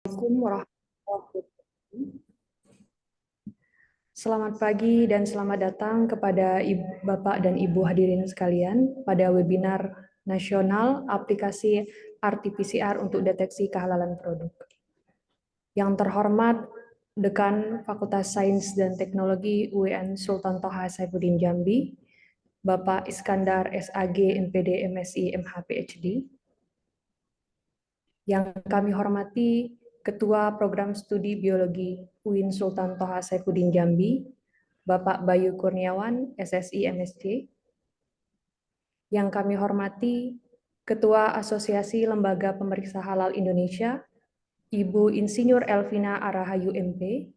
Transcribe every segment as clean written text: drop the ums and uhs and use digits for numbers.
Assalamualaikum warahmatullahi wabarakatuh. Selamat pagi dan selamat datang kepada Bapak dan Ibu hadirin sekalian pada webinar nasional aplikasi RT-PCR untuk deteksi kehalalan produk. Yang terhormat Dekan Fakultas Sains dan Teknologi UIN Sultan Toha Saifuddin Jambi, Bapak Iskandar SAG MPD MSI MH PhD. Yang kami hormati Ketua Program Studi Biologi UIN Sultan Toha Saifuddin Jambi, Bapak Bayu Kurniawan, SSI MSc. Yang kami hormati Ketua Asosiasi Lembaga Pemeriksa Halal Indonesia, Ibu Insinyur Elvina Arahayu MP.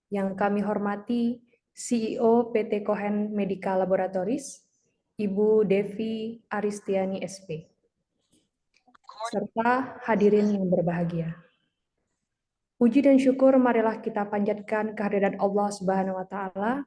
Yang kami hormati CEO PT Cohen Medical Laboratories, Ibu Devi Aristiani SP. Serta hadirin yang berbahagia. Puji dan syukur marilah kita panjatkan kehadirat Allah Subhanahu wa taala.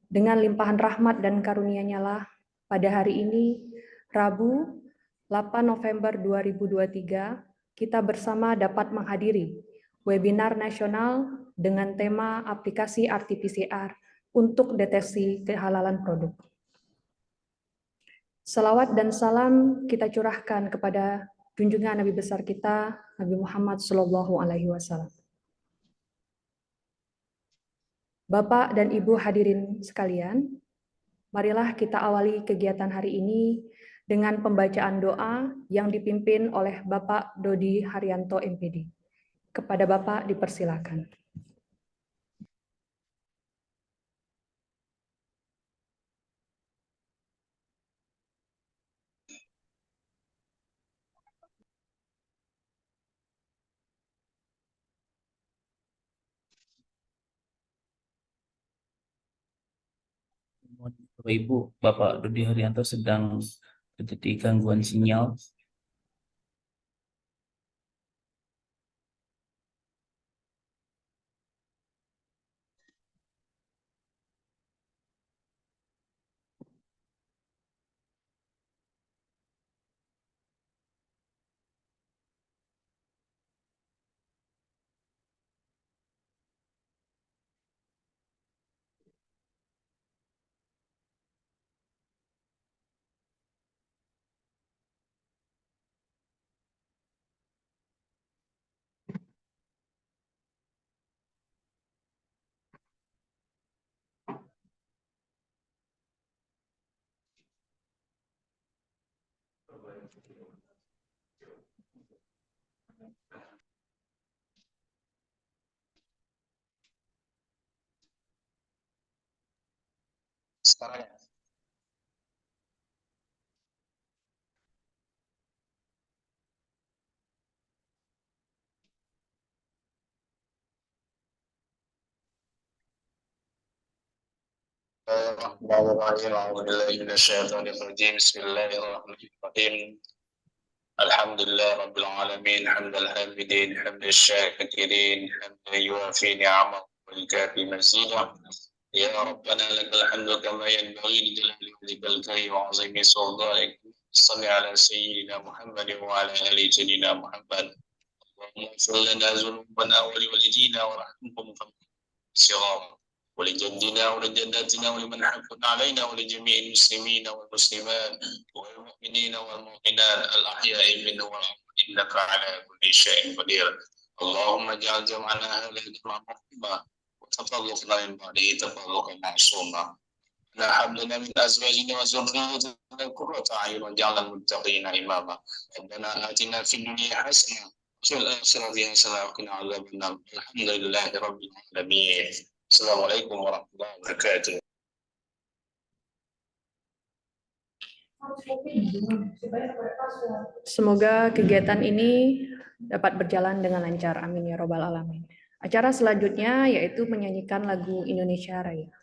Dengan limpahan rahmat dan karunia-Nya lah pada hari ini Rabu 8 November 2023 kita bersama dapat menghadiri webinar nasional dengan tema aplikasi RT-PCR untuk deteksi kehalalan produk. Salawat dan salam kita curahkan kepada junjungan Nabi besar kita, Nabi Muhammad SAW. Bapak dan Ibu hadirin sekalian, marilah kita awali kegiatan hari ini dengan pembacaan doa yang dipimpin oleh Bapak Dodi Haryanto MPD. Kepada Bapak dipersilakan. Bapak Ibu, Bapak Dodi Haryanto sedang terjadi gangguan sinyal. Sekarang ya. Bismillahirrahmanirrahim. Alhamdulillah Rabbil Alamin. Hamdal hamidin, hamdal syakirin, hamdal yuafi ni'amahu wal kafi mazidah. Ya Rabbana lakal hamdu kama yanbaghi li jalali wajhikal karim wa 'azimi sultanik. Shalli ala sayyidina Muhammad wa ala ali sayyidina Muhammad. Allahumma ighfir lana dhunubana wa liwalidina warhamhum sighar. ولجدنا ولجداتنا ولمن حقنا علينا ولجميع المسلمين والمسلمات والمؤمنين والمؤمنات الأحياء منهم والأموات إنك على كل شيء قدير. اللهم اجعل جمعنا هذا جمعا مرحوما وتفرقنا من بعده تفرقا معصوما. لا حب لنا من أزواجنا وذريتنا قرة أعين واجعلنا المتقين إماما. ربنا آتنا في الدنيا حسنة وفي الآخرة حسنة وقنا عذاب النار. الحمد لله رب العالمين. Assalamualaikum warahmatullahi wabarakatuh. Semoga kegiatan ini dapat berjalan dengan lancar. Amin ya robbal alamin. Acara selanjutnya yaitu menyanyikan lagu Indonesia Raya.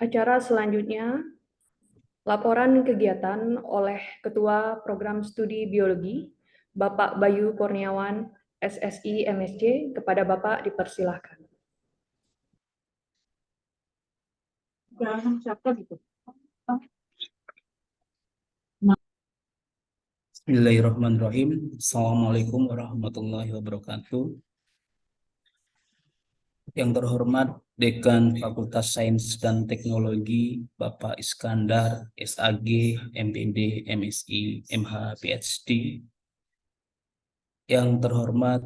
Acara selanjutnya, laporan kegiatan oleh Ketua Program Studi Biologi, Bapak Bayu Kurniawan, SSI MSC. Kepada Bapak dipersilahkan. Bismillahirrahmanirrahim. Assalamualaikum warahmatullahi wabarakatuh. Yang terhormat Dekan Fakultas Sains dan Teknologi Bapak Iskandar, SAG, MPD, MSI, MH, PhD. Yang terhormat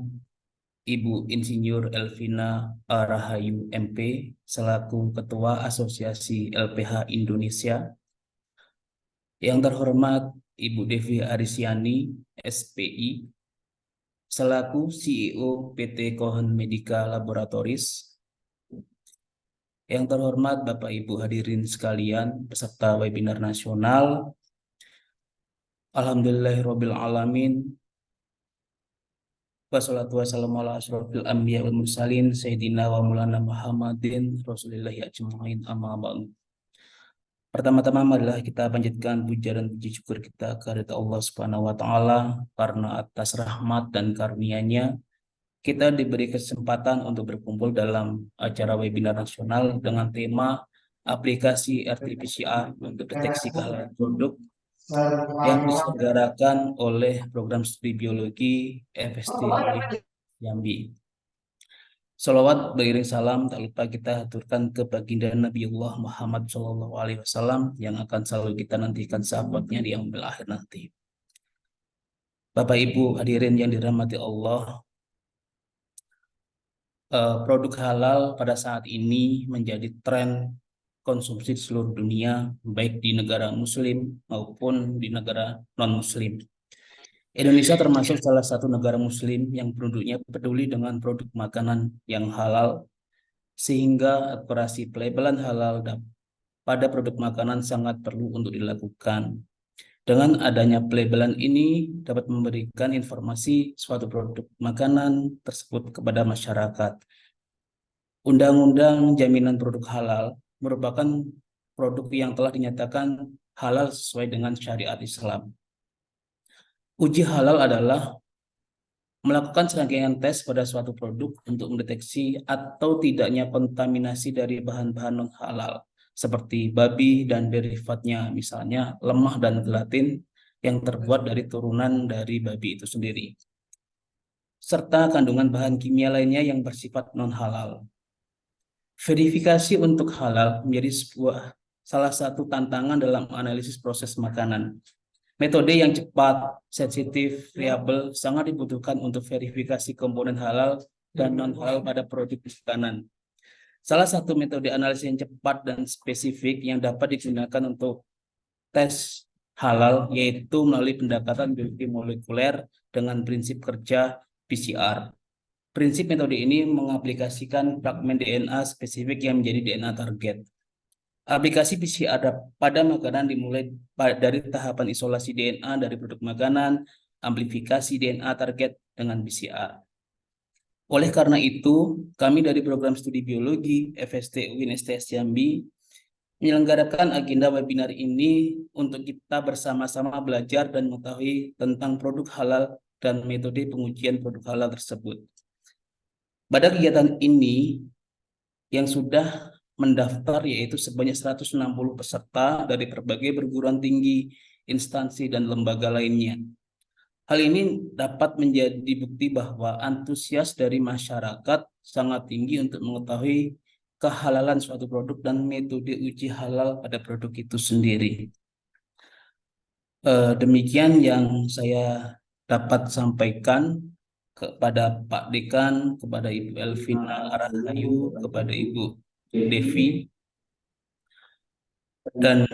Ibu Insinyur Elvina Rahayu MP selaku Ketua Asosiasi LPH Indonesia. Yang terhormat Ibu Devi Arisyani, SPI, selaku CEO PT Cohen Medical Laboratories. Yang terhormat Bapak Ibu hadirin sekalian peserta webinar nasional. Alhamdulillahirabbil alamin. Wassalatu wassalamu ala asyrofil anbiya wal mursalin sayyidina wa maulana Muhammadin rasulillahi ajmain amma ba'du. Pertama-tama marilah kita panjatkan puja dan puji syukur kita kepada Allah Subhanahu wa taala karena atas rahmat dan karunia-Nya kita diberi kesempatan untuk berkumpul dalam acara webinar nasional dengan tema aplikasi RT-PCR untuk deteksi kehalalan produk yang diselenggarakan oleh Program Studi Biologi FST Jambi. Salawat beriring salam tak lupa kita aturkan ke baginda Nabiullah Muhammad SAW yang akan selalu kita nantikan sahabatnya di yaumil akhir nanti. Bapak Ibu hadirin yang dirahmati Allah, produk halal pada saat ini menjadi tren konsumsi di seluruh dunia, baik di negara muslim maupun di negara non-muslim. Indonesia termasuk salah satu negara muslim yang penduduknya peduli dengan produk makanan yang halal, sehingga operasi pelabelan halal pada produk makanan sangat perlu untuk dilakukan. Dengan adanya pelabelan ini dapat memberikan informasi suatu produk makanan tersebut kepada masyarakat. Undang-Undang Jaminan Produk Halal merupakan produk yang telah dinyatakan halal sesuai dengan syariat Islam. Uji halal adalah melakukan serangkaian tes pada suatu produk untuk mendeteksi atau tidaknya kontaminasi dari bahan-bahan non-halal seperti babi dan derivatnya, misalnya lemah dan gelatin yang terbuat dari turunan dari babi itu sendiri, serta kandungan bahan kimia lainnya yang bersifat non-halal. Verifikasi untuk halal menjadi salah satu tantangan dalam analisis proses makanan. Metode yang cepat, sensitif, reliable sangat dibutuhkan untuk verifikasi komponen halal dan non-halal pada produk makanan. Salah satu metode analisis yang cepat dan spesifik yang dapat digunakan untuk tes halal yaitu melalui pendekatan biologi molekuler dengan prinsip kerja PCR. Prinsip metode ini mengaplikasikan fragmen DNA spesifik yang menjadi DNA target. Aplikasi PCR pada makanan dimulai dari tahapan isolasi DNA dari produk makanan, amplifikasi DNA target dengan PCR. Oleh karena itu, kami dari Program Studi Biologi FST UIN STS Jambi menyelenggarakan agenda webinar ini untuk kita bersama-sama belajar dan mengetahui tentang produk halal dan metode pengujian produk halal tersebut. Pada kegiatan ini yang sudah mendaftar yaitu sebanyak 160 peserta dari berbagai perguruan tinggi, instansi, dan lembaga lainnya. Hal ini dapat menjadi bukti bahwa antusias dari masyarakat sangat tinggi untuk mengetahui kehalalan suatu produk dan metode uji halal pada produk itu sendiri. Demikian yang saya dapat sampaikan kepada Pak Dekan, kepada Ibu Elvina Rahayu, kepada Ibu Devi, dan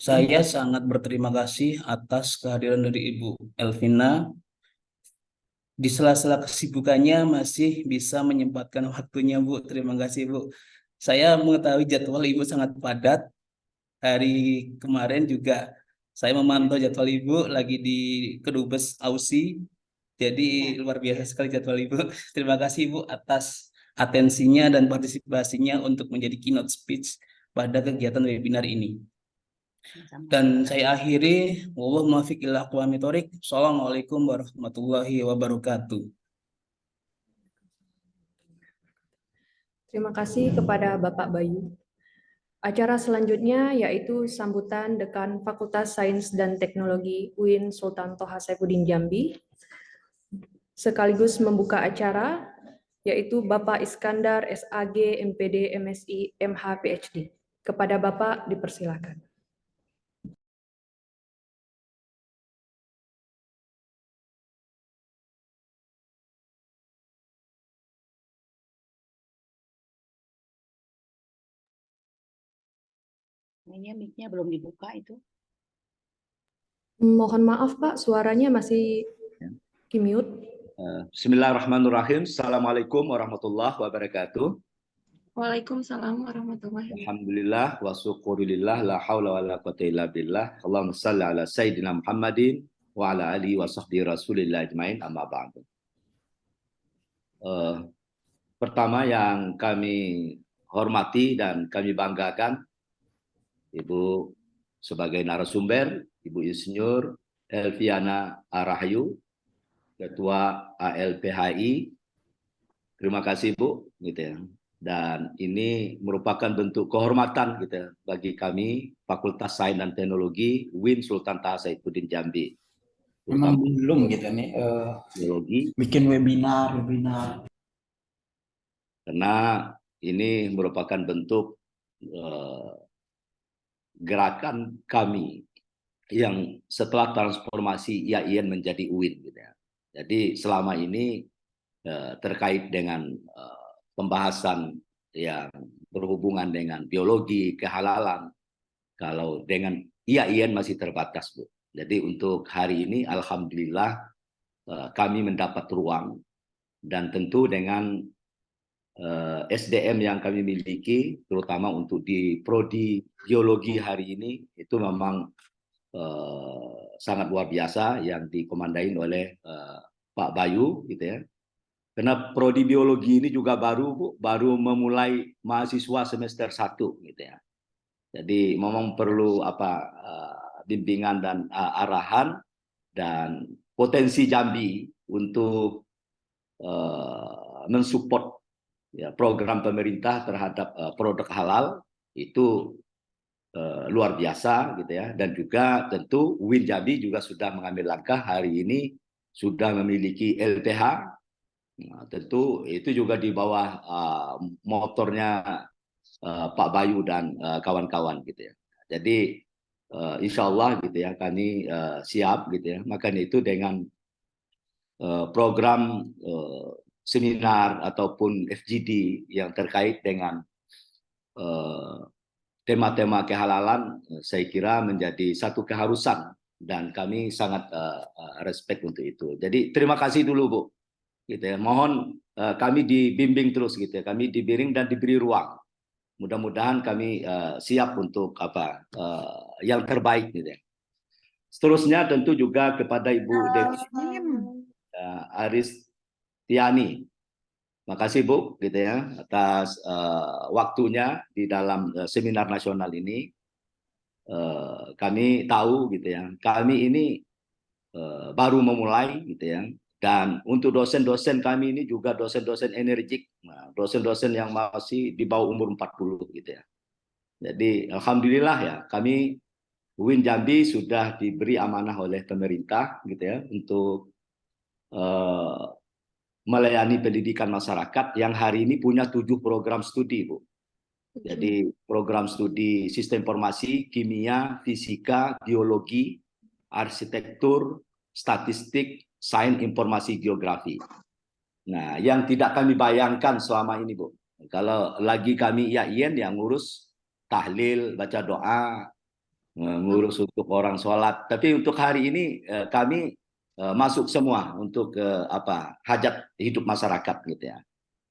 saya sangat berterima kasih atas kehadiran dari Ibu Elvina. Di sela-sela kesibukannya masih bisa menyempatkan waktunya, Bu. Terima kasih, Bu. Saya mengetahui jadwal Ibu sangat padat. Hari kemarin juga saya memantau jadwal Ibu lagi di Kedubes Aussie. Jadi luar biasa sekali jadwal Ibu. Terima kasih, Bu, atas atensinya dan partisipasinya untuk menjadi keynote speech pada kegiatan webinar ini. Dan saya akhiri, wallahu muwaffiq ila aqwamit thoriq. Assalamualaikum warahmatullahi wabarakatuh. Terima kasih kepada Bapak Bayu. Acara selanjutnya yaitu sambutan Dekan Fakultas Sains dan Teknologi UIN Sultan Toha Saifuddin Jambi. Sekaligus membuka acara yaitu Bapak Iskandar SAG MPD MSI MH PhD. Kepada Bapak dipersilakan. Ini mic-nya belum dibuka itu. Mohon maaf Pak, suaranya masih di-mute. Bismillahirrahmanirrahim. Assalamualaikum warahmatullahi wabarakatuh. Waalaikumsalam warahmatullahi wabarakatuh. Alhamdulillah wa syukurillah la haula wa la quwwata illa billah. Allahumma shalli ala sayyidina Muhammadin wa ala alihi wa sahbihi rasulillah ajmain, amma ba'du. Pertama yang kami hormati dan kami banggakan, Ibu sebagai narasumber, Ibu Insinyur Elviana Arahayu, Ketua ALPHI. Terima kasih Bu, gitu ya. Dan ini merupakan bentuk kehormatan gitu ya, bagi kami Fakultas Sains dan Teknologi UIN Sultan Toha Saifuddin Jambi. Memang belum gitu nih Teknologi, bikin webinar. karena ini merupakan bentuk gerakan kami yang setelah transformasi IAIN menjadi UIN gitu ya. Jadi selama ini terkait dengan pembahasan yang berhubungan dengan biologi, kehalalan, kalau dengan IAIN masih terbatas Bu. Jadi untuk hari ini alhamdulillah kami mendapat ruang, dan tentu dengan SDM yang kami miliki, terutama untuk di prodi biologi hari ini, itu memang sangat luar biasa yang dikomandai oleh Pak Bayu, gitu ya. Karena prodi biologi ini juga baru memulai mahasiswa semester 1, gitu ya. Jadi memang perlu bimbingan dan arahan, dan potensi Jambi untuk mensupport ya, program pemerintah terhadap produk halal itu luar biasa gitu ya. Dan juga tentu UIN Jambi juga sudah mengambil langkah hari ini sudah memiliki LPH. Nah, tentu itu juga di bawah motornya Pak Bayu dan kawan-kawan gitu ya. Jadi insya Allah gitu ya, kami siap gitu ya. Makanya itu dengan program seminar ataupun FGD yang terkait dengan tema-tema kehalalan, saya kira menjadi satu keharusan, dan kami sangat respect untuk itu. Jadi terima kasih dulu Bu, gitu ya. Mohon kami dibimbing terus gitu ya, kami dibimbing dan diberi ruang. Mudah-mudahan kami siap untuk yang terbaik gitu ya. Seterusnya tentu juga kepada Ibu Dewi Aristiani. Makasih Bu, gitu ya, atas waktunya di dalam seminar nasional ini. Kami tahu gitu ya, kami ini baru memulai gitu ya, dan untuk dosen-dosen kami ini juga dosen-dosen energik, dosen-dosen yang masih di bawah umur 40 gitu ya. Jadi alhamdulillah ya, kami UIN Jambi sudah diberi amanah oleh pemerintah gitu ya, untuk melayani pendidikan masyarakat yang hari ini punya 7 program studi Bu. Jadi program studi sistem informasi, kimia, fisika, biologi, arsitektur, statistik, sains informasi geografi. Nah, yang tidak kami bayangkan selama ini Bu, kalau lagi kami IAIN yang ngurus tahlil, baca doa, ngurus untuk orang sholat. Tapi untuk hari ini kami masuk semua untuk hajat hidup masyarakat gitu ya,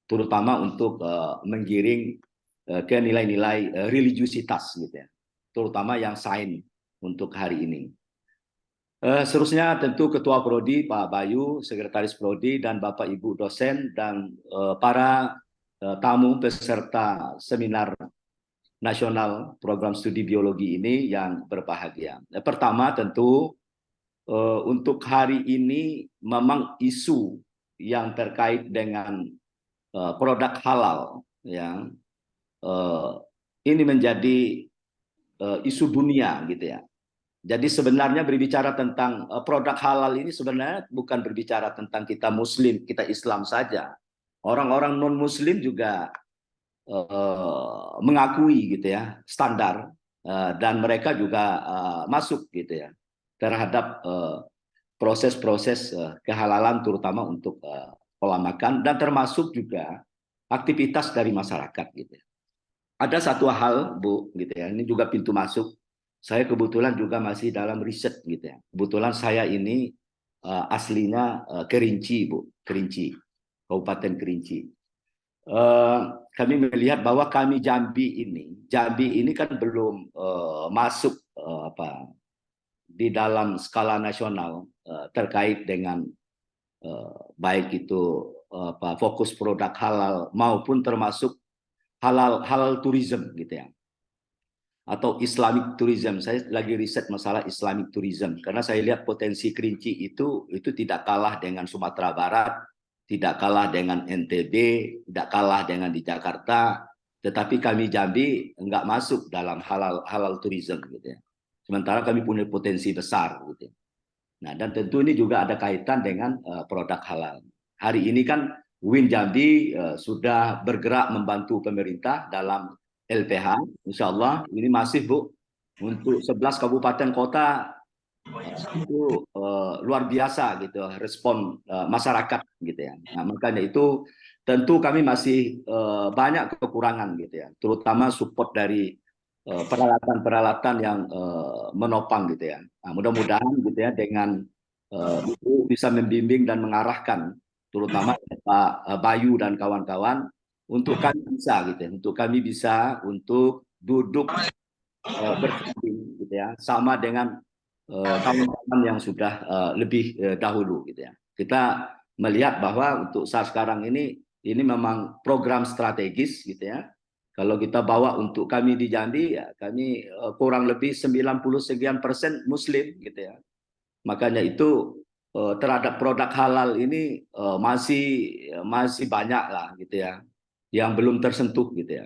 terutama untuk menggiring ke nilai-nilai religiusitas gitu ya, terutama yang sains untuk hari ini. Seterusnya tentu Ketua Prodi Pak Bayu, Sekretaris Prodi, dan Bapak Ibu dosen, dan para tamu peserta seminar nasional program studi biologi ini yang berbahagia. Pertama tentu untuk hari ini memang isu yang terkait dengan produk halal, ya, ini menjadi isu dunia gitu ya. Jadi sebenarnya berbicara tentang produk halal ini sebenarnya bukan berbicara tentang kita Muslim, kita Islam saja. Orang-orang non-Muslim juga mengakui gitu ya standar dan mereka juga masuk gitu ya terhadap proses-proses kehalalan terutama untuk pola makan dan termasuk juga aktivitas dari masyarakat gitu ya. Ada satu hal Bu gitu ya, ini juga pintu masuk. Saya kebetulan juga masih dalam riset gitu ya. Kebetulan saya ini aslinya Kerinci Bu, Kerinci, Kabupaten Kerinci. Kami melihat bahwa kami Jambi ini kan belum masuk di dalam skala nasional terkait dengan baik itu fokus produk halal maupun termasuk halal tourism gitu ya, atau Islamic tourism. Saya lagi riset masalah Islamic tourism karena saya lihat potensi Kerinci itu tidak kalah dengan Sumatera Barat, tidak kalah dengan NTB, tidak kalah dengan di Jakarta, tetapi kami Jambi nggak masuk dalam halal tourism gitu ya. Sementara kami punya potensi besar gitu. Nah, dan tentu ini juga ada kaitan dengan produk halal. Hari ini kan UIN Jambi sudah bergerak membantu pemerintah dalam LPH. Insya Allah ini masif Bu untuk 11 kabupaten kota. Itu luar biasa gitu respon masyarakat gitu ya. Nah, makanya itu tentu kami masih banyak kekurangan gitu ya, terutama support dari peralatan-peralatan yang menopang gitu ya. Nah, mudah-mudahan gitu ya dengan itu bisa membimbing dan mengarahkan terutama Pak Bayu dan kawan-kawan untuk kami bisa gitu ya, untuk duduk bersanding gitu ya sama dengan kawan-kawan yang sudah lebih dahulu gitu ya. Kita melihat bahwa untuk saat sekarang ini memang program strategis gitu ya. Kalau kita bawa untuk kami di Jambi ya kami kurang lebih 90 sekian % Muslim gitu ya. Makanya itu terhadap produk halal ini masih banyak lah gitu ya yang belum tersentuh gitu ya.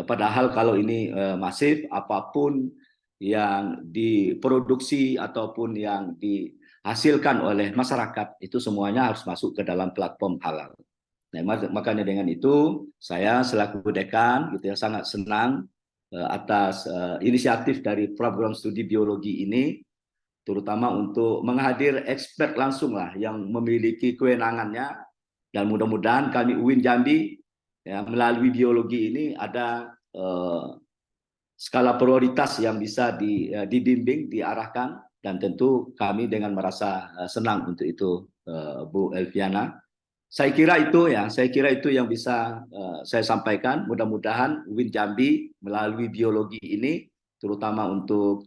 Padahal kalau ini masif, apapun yang diproduksi ataupun yang dihasilkan oleh masyarakat itu semuanya harus masuk ke dalam platform halal. Nah, makanya dengan itu saya selaku dekan gitu ya sangat senang atas inisiatif dari program studi biologi ini, terutama untuk menghadir expert langsung lah yang memiliki kewenangannya, dan mudah-mudahan kami UIN Jambi ya, melalui biologi ini ada skala prioritas yang bisa dibimbing, diarahkan, dan tentu kami dengan merasa senang untuk itu, Bu Elviana. Saya kira itu yang bisa saya sampaikan. Mudah-mudahan UIN Jambi melalui biologi ini, terutama untuk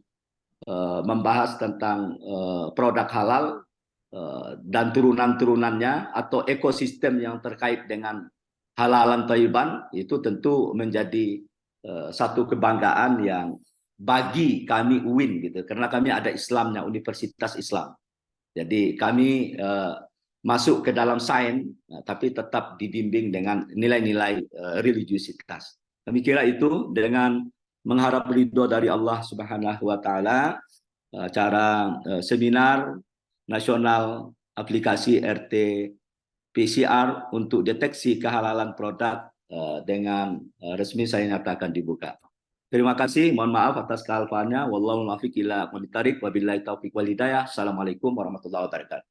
membahas tentang produk halal dan turunan-turunannya atau ekosistem yang terkait dengan halalan thayyiban, itu tentu menjadi satu kebanggaan yang bagi kami UIN gitu, karena kami ada Islamnya, Universitas Islam. Jadi kami masuk ke dalam sains, tapi tetap dibimbing dengan nilai-nilai religiusitas. Kami kira itu dengan mengharap ridho dari Allah Subhanahu wa taala, acara seminar nasional aplikasi RT PCR untuk deteksi kehalalan produk dengan resmi saya nyatakan dibuka. Terima kasih, mohon maaf atas kealpaannya. Wallahu muwaffiq ila aqwamit thariq, wabillahi taufiq wal hidayah. Assalamualaikum warahmatullahi wabarakatuh.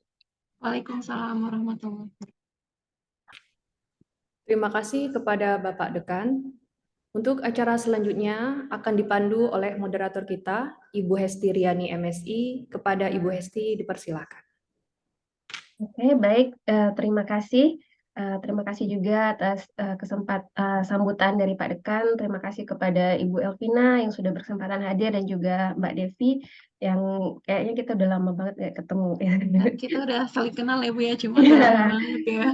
Waalaikumsalam warahmatullahi wabarakatuh. Terima kasih kepada Bapak Dekan. Untuk acara selanjutnya akan dipandu oleh moderator kita, Ibu Hesti Riani MSI. Kepada Ibu Hesti dipersilakan. Oke, baik. Terima kasih. Terima kasih juga atas sambutan dari Pak Dekan. Terima kasih kepada Ibu Elvina yang sudah berkesempatan hadir dan juga Mbak Devi yang kayaknya kita udah lama banget nggak ketemu. Kita udah saling kenal ya Bu ya, cuma lama banget ya.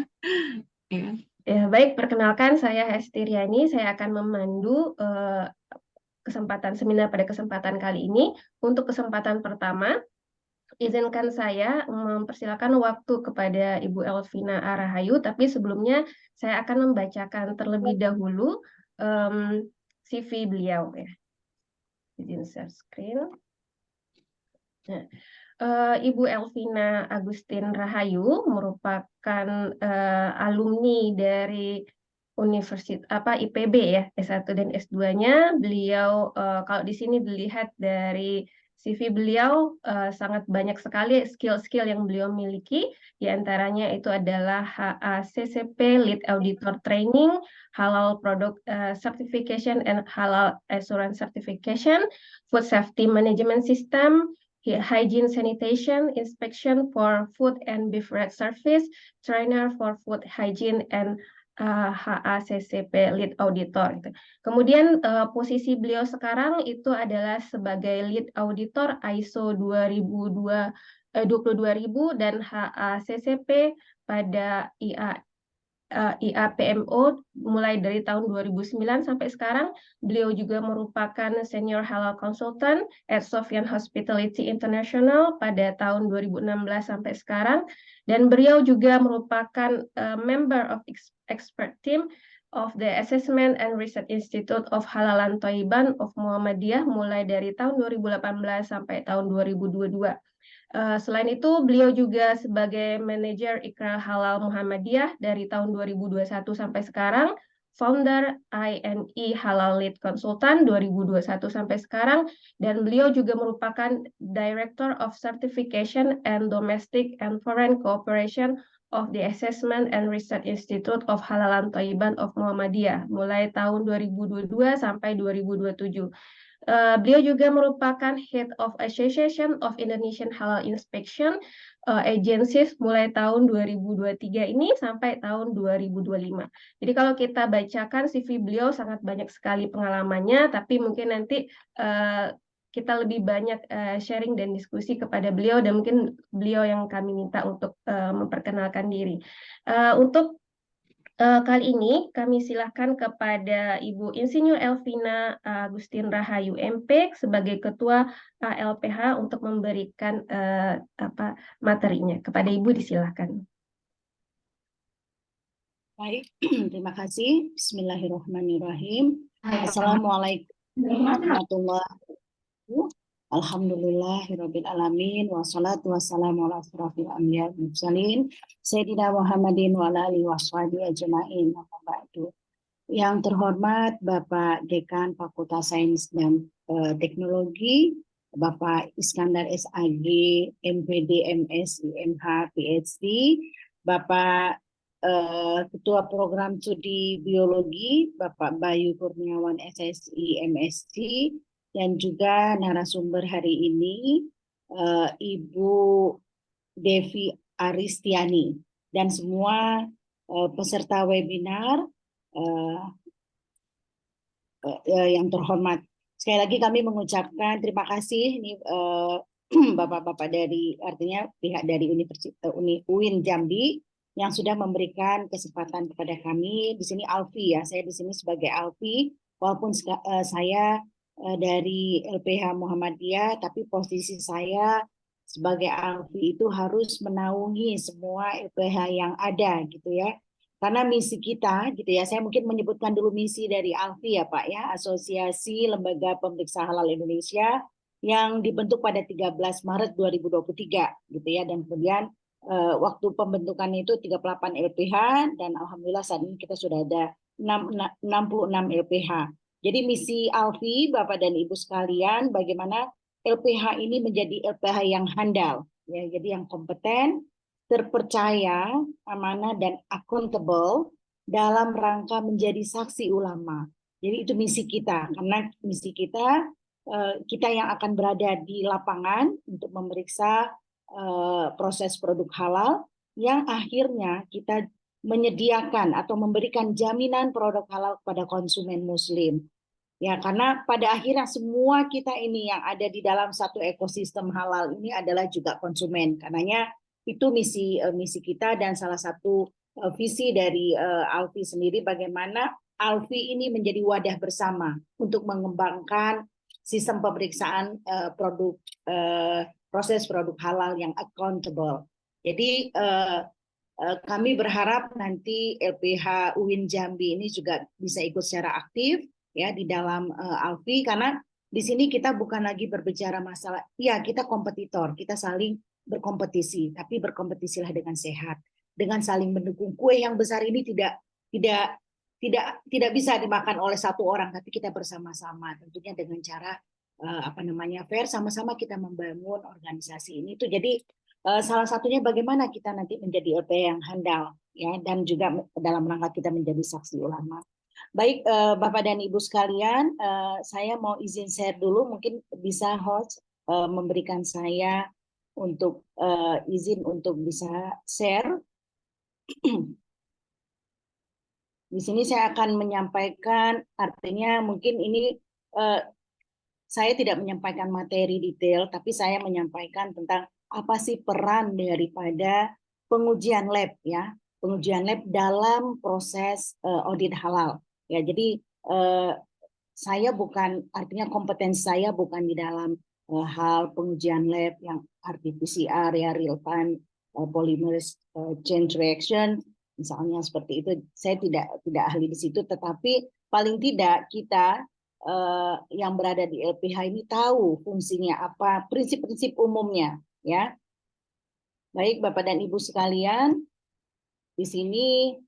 Ya, baik, perkenalkan saya Hesti Riani. Saya akan memandu kesempatan seminar pada kesempatan kali ini. Untuk kesempatan pertama, izinkan saya mempersilakan waktu kepada Ibu Elvina Arahayu, tapi sebelumnya saya akan membacakan terlebih dahulu CV beliau ya. Izin share screen. Nah, Ibu Elvina Agustin Rahayu merupakan alumni dari Universitas IPB ya, S1 dan S2-nya. Beliau kalau di sini dilihat dari CV beliau sangat banyak sekali skill-skill yang beliau miliki. Di antaranya itu adalah HACCP Lead Auditor Training, Halal Product Certification and Halal Assurance Certification, Food Safety Management System, Hygiene Sanitation Inspection for Food and Beverage Service, Trainer for Food Hygiene and HACCP Lead Auditor. Kemudian posisi beliau sekarang itu adalah sebagai Lead Auditor ISO 22000 dan HACCP pada IAPMO mulai dari tahun 2009 sampai sekarang. Beliau juga merupakan Senior Halal Consultant at Sofyan Hospitality International pada tahun 2016 sampai sekarang. Dan beliau juga merupakan member of expert team of the Assessment and Research Institute of Halalan Thayyiban of Muhammadiyah mulai dari tahun 2018 sampai tahun 2022. Selain itu, beliau juga sebagai manajer Ikrar Halal Muhammadiyah dari tahun 2021 sampai sekarang, founder INE Halal Lead Consultant 2021 sampai sekarang, dan beliau juga merupakan Director of Certification and Domestic and Foreign Cooperation of the Assessment and Research Institute of Halalan Thayyiban of Muhammadiyah mulai tahun 2022 sampai 2027. Beliau juga merupakan Head of Association of Indonesian Halal Inspection Agencies mulai tahun 2023 ini sampai tahun 2025. Jadi kalau kita bacakan CV beliau sangat banyak sekali pengalamannya, tapi mungkin nanti kita lebih banyak sharing dan diskusi kepada beliau, dan mungkin beliau yang kami minta untuk memperkenalkan diri. Untuk kali ini kami silakan kepada Ibu Insinyur Elvina Agustin Rahayu MP sebagai Ketua ALPH untuk memberikan materinya. Kepada Ibu disilahkan. Baik, terima kasih. Bismillahirrahmanirrahim. Assalamualaikum warahmatullahi wabarakatuh. Alhamdulillahirabbil alamin wassalatu wassalamu ala asrofil anbiya'i wal mursalin sayyidina Muhammadin wa ala alihi washabihi ajmain. Yang terhormat Bapak Dekan Fakultas Sains dan Teknologi, Bapak Iskandar SAG, MPD, MSc, MH, PhD, Bapak Ketua Program Studi Biologi, Bapak Bayu Kurniawan SSI, MSc, dan juga narasumber hari ini Ibu Devi Aristiani dan semua peserta webinar yang terhormat. Sekali lagi kami mengucapkan terima kasih ini Bapak-bapak dari, artinya pihak dari UIN Jambi yang sudah memberikan kesempatan kepada kami. Di sini Alfi ya, saya di sini sebagai Alfi, walaupun saya dari LPH Muhammadiyah, tapi posisi saya sebagai Alfi itu harus menaungi semua LPH yang ada gitu ya. Karena misi kita gitu ya, saya mungkin menyebutkan dulu misi dari Alfi ya Pak ya, Asosiasi Lembaga Pemeriksa Halal Indonesia yang dibentuk pada 13 Maret 2023 gitu ya, dan kemudian waktu pembentukannya itu 38 LPH dan alhamdulillah saat ini kita sudah ada 66 LPH. Jadi misi Alfi, Bapak dan Ibu sekalian, bagaimana LPH ini menjadi LPH yang handal, ya, jadi yang kompeten, terpercaya, amanah, dan accountable dalam rangka menjadi saksi ulama. Jadi itu misi kita, karena misi kita, kita yang akan berada di lapangan untuk memeriksa proses produk halal, yang akhirnya kita menyediakan atau memberikan jaminan produk halal kepada konsumen muslim. Ya, karena pada akhirnya semua kita ini yang ada di dalam satu ekosistem halal ini adalah juga konsumen. Karenanya itu misi kita, dan salah satu visi dari Alfi sendiri bagaimana ALFI ini menjadi wadah bersama untuk mengembangkan sistem pemeriksaan proses produk halal yang accountable. Jadi kami berharap nanti LPH UIN Jambi ini juga bisa ikut secara aktif ya di dalam ALFI, karena di sini kita bukan lagi berbicara masalah ya kita kompetitor, kita saling berkompetisi, tapi berkompetisilah dengan sehat, dengan saling mendukung. Kue yang besar ini tidak bisa dimakan oleh satu orang, tapi kita bersama-sama, tentunya dengan cara fair, sama-sama kita membangun organisasi ini. Itu jadi salah satunya bagaimana kita nanti menjadi LPH yang handal ya, dan juga dalam rangka kita menjadi saksi ulama. Baik Bapak dan Ibu sekalian, saya mau izin share dulu, mungkin bisa host memberikan saya untuk izin untuk bisa share. Di sini saya akan menyampaikan, artinya mungkin ini saya tidak menyampaikan materi detail, tapi saya menyampaikan tentang apa sih peran daripada pengujian lab ya, pengujian lab dalam proses audit halal ya. Jadi saya bukan, artinya kompetensi saya bukan di dalam hal pengujian lab yang RT-PCR ya, real time polymerase chain reaction misalnya seperti itu. Saya tidak ahli di situ, tetapi paling tidak kita yang berada di LPH ini tahu fungsinya apa, prinsip-prinsip umumnya ya. Baik Bapak dan Ibu sekalian, di sini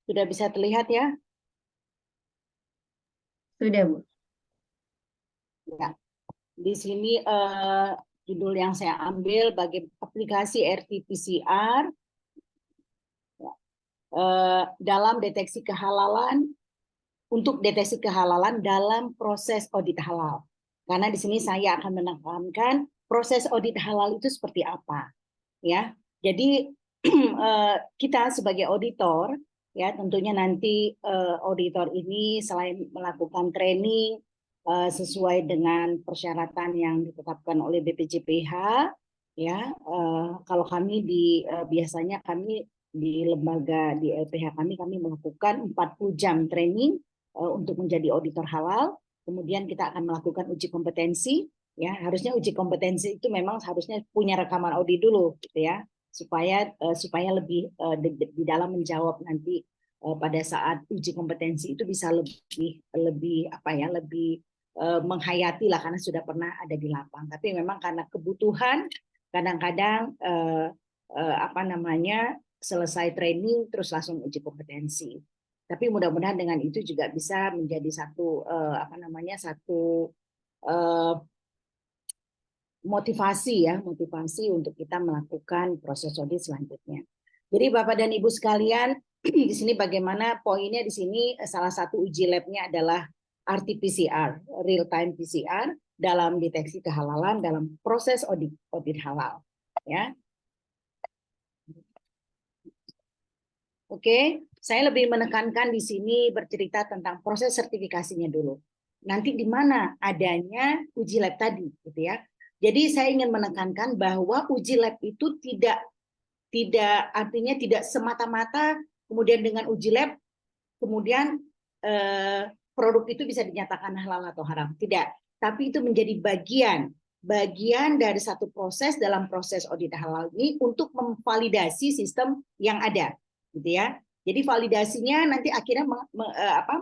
sudah bisa terlihat ya? Sudah, Bu. Ya. Di sini judul yang saya ambil bagi aplikasi RT-PCR dalam deteksi kehalalan, untuk deteksi kehalalan dalam proses audit halal. Karena di sini saya akan menekankan proses audit halal itu seperti apa, ya. Jadi kita sebagai auditor, ya tentunya nanti auditor ini selain melakukan training sesuai dengan persyaratan yang ditetapkan oleh BPJPH, ya. Kalau kami biasanya kami di lembaga di LPH kami melakukan 40 jam training untuk menjadi auditor halal. Kemudian kita akan melakukan uji kompetensi ya. Harusnya uji kompetensi itu memang harusnya punya rekaman audit dulu gitu ya, supaya lebih di dalam menjawab nanti pada saat uji kompetensi itu bisa lebih menghayati lah, karena sudah pernah ada di lapang. Tapi memang karena kebutuhan kadang-kadang selesai training terus langsung uji kompetensi. Tapi mudah-mudahan dengan itu juga bisa menjadi satu motivasi untuk kita melakukan proses audit selanjutnya. Jadi Bapak dan Ibu sekalian, di sini bagaimana poinnya di sini, salah satu uji labnya adalah RT-PCR, real time PCR dalam deteksi kehalalan dalam proses audit halal ya. Oke, saya lebih menekankan di sini bercerita tentang proses sertifikasinya dulu. Nanti di mana adanya uji lab tadi, gitu ya. Jadi saya ingin menekankan bahwa uji lab itu artinya tidak semata-mata kemudian dengan uji lab kemudian produk itu bisa dinyatakan halal atau haram. Tidak, tapi itu menjadi bagian dari satu proses dalam proses audit halal ini untuk memvalidasi sistem yang ada. Gitu ya. Jadi validasinya nanti akhirnya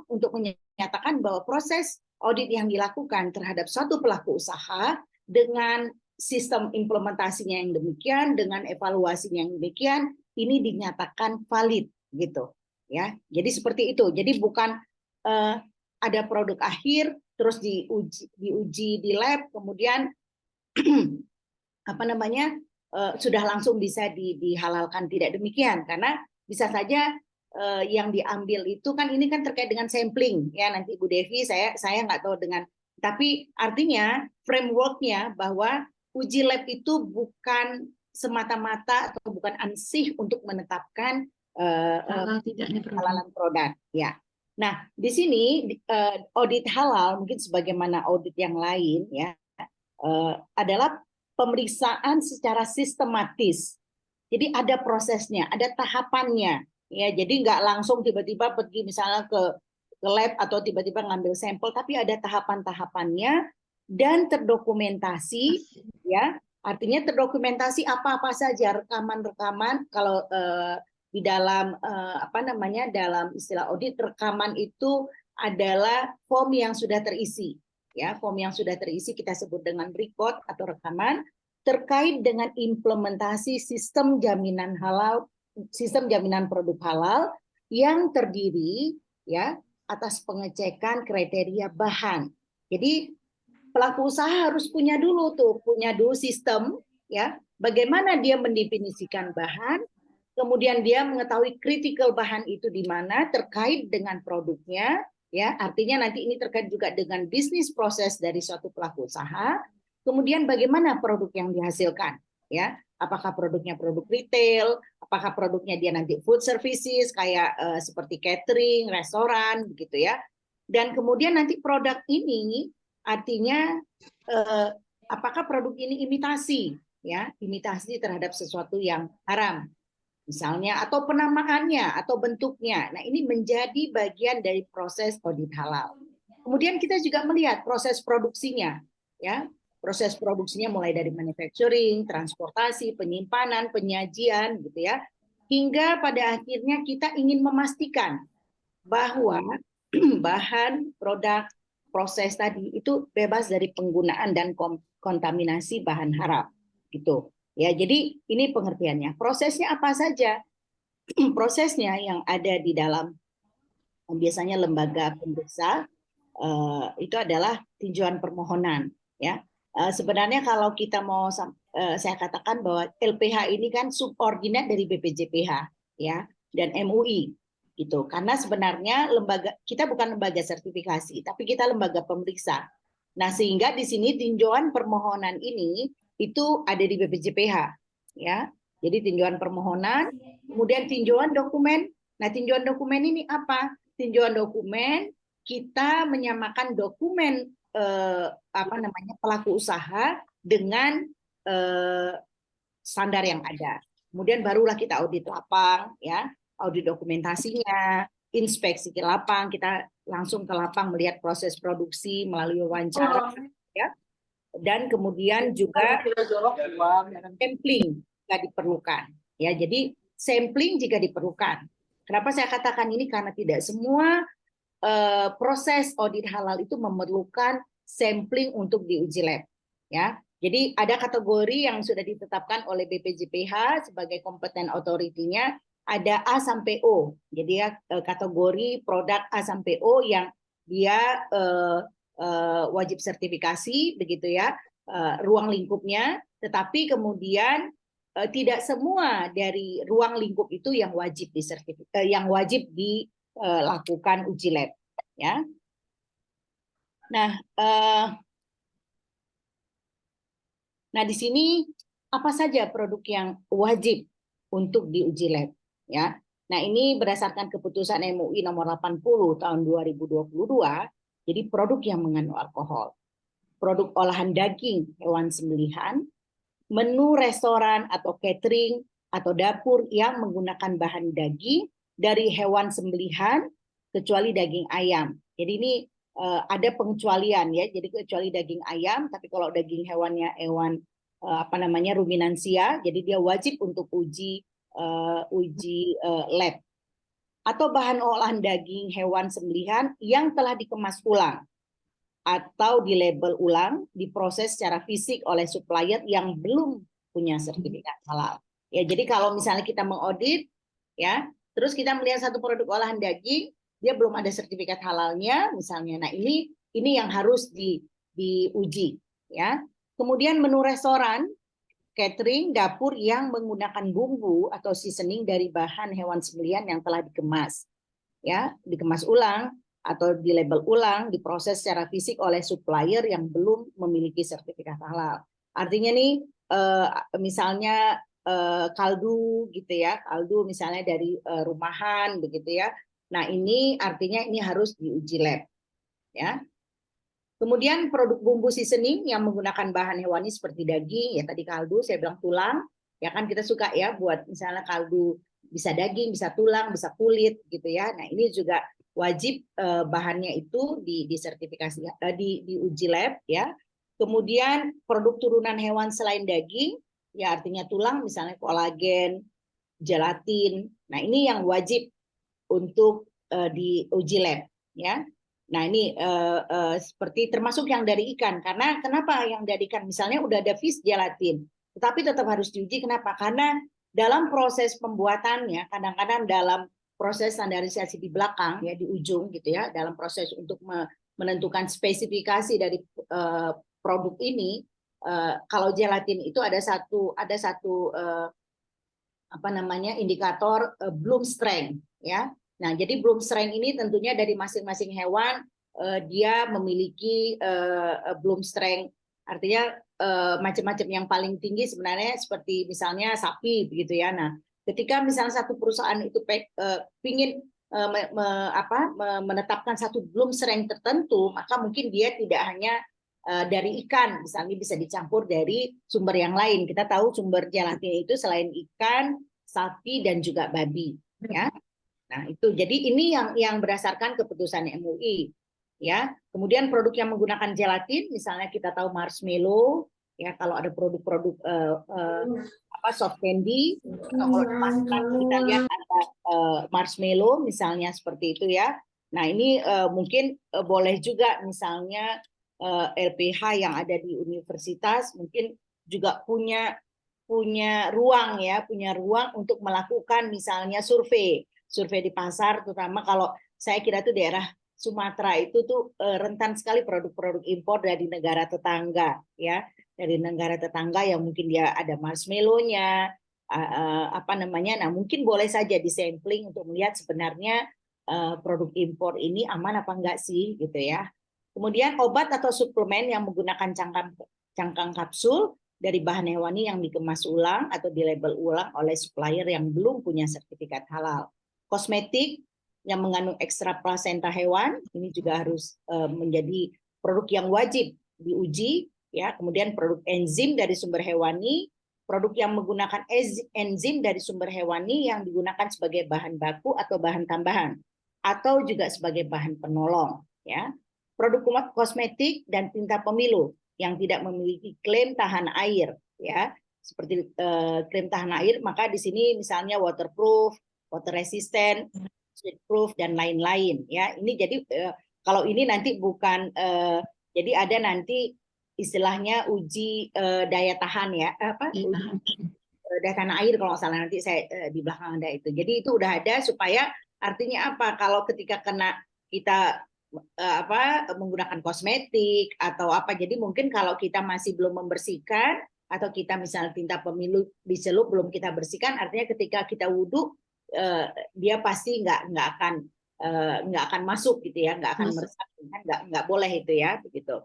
untuk menyatakan bahwa proses audit yang dilakukan terhadap suatu pelaku usaha dengan sistem implementasinya yang demikian, dengan evaluasinya yang demikian, ini dinyatakan valid gitu ya. Jadi seperti itu. Jadi bukan ada produk akhir terus diuji di lab kemudian sudah langsung bisa dihalalkan. Tidak demikian, karena bisa saja yang diambil itu kan ini kan terkait dengan sampling ya, nanti Bu Devi saya nggak tahu dengan, tapi artinya frameworknya bahwa uji lab itu bukan semata-mata atau bukan ansih untuk menetapkan halalan produk ya. Nah di sini audit halal mungkin sebagaimana audit yang lain ya adalah pemeriksaan secara sistematis Jadi ada prosesnya, ada tahapannya. Ya, jadi nggak langsung tiba-tiba pergi misalnya ke lab atau tiba-tiba ngambil sampel, tapi ada tahapan-tahapannya dan terdokumentasi, ya. Artinya terdokumentasi apa-apa saja rekaman-rekaman. Kalau di dalam dalam istilah audit, rekaman itu adalah form yang sudah terisi, ya. Form yang sudah terisi kita sebut dengan record atau rekaman terkait dengan implementasi sistem jaminan halal, sistem jaminan produk halal yang terdiri, ya, atas pengecekan kriteria bahan. Jadi pelaku usaha harus punya dulu sistem, ya, bagaimana dia mendefinisikan bahan, kemudian dia mengetahui critical bahan itu di mana terkait dengan produknya, ya, artinya nanti ini terkait juga dengan bisnis proses dari suatu pelaku usaha. Kemudian bagaimana produk yang dihasilkan, ya, apakah produknya produk retail, apakah produknya dia nanti food services kayak seperti catering, restoran, begitu ya. Dan kemudian nanti produk ini artinya apakah produk ini imitasi, ya, imitasi terhadap sesuatu yang haram, misalnya, atau penamaannya atau bentuknya. Nah, ini menjadi bagian dari proses audit halal. Kemudian kita juga melihat proses produksinya, ya. Proses produksinya mulai dari manufacturing, transportasi, penyimpanan, penyajian, gitu ya. Hingga pada akhirnya kita ingin memastikan bahwa bahan, produk, proses tadi itu bebas dari penggunaan dan kontaminasi bahan haram, gitu. Ya, jadi ini pengertiannya. Prosesnya apa saja? Prosesnya yang ada di dalam biasanya lembaga pemeriksa itu adalah tinjauan permohonan, ya. Sebenarnya kalau kita mau saya katakan bahwa LPH ini kan subordinat dari BPJPH, ya, dan MUI, gitu. Karena sebenarnya lembaga kita bukan lembaga sertifikasi, tapi kita lembaga pemeriksa. Nah, sehingga di sini tinjauan permohonan ini itu ada di BPJPH, ya. Jadi tinjauan permohonan, kemudian tinjauan dokumen. Nah, tinjauan dokumen ini apa? Tinjauan dokumen kita menyamakan dokumen pelaku usaha dengan standar yang ada. Kemudian barulah kita audit lapang, ya, audit dokumentasinya, inspeksi ke lapang, kita langsung ke lapang melihat proses produksi melalui wawancara, ya, dan kemudian juga sampling jika diperlukan, ya. Jadi sampling jika diperlukan. Kenapa saya katakan ini? Karena tidak semua proses audit halal itu memerlukan sampling untuk diuji lab, ya. Jadi ada kategori yang sudah ditetapkan oleh BPJPH sebagai kompeten authority-nya, ada A sampai O. Jadi ya kategori produk A sampai O yang dia wajib sertifikasi, begitu ya, ruang lingkupnya, tetapi kemudian tidak semua dari ruang lingkup itu yang wajib dilakukan uji lab, ya. Nah, di sini apa saja produk yang wajib untuk diuji lab, ya. Nah, ini berdasarkan keputusan MUI nomor 80 tahun 2022, jadi produk yang mengandung alkohol, produk olahan daging hewan sembelihan, menu restoran atau catering atau dapur yang menggunakan bahan daging dari hewan sembelihan kecuali daging ayam. Jadi ini ada pengecualian, ya. Jadi kecuali daging ayam, tapi kalau daging hewannya hewan ruminansia, jadi dia wajib untuk uji lab. Atau bahan olahan daging hewan sembelihan yang telah dikemas ulang atau dilabel ulang, diproses secara fisik oleh supplier yang belum punya sertifikat halal. Ya, jadi kalau misalnya kita mengaudit, ya, terus kita melihat satu produk olahan daging, dia belum ada sertifikat halalnya, misalnya. Nah, ini yang harus diuji, ya. Kemudian menu restoran, catering, dapur yang menggunakan bumbu atau seasoning dari bahan hewan sembelihan yang telah dikemas, ya, dikemas ulang atau dilabel ulang, diproses secara fisik oleh supplier yang belum memiliki sertifikat halal. Artinya nih, misalnya kaldu, gitu ya, kaldu misalnya dari rumahan, begitu ya. Nah, ini artinya ini harus diuji lab, ya. Kemudian produk bumbu seasoning yang menggunakan bahan hewani seperti daging, ya tadi kaldu, saya bilang tulang, Ya kan kita suka ya buat misalnya kaldu, bisa daging, bisa tulang, bisa kulit gitu ya. Nah, ini juga wajib bahannya itu disertifikasi, diuji lab ya. Kemudian produk turunan hewan selain daging, ya artinya tulang, misalnya kolagen, gelatin. Nah, ini yang wajib untuk diuji lab ya. Nah, ini seperti termasuk yang dari ikan. Karena kenapa yang dari ikan? Misalnya udah ada fish gelatin, tetapi tetap harus diuji. Kenapa? Karena dalam proses pembuatannya, kadang-kadang dalam proses standarisasi di belakang ya, di ujung gitu ya, dalam proses untuk menentukan spesifikasi dari produk ini, kalau gelatin itu ada satu apa namanya indikator bloom strength ya. Nah, jadi bloom strength ini tentunya dari masing-masing hewan dia memiliki bloom strength, artinya macam-macam. Yang paling tinggi sebenarnya seperti misalnya sapi begitu ya. Nah, ketika misalnya satu perusahaan itu ingin menetapkan satu bloom strength tertentu, maka mungkin dia tidak hanya dari ikan, misalnya bisa dicampur dari sumber yang lain. Kita tahu sumber gelatin itu selain ikan, sapi dan juga babi ya. Nah, itu jadi ini yang berdasarkan keputusan MUI ya. Kemudian produk yang menggunakan gelatin, misalnya kita tahu marshmallow ya, kalau ada produk-produk soft candy, atau kalau dimasak kita lihat ada marshmallow misalnya seperti itu ya. Nah, ini mungkin boleh juga misalnya LPH yang ada di universitas mungkin juga punya ruang ya, punya ruang untuk melakukan misalnya survei di pasar, terutama kalau saya kira tuh daerah Sumatera itu tuh rentan sekali produk-produk impor dari negara tetangga ya, dari negara tetangga yang mungkin dia ada marshmallow-nya apa namanya. Nah, mungkin boleh saja disampling untuk melihat sebenarnya produk impor ini aman apa enggak sih gitu ya. Kemudian obat atau suplemen yang menggunakan cangkang kapsul dari bahan hewani yang dikemas ulang atau dilabel ulang oleh supplier yang belum punya sertifikat halal. Kosmetik yang mengandung ekstra plasenta hewan, ini juga harus menjadi produk yang wajib diuji ya. Kemudian produk enzim dari sumber hewani, produk yang menggunakan enzim dari sumber hewani yang digunakan sebagai bahan baku atau bahan tambahan atau juga sebagai bahan penolong ya. Produk kosmetik dan tinta pemilu yang tidak memiliki klaim tahan air ya, seperti klaim tahan air, maka di sini misalnya waterproof, water resistant, sweat proof dan lain-lain ya. Ini jadi kalau ini nanti bukan jadi ada nanti istilahnya uji daya tahan ya, daya tahan air kalau nggak salah, nanti saya di belakang Anda itu. Jadi itu udah ada supaya artinya apa, kalau ketika kena kita menggunakan kosmetik atau apa, jadi mungkin kalau kita masih belum membersihkan atau kita misalnya tinta pemilu dicelup belum kita bersihkan, artinya ketika kita wudhu dia pasti nggak akan masuk gitu ya, nggak akan meresap, nggak boleh itu ya begitu.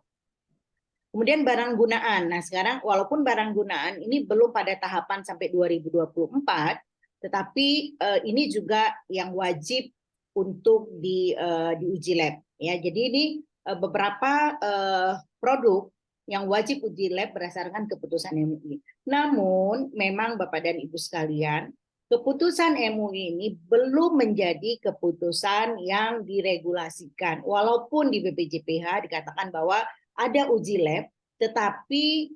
Kemudian barang gunaan. Nah, sekarang walaupun barang gunaan ini belum pada tahapan sampai 2024, tetapi ini juga yang wajib untuk diuji lab ya. Jadi ini beberapa produk yang wajib uji lab berdasarkan keputusan MUI. Namun memang Bapak dan Ibu sekalian, keputusan MUI ini belum menjadi keputusan yang diregulasikan. Walaupun di BPJPH dikatakan bahwa ada uji lab, tetapi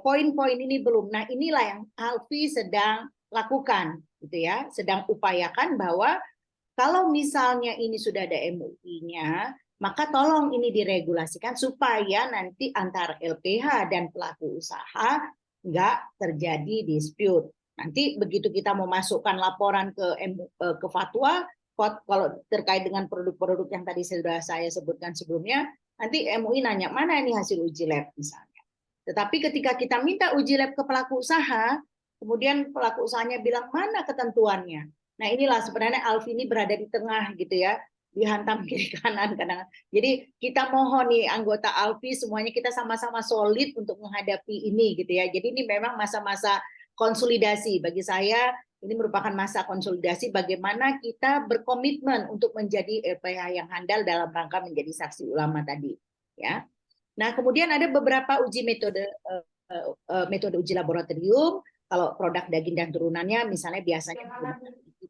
poin-poin ini belum. Nah, inilah yang Alfi sedang lakukan gitu ya, sedang upayakan bahwa kalau misalnya ini sudah ada MUI-nya, maka tolong ini diregulasikan supaya nanti antara LPH dan pelaku usaha nggak terjadi dispute. Nanti begitu kita memasukkan laporan ke fatwa, kalau terkait dengan produk-produk yang tadi sudah saya sebutkan sebelumnya, nanti MUI nanya mana ini hasil uji lab misalnya. Tetapi ketika kita minta uji lab ke pelaku usaha, kemudian pelaku usahanya bilang mana ketentuannya. Nah, inilah sebenarnya Alfi ini berada di tengah gitu ya, dihantam kiri kanan kadang. Jadi kita mohon nih anggota Alfi semuanya kita sama-sama solid untuk menghadapi ini gitu ya. Jadi ini memang masa-masa konsolidasi bagi saya. Ini merupakan masa konsolidasi bagaimana kita berkomitmen untuk menjadi LPH yang handal dalam rangka menjadi saksi ulama tadi ya. Nah, kemudian ada beberapa uji metode uji laboratorium. Kalau produk daging dan turunannya misalnya biasanya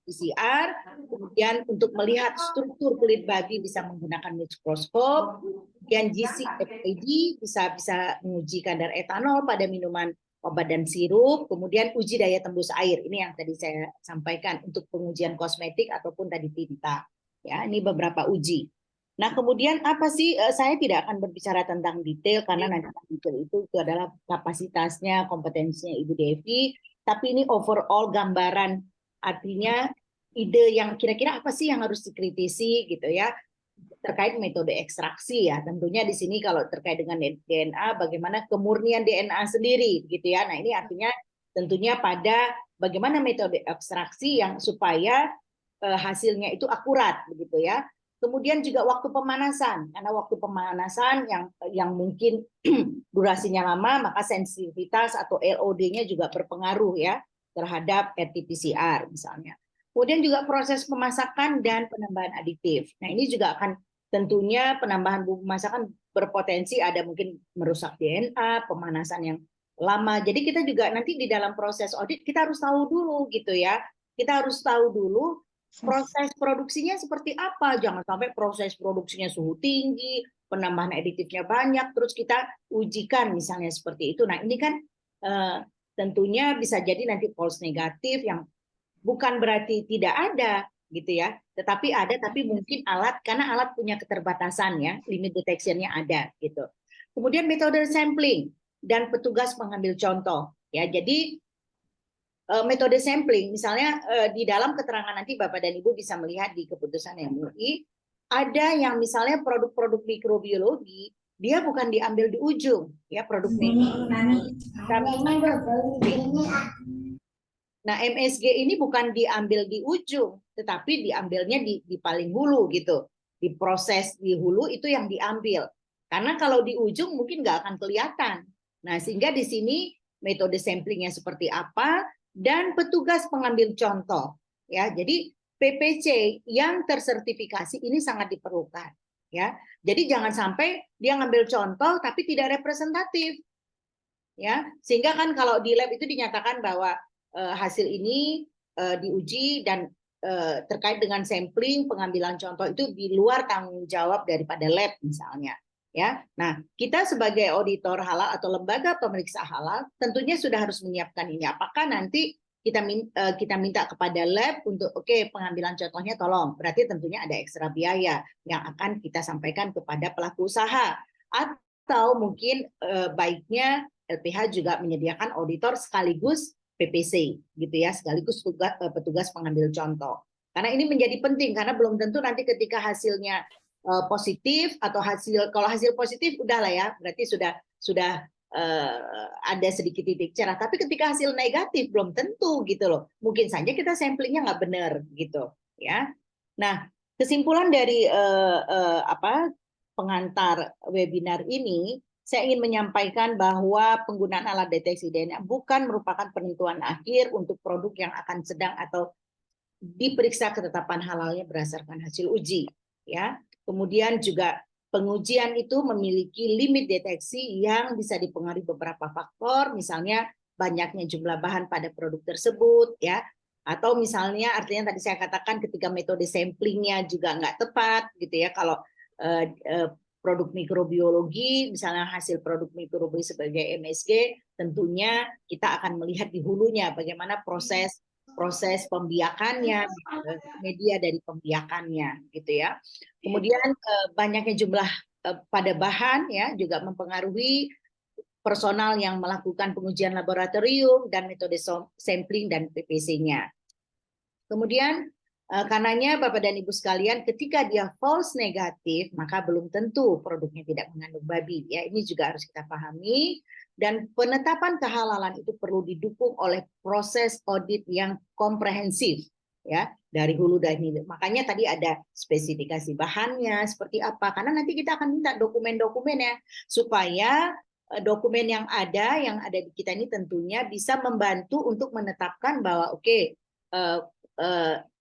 PCR, kemudian untuk melihat struktur kulit babi bisa menggunakan mikroskop, kemudian GC-FID bisa menguji kadar etanol pada minuman obat dan sirup, kemudian uji daya tembus air. Ini yang tadi saya sampaikan untuk pengujian kosmetik ataupun tadi tinta. Ya, ini beberapa uji. Nah, kemudian apa sih? Saya tidak akan berbicara tentang detail karena nanti detail itu adalah kapasitasnya, kompetensinya Ibu Devi. Tapi ini overall gambaran, artinya ide yang kira-kira apa sih yang harus dikritisi gitu ya terkait metode ekstraksi ya. Tentunya di sini kalau terkait dengan DNA, bagaimana kemurnian DNA sendiri gitu ya. Nah, ini artinya tentunya pada bagaimana metode ekstraksi yang supaya hasilnya itu akurat begitu ya. Kemudian juga waktu pemanasan, karena waktu pemanasan yang mungkin durasinya lama, maka sensitivitas atau LOD-nya juga berpengaruh ya terhadap RT-PCR misalnya. Kemudian juga proses pemasakan dan penambahan aditif. Nah, ini juga akan tentunya penambahan bumbu masakan berpotensi ada mungkin merusak DNA, pemanasan yang lama. Jadi kita juga nanti di dalam proses audit kita harus tahu dulu gitu ya. Kita harus tahu dulu proses produksinya seperti apa, jangan sampai proses produksinya suhu tinggi, penambahan aditifnya banyak, terus kita ujikan misalnya seperti itu. Nah, ini kan tentunya bisa jadi nanti false negatif yang bukan berarti tidak ada gitu ya, tetapi ada, tapi mungkin karena alat punya keterbatasan ya, limit detection-nya ada gitu. Kemudian metode sampling dan petugas mengambil contoh ya, jadi metode sampling, misalnya di dalam keterangan nanti Bapak dan Ibu bisa melihat di keputusan MUI, ada yang misalnya produk-produk mikrobiologi, dia bukan diambil di ujung, ya produk mikrobiologi. Nah, MSG ini bukan diambil di ujung, tetapi diambilnya di paling hulu gitu. Di proses di hulu itu yang diambil. Karena kalau di ujung mungkin nggak akan kelihatan. Nah, sehingga di sini metode samplingnya seperti apa, dan petugas pengambil contoh ya. Jadi PPC yang tersertifikasi ini sangat diperlukan ya. Jadi jangan sampai dia ngambil contoh tapi tidak representatif ya, sehingga kan kalau di lab itu dinyatakan bahwa hasil ini diuji dan terkait dengan sampling pengambilan contoh itu di luar tanggung jawab daripada lab misalnya ya. Nah, kita sebagai auditor halal atau lembaga pemeriksa halal tentunya sudah harus menyiapkan ini. Apakah nanti kita minta kepada lab untuk pengambilan contohnya tolong, berarti tentunya ada ekstra biaya yang akan kita sampaikan kepada pelaku usaha, atau mungkin baiknya LPH juga menyediakan auditor sekaligus PPC gitu ya, sekaligus petugas pengambil contoh. Karena ini menjadi penting karena belum tentu nanti ketika hasilnya positif atau kalau hasil positif udahlah ya, berarti sudah ada sedikit titik cerah. Tapi ketika hasil negatif belum tentu gitu loh. Mungkin saja kita samplingnya nggak benar gitu ya. Nah, kesimpulan dari pengantar webinar ini, saya ingin menyampaikan bahwa penggunaan alat deteksi DNA bukan merupakan penentuan akhir untuk produk yang akan sedang atau diperiksa ketetapan halalnya berdasarkan hasil uji ya. Kemudian juga pengujian itu memiliki limit deteksi yang bisa dipengaruhi beberapa faktor, misalnya banyaknya jumlah bahan pada produk tersebut ya, atau misalnya artinya tadi saya katakan ketika metode samplingnya juga nggak tepat gitu ya. Kalau produk mikrobiologi, misalnya hasil produk mikrobiologi sebagai MSG, tentunya kita akan melihat di hulunya bagaimana proses pembiakannya, media dari pembiakannya gitu ya. Kemudian banyaknya jumlah pada bahan ya juga mempengaruhi personal yang melakukan pengujian laboratorium dan metode sampling dan PPC-nya. Kemudian karenanya Bapak dan Ibu sekalian, ketika dia false negatif, maka belum tentu produknya tidak mengandung babi. Ya, ini juga harus kita pahami. Dan penetapan kehalalan itu perlu didukung oleh proses audit yang komprehensif, ya, dari hulu dan hilir. Makanya tadi ada spesifikasi bahannya seperti apa, karena nanti kita akan minta dokumen-dokumennya supaya dokumen yang ada di kita ini tentunya bisa membantu untuk menetapkan bahwa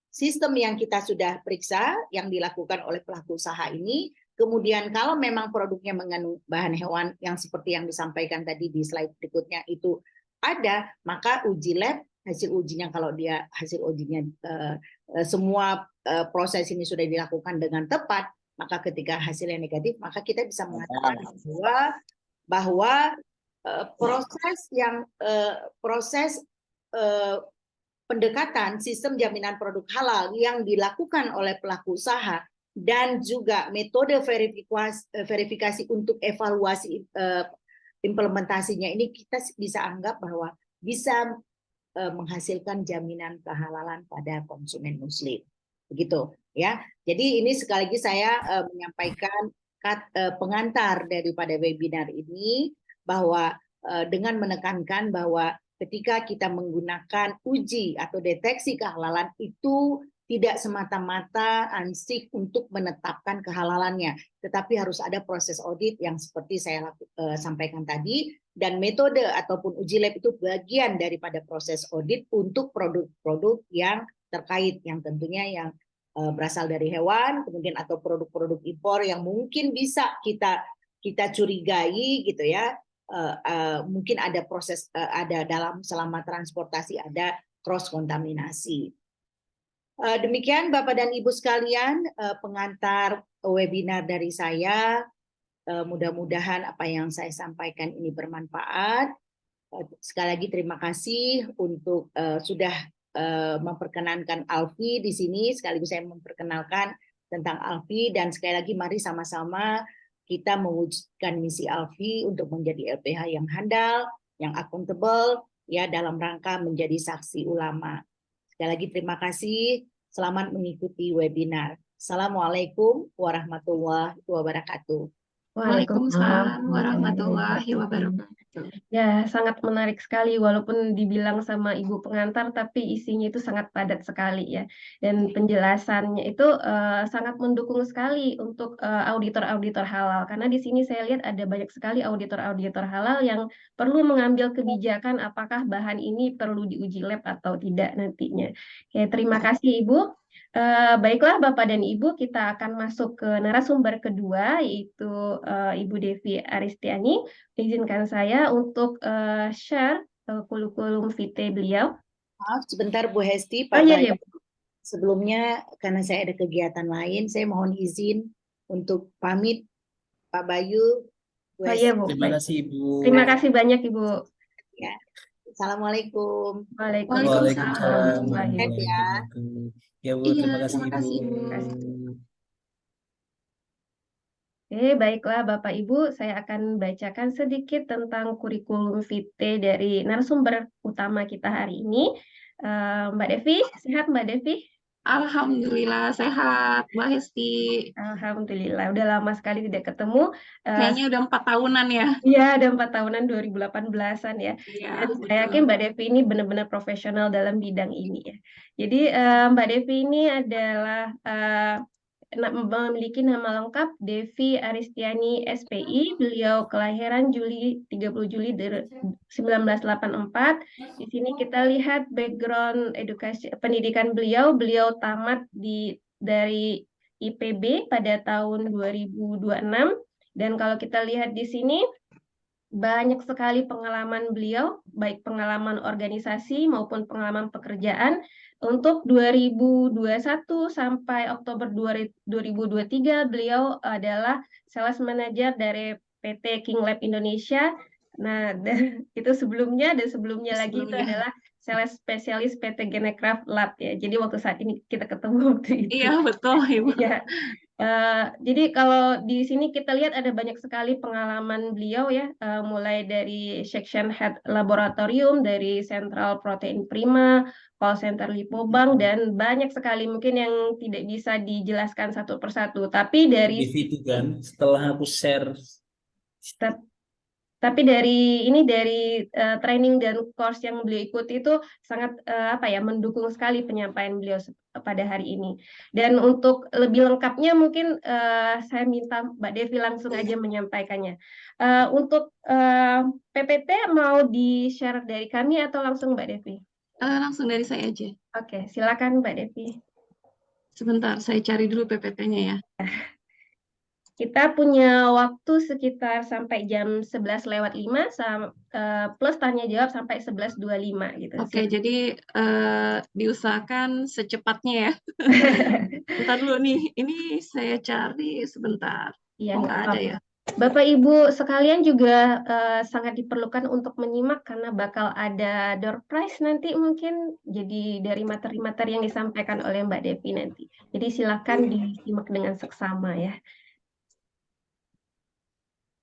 sistem yang kita sudah periksa yang dilakukan oleh pelaku usaha ini, kemudian kalau memang produknya mengandung bahan hewan yang seperti yang disampaikan tadi di slide berikutnya itu ada, maka uji lab, hasil ujinya kalau dia hasil ujinya semua proses ini sudah dilakukan dengan tepat, maka ketika hasilnya negatif, maka kita bisa mengatakan bahwa proses pendekatan sistem jaminan produk halal yang dilakukan oleh pelaku usaha dan juga metode verifikasi untuk evaluasi implementasinya ini kita bisa anggap bahwa bisa menghasilkan jaminan kehalalan pada konsumen muslim. Begitu ya. Jadi ini sekali lagi saya menyampaikan pengantar daripada webinar ini bahwa dengan menekankan bahwa ketika kita menggunakan uji atau deteksi kehalalan itu tidak semata-mata ansih untuk menetapkan kehalalannya, tetapi harus ada proses audit yang seperti saya sampaikan tadi, dan metode ataupun uji lab itu bagian daripada proses audit untuk produk-produk yang terkait, yang tentunya yang berasal dari hewan, kemudian atau produk-produk impor yang mungkin bisa kita curigai gitu ya, mungkin ada proses ada dalam selama transportasi ada cross kontaminasi. Demikian Bapak dan Ibu sekalian pengantar webinar dari saya. Mudah-mudahan apa yang saya sampaikan ini bermanfaat. Sekali lagi terima kasih untuk sudah memperkenankan Alfi di sini. Sekaligus saya memperkenalkan tentang Alfi, dan sekali lagi mari sama-sama kita mewujudkan misi Alfi untuk menjadi LPH yang handal, yang akuntabel ya dalam rangka menjadi saksi ulama. Sekali lagi terima kasih. Selamat mengikuti webinar. Assalamualaikum warahmatullahi wabarakatuh. Waalaikumsalam warahmatullahi wabarakatuh. Ya, sangat menarik sekali walaupun dibilang sama Ibu pengantar, tapi isinya itu sangat padat sekali ya. Dan penjelasannya itu sangat mendukung sekali untuk auditor-auditor halal. Karena di sini saya lihat ada banyak sekali auditor-auditor halal yang perlu mengambil kebijakan apakah bahan ini perlu diuji lab atau tidak nantinya. Oke, terima kasih Ibu. Baiklah Bapak dan Ibu, kita akan masuk ke narasumber kedua, yaitu Ibu Devi Aristiani. Izinkan saya untuk share kurikulum vitae beliau. Maaf sebentar Bu Hesti, Oh Pak iya, Bayu. iya. Sebelumnya karena saya ada kegiatan lain, saya mohon izin untuk pamit Pak Bayu. Bu Oh iya, Hesti. Bu. Terima kasih Ibu. Terima kasih banyak Ibu. Ya. Assalamualaikum. Waalaikumsalam warahmatullahi warahmatullahi Ya. wabarakatuh. Ya Bu, Iya, terima kasih terima Ibu. kasih, Ibu. Oke, baiklah Bapak Ibu, saya akan bacakan sedikit tentang kurikulum vitae dari narasumber utama kita hari ini. Mbak Devi, sehat Mbak Devi? Alhamdulillah sehat, Mbak Hesti. Alhamdulillah, udah lama sekali tidak ketemu. Kayaknya udah 4 tahunan ya. Iya, ada 4 tahunan 2018-an ya. Iya, Dan saya betul. yakin Mbak Devi ini benar-benar profesional dalam bidang ini ya. Jadi Mbak Devi ini adalah memiliki nama lengkap Devi Aristiani SPI. Beliau kelahiran 30 Juli 1984. Di sini kita lihat background edukasi pendidikan beliau. Beliau tamat dari IPB pada tahun 2026. Dan kalau kita lihat di sini, banyak sekali pengalaman beliau, baik pengalaman organisasi maupun pengalaman pekerjaan. Untuk 2021 sampai Oktober 2023, beliau adalah Sales Manager dari PT King Lab Indonesia. Nah, itu sebelumnya, dan sebelumnya lagi itu adalah Sales Spesialis PT Genecraft Lab ya. Jadi waktu saat ini kita ketemu waktu itu. Iya, betul Ibu. Ya. Jadi kalau di sini kita lihat ada banyak sekali pengalaman beliau ya, mulai dari Section Head Laboratorium, dari Central Protein Prima, call center Lipobank, dan banyak sekali mungkin yang tidak bisa dijelaskan satu persatu. Tapi dari Itu kan setelah aku share. Tapi dari training dan course yang beliau ikuti itu sangat mendukung sekali penyampaian beliau pada hari ini. Dan untuk lebih lengkapnya mungkin saya minta Mbak Devi langsung aja menyampaikannya. Untuk PPT mau di-share dari kami atau langsung Mbak Devi? Langsung dari saya aja. Oke, silakan Mbak Devi. Sebentar, saya cari dulu PPT-nya ya. Kita punya waktu sekitar sampai jam 11:05 plus tanya jawab sampai 11:25 gitu. Oke, jadi diusahakan secepatnya ya. Bentar dulu nih, ini saya cari sebentar. Iya, Oh, nggak nggak ada apa-apa. ya. Bapak Ibu sekalian juga sangat diperlukan untuk menyimak karena bakal ada door prize nanti mungkin jadi dari materi-materi yang disampaikan oleh Mbak Devi nanti. Jadi silakan disimak dengan seksama ya.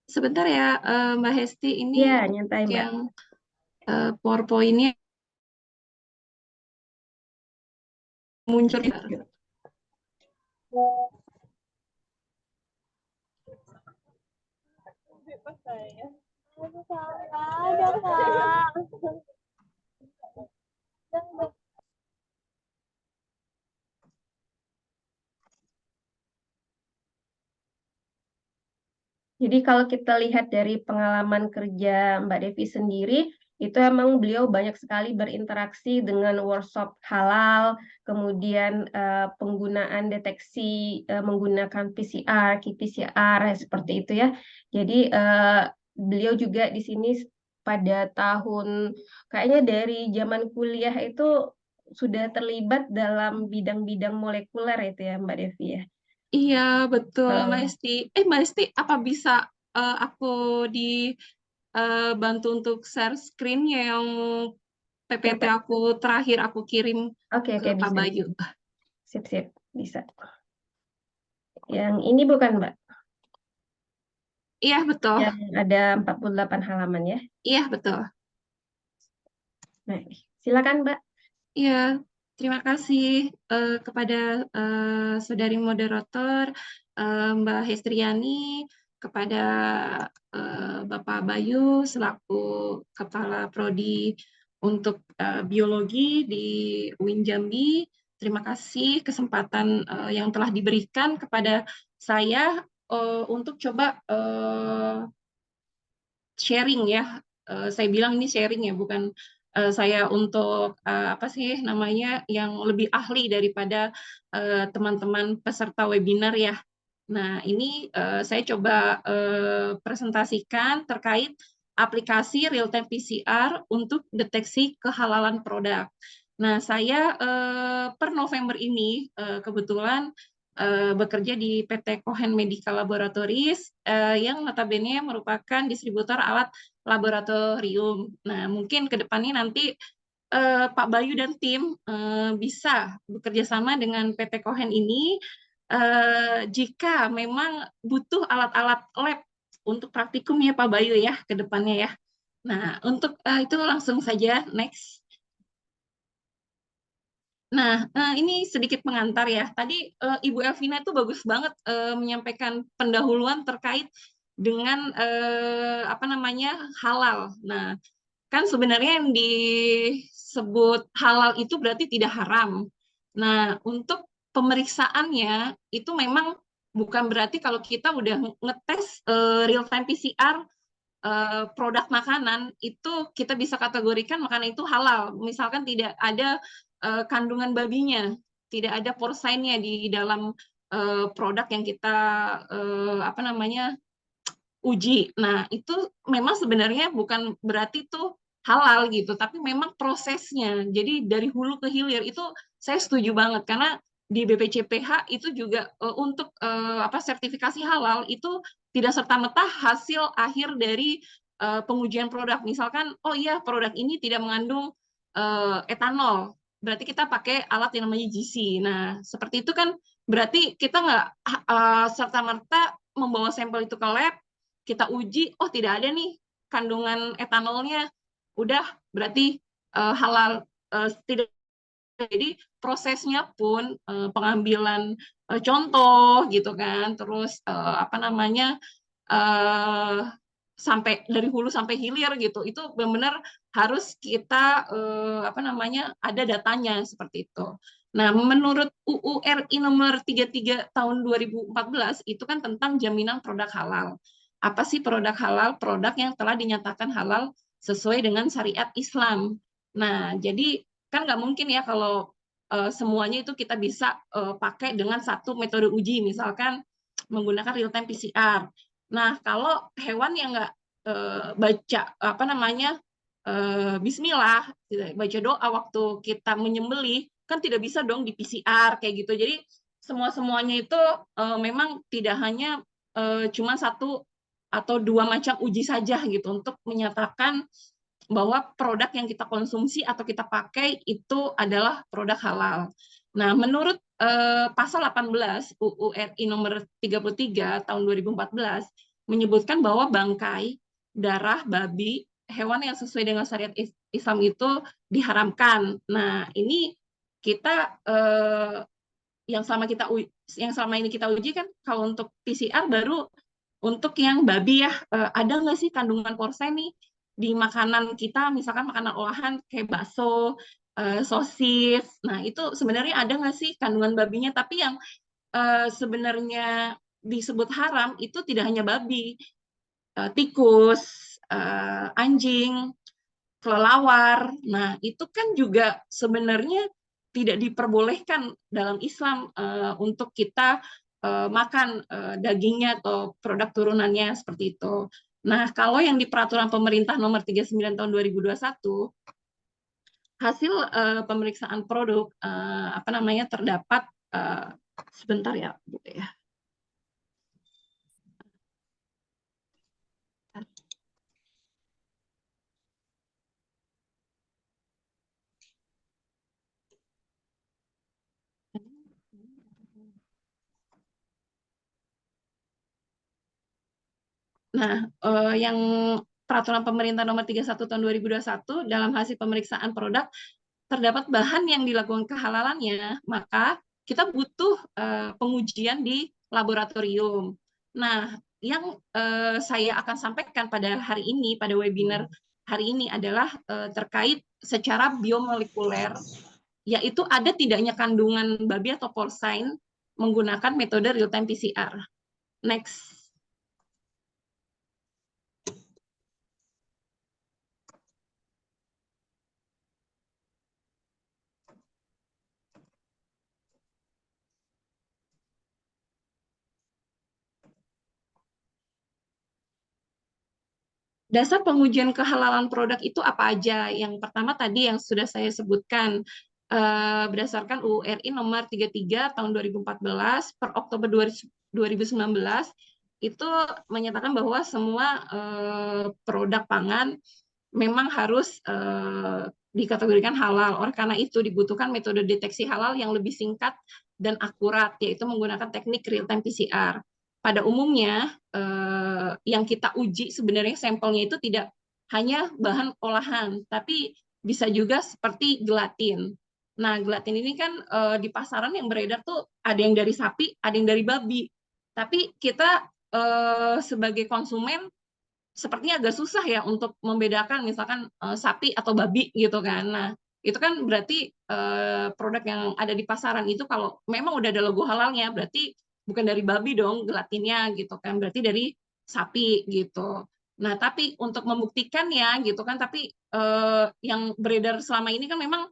Sebentar ya, Mbak Hesti, ini Iya, nyantai Mbak. yang PowerPoint-nya muncul. Jadi kalau kita lihat dari pengalaman kerja Mbak Devi sendiri, itu emang beliau banyak sekali berinteraksi dengan workshop halal, kemudian penggunaan deteksi menggunakan PCR, qPCR seperti itu ya. Jadi beliau juga di sini pada tahun kayaknya dari zaman kuliah itu sudah terlibat dalam bidang-bidang molekuler itu ya Mbak Devi ya. Iya, betul, Nah, Mbak Hesti. Mbak Hesti, apa bisa aku dibantu untuk share screen yang PPT aku terakhir aku kirim Oke, ke Pak bisa. Bayu? Sip, bisa. Yang ini bukan, Mbak? Iya, betul. Yang ada 48 halaman ya? Iya, betul. Nah, silakan, Mbak. Iya, terima kasih kepada saudari moderator Mbak Hestriani, kepada Bapak Bayu selaku Kepala Prodi untuk Biologi di UIN Jambi. Terima kasih kesempatan yang telah diberikan kepada saya untuk coba sharing ya. Saya bilang ini sharing ya, bukan saya untuk apa sih namanya yang lebih ahli daripada teman-teman peserta webinar ya. Nah, ini saya coba presentasikan terkait aplikasi real-time PCR untuk deteksi kehalalan produk. Nah, saya per November ini kebetulan bekerja di PT Cohen Medical Laboratories yang notabene merupakan distributor alat laboratorium. Nah, mungkin ke depannya nanti Pak Bayu dan tim bisa bekerja sama dengan PT Cohen ini jika memang butuh alat-alat lab untuk praktikum ya Pak Bayu ya ke depannya ya. Nah, untuk itu langsung saja next. Nah, ini sedikit pengantar ya. Tadi Ibu Elvina itu bagus banget menyampaikan pendahuluan terkait dengan apa namanya halal. Nah, kan sebenarnya yang disebut halal itu berarti tidak haram. Nah, untuk pemeriksaannya itu memang bukan berarti kalau kita udah ngetes real time PCR produk makanan itu kita bisa kategorikan makanan itu halal. Misalkan tidak ada kandungan babinya, tidak ada porsainnya di dalam produk yang kita apa namanya uji. Nah, itu memang sebenarnya bukan berarti itu halal gitu, tapi memang prosesnya. Jadi dari hulu ke hilir itu saya setuju banget karena di BPCPH itu juga untuk apa sertifikasi halal itu tidak serta-merta hasil akhir dari pengujian produk. Misalkan, oh iya produk ini tidak mengandung etanol, berarti kita pakai alat yang namanya GC. Nah, seperti itu kan berarti kita nggak serta-merta membawa sampel itu ke lab, kita uji, oh tidak ada nih kandungan etanolnya, udah berarti halal. Tidak. Jadi prosesnya pun pengambilan contoh gitu kan, terus apa namanya sampai dari hulu sampai hilir gitu, itu benar-benar harus kita apa namanya ada datanya seperti itu. Nah, menurut UU RI nomor 33 tahun 2014 itu kan tentang jaminan produk halal. Apa sih produk halal? Produk yang telah dinyatakan halal sesuai dengan syariat Islam. Nah, jadi kan nggak mungkin ya kalau semuanya itu kita bisa pakai dengan satu metode uji. Misalkan menggunakan real time PCR. Nah, kalau hewan yang nggak baca apa namanya Bismillah, baca doa waktu kita menyembelih, kan tidak bisa dong di PCR kayak gitu. Jadi semuanya itu memang tidak hanya cuma satu atau dua macam uji saja gitu untuk menyatakan bahwa produk yang kita konsumsi atau kita pakai itu adalah produk halal. Nah, menurut pasal 18 UU RI nomor 33 tahun 2014 menyebutkan bahwa bangkai, darah babi, hewan yang sesuai dengan syariat Islam itu diharamkan. Nah, ini kita yang selama ini kita uji kan kalau untuk PCR baru untuk yang babi ya, ada nggak sih kandungan porsen nih di makanan kita, misalkan makanan olahan kayak bakso, sosis. Nah, itu sebenarnya ada nggak sih kandungan babinya? Tapi yang sebenarnya disebut haram itu tidak hanya babi, tikus, anjing, kelelawar. Nah, itu kan juga sebenarnya tidak diperbolehkan dalam Islam untuk kita makan dagingnya atau produk turunannya seperti itu. Nah, kalau yang di peraturan pemerintah nomor 39 tahun 2021 hasil pemeriksaan produk apa namanya terdapat sebentar ya, Bu ya. Nah, yang peraturan pemerintah nomor 31 tahun 2021 dalam hasil pemeriksaan produk terdapat bahan yang dilakukan kehalalannya, maka kita butuh pengujian di laboratorium. Nah, yang saya akan sampaikan pada hari ini, pada webinar hari ini adalah terkait secara biomolekuler, yaitu ada tidaknya kandungan babi atau porcine menggunakan metode real-time PCR. Next. Dasar pengujian kehalalan produk itu apa aja? Yang pertama tadi yang sudah saya sebutkan, berdasarkan UU RI nomor 33 tahun 2014 per Oktober 2019 itu menyatakan bahwa semua produk pangan memang harus dikategorikan halal. Oleh karena itu dibutuhkan metode deteksi halal yang lebih singkat dan akurat, yaitu menggunakan teknik real-time PCR. Pada umumnya yang kita uji sebenarnya sampelnya itu tidak hanya bahan olahan, tapi bisa juga seperti gelatin. Nah, gelatin ini kan di pasaran yang beredar tuh ada yang dari sapi, ada yang dari babi. Tapi kita sebagai konsumen sepertinya agak susah ya untuk membedakan misalkan sapi atau babi gitu kan. Nah, itu kan berarti produk yang ada di pasaran itu kalau memang udah ada logo halalnya berarti bukan dari babi dong gelatinnya gitu kan, berarti dari sapi gitu. Nah, tapi untuk membuktikannya gitu kan, tapi yang beredar selama ini kan memang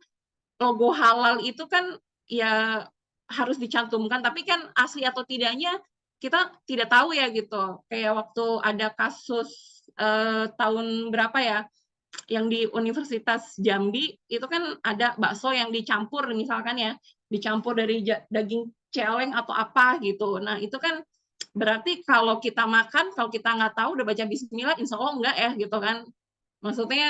logo halal itu kan ya harus dicantumkan, tapi kan asli atau tidaknya kita tidak tahu ya gitu. Kayak waktu ada kasus tahun berapa ya, yang di Universitas Jambi itu kan ada bakso yang dicampur misalkan ya, dicampur dari daging celeng atau apa gitu. Nah itu kan berarti kalau kita makan, kalau kita nggak tahu udah baca Bismillah, insya Allah enggak ya gitu kan. Maksudnya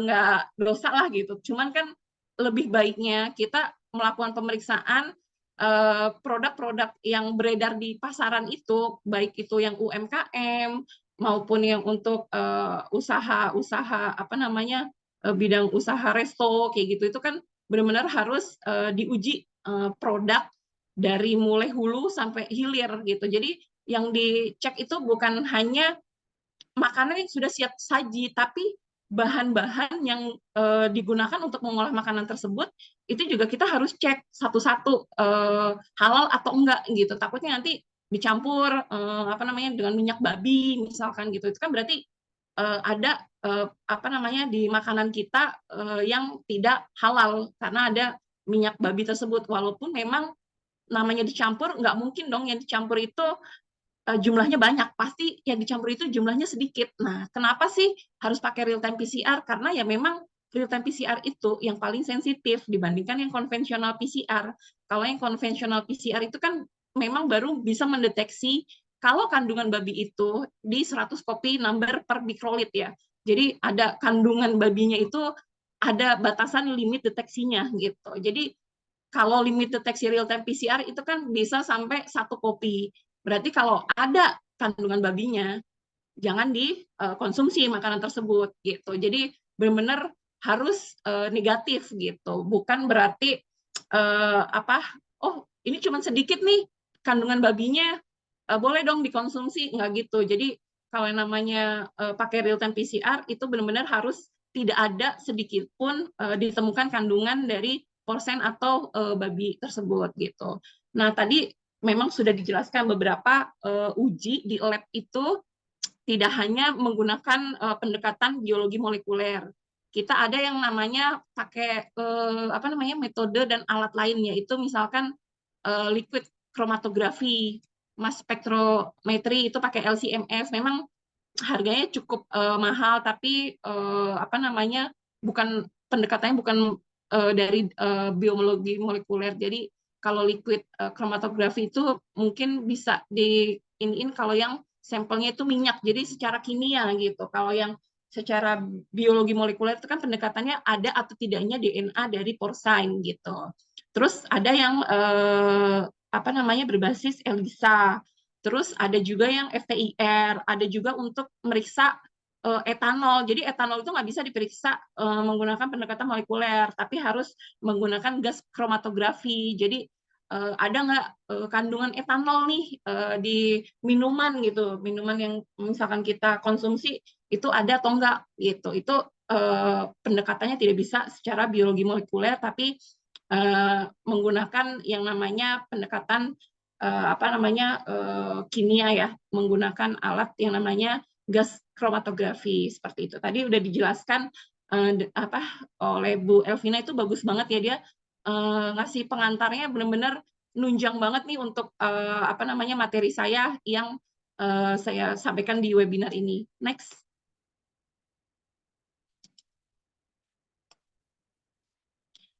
nggak dosa lah gitu. Cuman kan lebih baiknya kita melakukan pemeriksaan produk-produk yang beredar di pasaran itu, baik itu yang UMKM maupun yang untuk usaha-usaha apa namanya bidang usaha resto kayak gitu, itu kan benar-benar harus diuji produk dari mulai hulu sampai hilir gitu. Jadi yang dicek itu bukan hanya makanan yang sudah siap saji, tapi bahan-bahan yang digunakan untuk mengolah makanan tersebut itu juga kita harus cek satu-satu halal atau enggak gitu. Takutnya nanti dicampur apa namanya dengan minyak babi misalkan gitu. Itu kan berarti ada apa namanya di makanan kita yang tidak halal karena ada minyak babi tersebut. Walaupun memang namanya dicampur, nggak mungkin dong yang dicampur itu jumlahnya banyak, pasti yang dicampur itu jumlahnya sedikit. Nah, kenapa sih harus pakai real time PCR? Karena ya memang real time PCR itu yang paling sensitif dibandingkan yang konvensional PCR. Kalau yang konvensional PCR itu kan memang baru bisa mendeteksi kalau kandungan babi itu di 100 copy number per microliter ya. Jadi ada kandungan babinya itu ada batasan limit deteksinya gitu. Jadi kalau limit deteksi real time PCR itu kan bisa sampai 1 kopi. Berarti kalau ada kandungan babinya, jangan dikonsumsi makanan tersebut gitu. Jadi benar-benar harus negatif gitu. Bukan berarti oh ini cuma sedikit nih kandungan babinya, boleh dong dikonsumsi, nggak gitu. Jadi kalau yang namanya pakai real time PCR itu benar-benar harus tidak ada sedikit pun ditemukan kandungan dari porsen atau babi tersebut gitu. Nah tadi memang sudah dijelaskan beberapa uji di lab itu tidak hanya menggunakan pendekatan biologi molekuler. Kita ada yang namanya pakai metode dan alat lain, yaitu misalkan liquid chromatografi, mass spectrometry itu pakai LC-MS. Memang harganya cukup mahal, tapi pendekatannya bukan dari biologi molekuler. Jadi kalau liquid chromatografi itu mungkin bisa diiniin kalau yang sampelnya itu minyak, jadi secara kimia gitu. Kalau yang secara biologi molekuler itu kan pendekatannya ada atau tidaknya DNA dari porcine gitu. Terus ada yang berbasis ELISA. Terus ada juga yang FTIR, ada juga untuk meriksa etanol. Jadi etanol itu nggak bisa diperiksa menggunakan pendekatan molekuler, tapi harus menggunakan gas kromatografi. Jadi ada nggak kandungan etanol nih di minuman gitu, minuman yang misalkan kita konsumsi itu ada atau enggak gitu. Itu pendekatannya tidak bisa secara biologi molekuler, tapi menggunakan yang namanya pendekatan kimia ya, menggunakan alat yang namanya gas kromatografi seperti itu. Tadi udah dijelaskan oleh Bu Elvina, itu bagus banget ya, dia ngasih pengantarnya benar-benar nunjang banget nih untuk materi saya yang saya sampaikan di webinar ini. Next.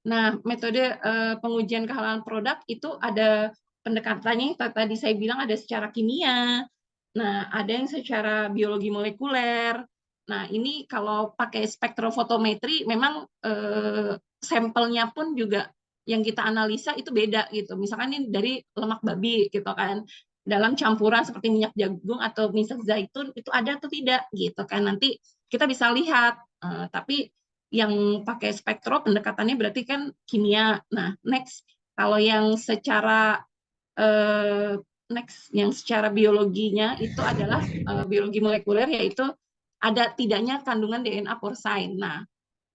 Nah, metode pengujian kehalalan produk itu ada pendekatannya, tadi saya bilang ada secara kimia, nah ada yang secara biologi molekuler. Nah, ini kalau pakai spektrofotometri memang sampelnya pun juga yang kita analisa itu beda gitu. Misalkan ini dari lemak babi gitu kan. Dalam campuran seperti minyak jagung atau minyak zaitun itu ada atau tidak gitu kan. Nanti kita bisa lihat. Tapi yang pakai spektro pendekatannya berarti kan kimia. Nah, next kalau yang secara biologinya itu adalah biologi molekuler, yaitu ada tidaknya kandungan DNA porcine. Nah,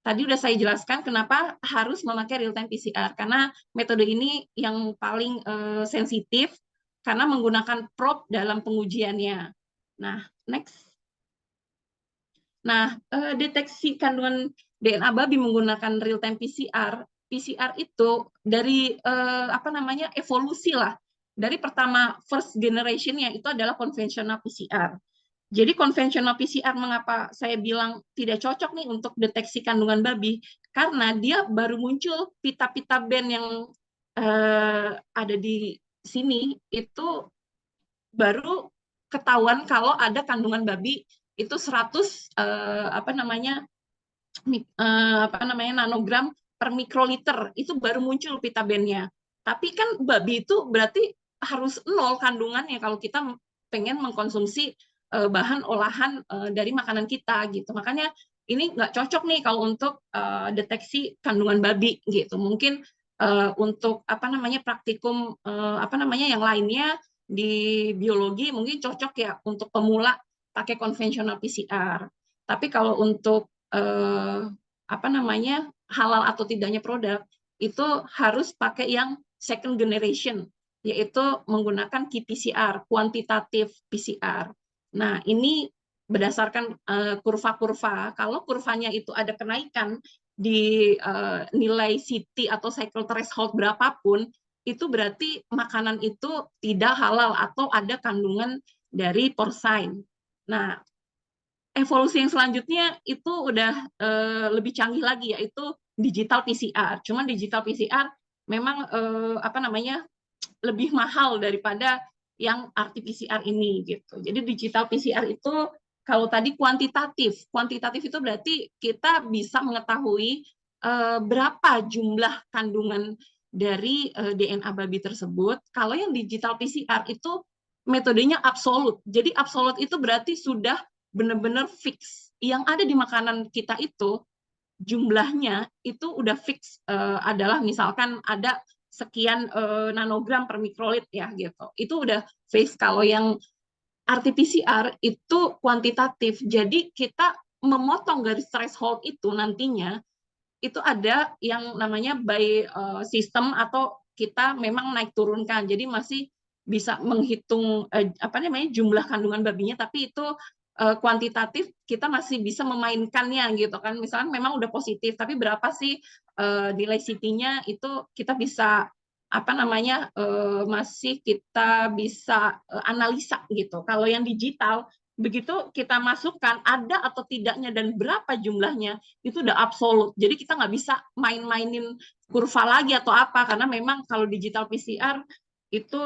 tadi udah saya jelaskan kenapa harus memakai real time PCR, karena metode ini yang paling sensitif karena menggunakan probe dalam pengujiannya. Nah, next. Nah, deteksi kandungan DNA babi menggunakan real time PCR. PCR itu dari evolusi lah. Dari pertama first generation-nya itu adalah konvensional PCR. Jadi konvensional PCR mengapa saya bilang tidak cocok nih untuk deteksi kandungan babi? Karena dia baru muncul pita-pita band yang ada di sini itu baru ketahuan kalau ada kandungan babi itu 100 nanogram per mikroliter, itu baru muncul pita band-nya. Tapi kan babi itu berarti harus 0 kandungannya kalau kita pengen mengkonsumsi bahan olahan dari makanan kita gitu. Makanya ini nggak cocok nih kalau untuk deteksi kandungan babi gitu. Mungkin untuk praktikum yang lainnya di biologi mungkin cocok ya untuk pemula pakai konvensional PCR. Tapi kalau untuk halal atau tidaknya produk itu harus pakai yang second generation, yaitu menggunakan qPCR, kuantitatif PCR. Nah, ini berdasarkan kurva-kurva. Kalau kurvanya itu ada kenaikan di nilai CT atau cycle threshold berapapun, itu berarti makanan itu tidak halal atau ada kandungan dari porcine. Nah, evolusi yang selanjutnya itu udah lebih canggih lagi, yaitu digital PCR. Cuman digital PCR memang apa namanya lebih mahal daripada yang RT-PCR ini gitu. Jadi digital PCR itu kalau tadi kuantitatif itu berarti kita bisa mengetahui berapa jumlah kandungan dari DNA babi tersebut. Kalau yang digital PCR itu metodenya absolut. Jadi absolut itu berarti sudah benar-benar fix. Yang ada di makanan kita itu jumlahnya itu udah fix adalah misalkan ada sekian nanogram per mikrolit ya gitu. Itu udah fix. Kalau yang RT-PCR itu kuantitatif. Jadi kita memotong garis threshold itu nantinya itu ada yang namanya by system atau kita memang naik turunkan. Jadi masih bisa menghitung apa namanya jumlah kandungan babinya, tapi itu kuantitatif kita masih bisa memainkannya gitu kan. Misalnya memang udah positif, tapi berapa sih nilai CT-nya itu kita bisa apa namanya masih kita bisa analisa gitu. Kalau yang digital begitu kita masukkan ada atau tidaknya dan berapa jumlahnya itu udah absolut. Jadi kita nggak bisa main-mainin kurva lagi atau apa karena memang kalau digital PCR itu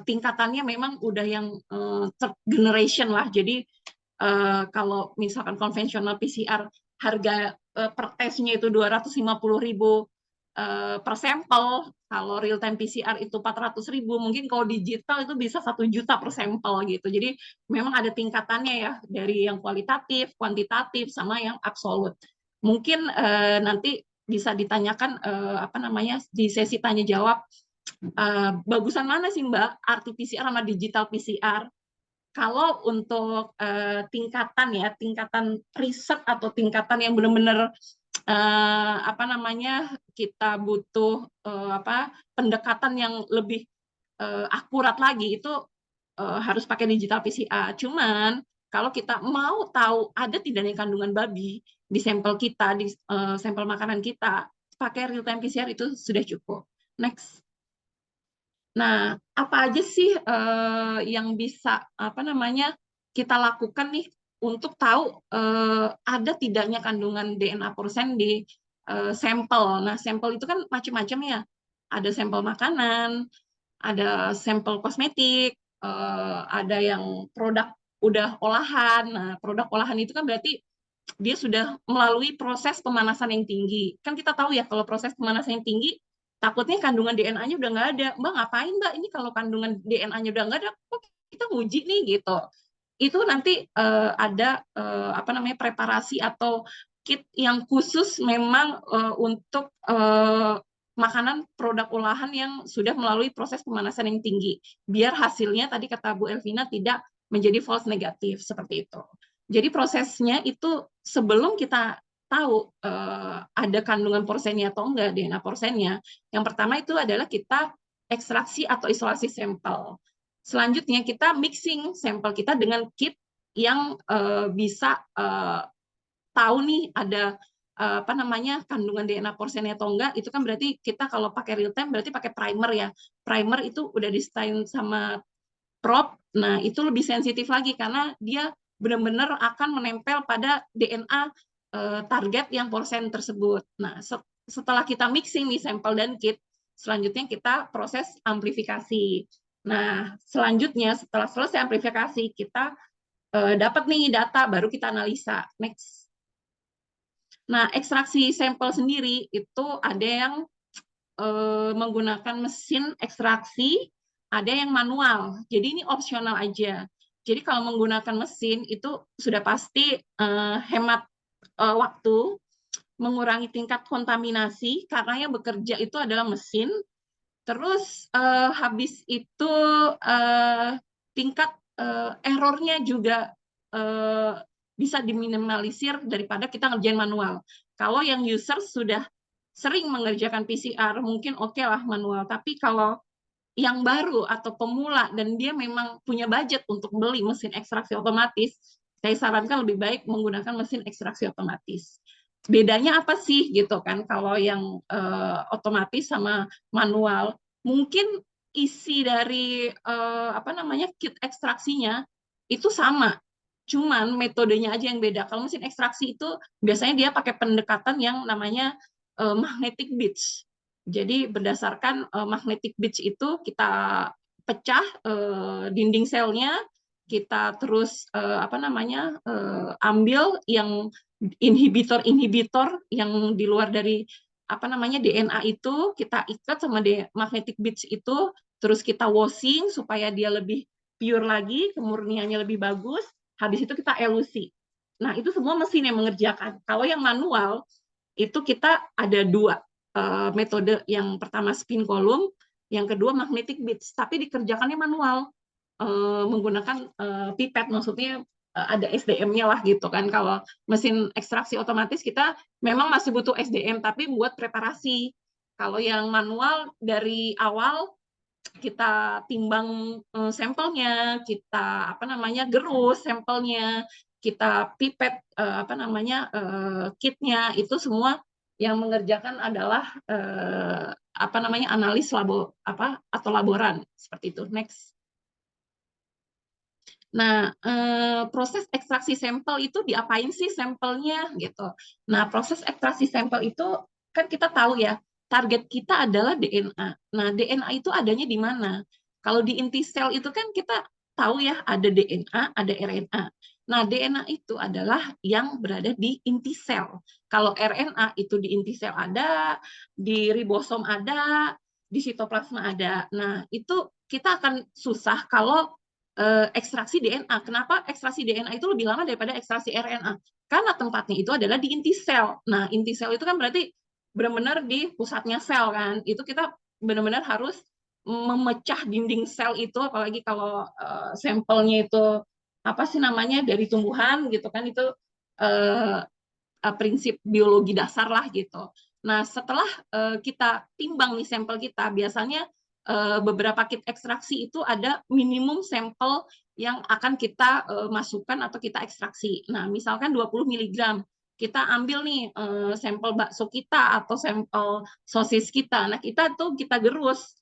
tingkatannya memang udah yang third generation lah. Jadi kalau misalkan konvensional PCR harga per tesnya itu 250.000 per sampel, kalau real time PCR itu 400.000, mungkin kalau digital itu bisa 1 juta per sampel gitu. Jadi memang ada tingkatannya ya dari yang kualitatif, kuantitatif, sama yang absolut. Mungkin nanti bisa ditanyakan apa namanya di sesi tanya jawab. Bagusan mana sih Mbak, RT-PCR sama digital PCR? Kalau untuk tingkatan riset atau tingkatan yang benar-benar apa namanya kita butuh pendekatan yang lebih akurat lagi itu harus pakai digital PCR. Cuman kalau kita mau tahu ada tidaknya kandungan babi di sampel kita, di sampel makanan kita, pakai real time PCR itu sudah cukup. Next. Nah, apa aja sih yang bisa apa namanya kita lakukan nih untuk tahu ada tidaknya kandungan DNA porcine di sampel. Nah, sampel itu kan macam-macam ya. Ada sampel makanan, ada sampel kosmetik, ada yang produk udah olahan. Nah, produk olahan itu kan berarti dia sudah melalui proses pemanasan yang tinggi. Kan kita tahu ya kalau proses pemanasan yang tinggi takutnya kandungan DNA-nya udah nggak ada. Mbak, ngapain Mbak? Ini kalau kandungan DNA-nya udah nggak ada, kok kita uji nih gitu. Itu nanti ada apa namanya preparasi atau kit yang khusus memang untuk makanan produk olahan yang sudah melalui proses pemanasan yang tinggi. Biar hasilnya tadi kata Bu Elvina tidak menjadi false negatif seperti itu. Jadi prosesnya itu sebelum kita tahu ada kandungan porsennya atau enggak, DNA porsennya, yang pertama itu adalah kita ekstraksi atau isolasi sampel. Selanjutnya kita mixing sampel kita dengan kit yang bisa tahu nih ada apa namanya kandungan DNA porsennya atau enggak. Itu kan berarti kita kalau pakai real time berarti pakai primer ya. Primer itu udah di-stain sama probe. Nah, itu lebih sensitif lagi karena dia benar-benar akan menempel pada DNA target yang porsen tersebut. Nah, setelah kita mixing nih sampel dan kit, selanjutnya kita proses amplifikasi. Nah, selanjutnya setelah selesai amplifikasi, kita dapat nih data, baru kita analisa. Next. Nah, ekstraksi sampel sendiri itu ada yang menggunakan mesin ekstraksi, ada yang manual. Jadi ini opsional aja. Jadi kalau menggunakan mesin itu sudah pasti hemat waktu, mengurangi tingkat kontaminasi karena yang bekerja itu adalah mesin. Terus habis itu tingkat errornya juga bisa diminimalisir daripada kita ngerjain manual. Kalau yang user sudah sering mengerjakan PCR, mungkin oke lah manual. Tapi kalau yang baru atau pemula dan dia memang punya budget untuk beli mesin ekstraksi otomatis, saya sarankan lebih baik menggunakan mesin ekstraksi otomatis. Bedanya apa sih gitu kan kalau yang otomatis sama manual? Mungkin isi dari kit ekstraksinya itu sama, cuman metodenya aja yang beda. Kalau mesin ekstraksi itu biasanya dia pakai pendekatan yang namanya magnetic beads. Jadi berdasarkan magnetic beads itu kita pecah dinding selnya, kita terus ambil yang inhibitor yang di luar dari DNA itu, kita ikat sama magnetic beads itu, terus kita washing supaya dia lebih pure lagi, kemurniannya lebih bagus, habis itu kita elusi. Nah, itu semua mesin yang mengerjakan. Kalau yang manual, itu kita ada dua metode. Yang pertama spin column, yang kedua magnetic beads, tapi dikerjakannya manual, menggunakan pipet, maksudnya ada SDM-nya lah gitu kan. Kalau mesin ekstraksi otomatis kita memang masih butuh SDM, tapi buat preparasi. Kalau yang manual dari awal kita timbang sampelnya, kita gerus sampelnya, kita pipet kitnya, itu semua yang mengerjakan adalah analis atau laboran seperti itu. Next. Nah, proses ekstraksi sampel itu diapain sih sampelnya gitu. Nah, proses ekstraksi sampel itu kan kita tahu ya, target kita adalah DNA. Nah, DNA itu adanya di mana? Kalau di inti sel itu kan kita tahu ya, ada DNA, ada RNA. Nah, DNA itu adalah yang berada di inti sel. Kalau RNA itu di inti sel ada, di ribosom ada, di sitoplasma ada. Nah, itu kita akan susah kalau ekstraksi DNA. Kenapa ekstraksi DNA itu lebih lama daripada ekstraksi RNA? Karena tempatnya itu adalah di inti sel. Nah, inti sel itu kan berarti benar-benar di pusatnya sel kan. Itu kita benar-benar harus memecah dinding sel itu, apalagi kalau sampelnya itu dari tumbuhan gitu kan, itu prinsip biologi dasar lah gitu. Nah, setelah kita timbang nih sampel kita, biasanya beberapa kit ekstraksi itu ada minimum sampel yang akan kita masukkan atau kita ekstraksi. Nah, misalkan 20 mg, kita ambil nih sampel bakso kita atau sampel sosis kita. Nah, kita gerus.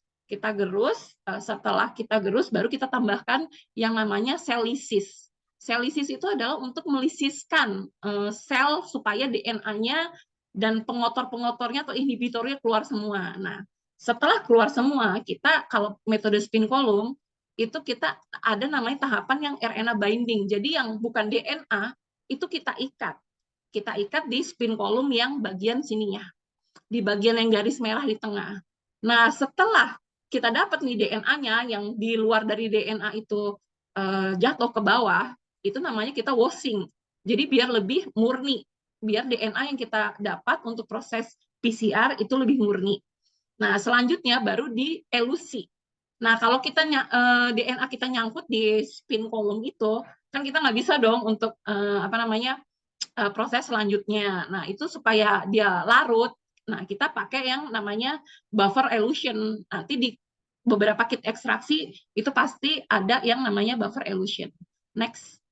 Setelah kita gerus, baru kita tambahkan yang namanya sel lisis. Sel lisis itu adalah untuk melisiskan sel supaya DNA-nya dan pengotor-pengotornya atau inhibitornya keluar semua. Nah, setelah keluar semua, kita kalau metode spin column itu kita ada namanya tahapan yang RNA binding. Jadi yang bukan DNA itu kita ikat. Kita ikat di spin column yang bagian sininya, di bagian yang garis merah di tengah. Nah, setelah kita dapat nih DNA-nya yang di luar dari DNA itu jatuh ke bawah, itu namanya kita washing. Jadi biar lebih murni, biar DNA yang kita dapat untuk proses PCR itu lebih murni. Nah, selanjutnya baru di elusi. Nah, kalau kita DNA kita nyangkut di spin column itu, kan kita nggak bisa dong untuk proses selanjutnya. Nah, itu supaya dia larut, nah kita pakai yang namanya buffer elution. Nanti di beberapa kit ekstraksi itu pasti ada yang namanya buffer elution. Next.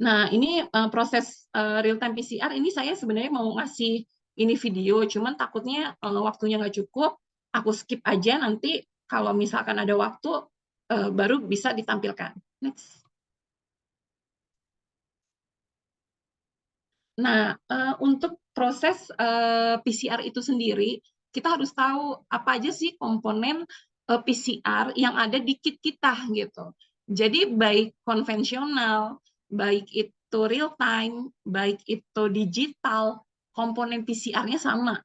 Nah, ini proses real time PCR ini saya sebenarnya mau ngasih ini video, cuman takutnya waktunya nggak cukup, aku skip aja, nanti kalau misalkan ada waktu baru bisa ditampilkan. Next. Nah, untuk proses PCR itu sendiri, kita harus tahu apa aja sih komponen PCR yang ada di kit kita gitu. Jadi baik konvensional, baik itu real time, baik itu digital, komponen PCR-nya sama.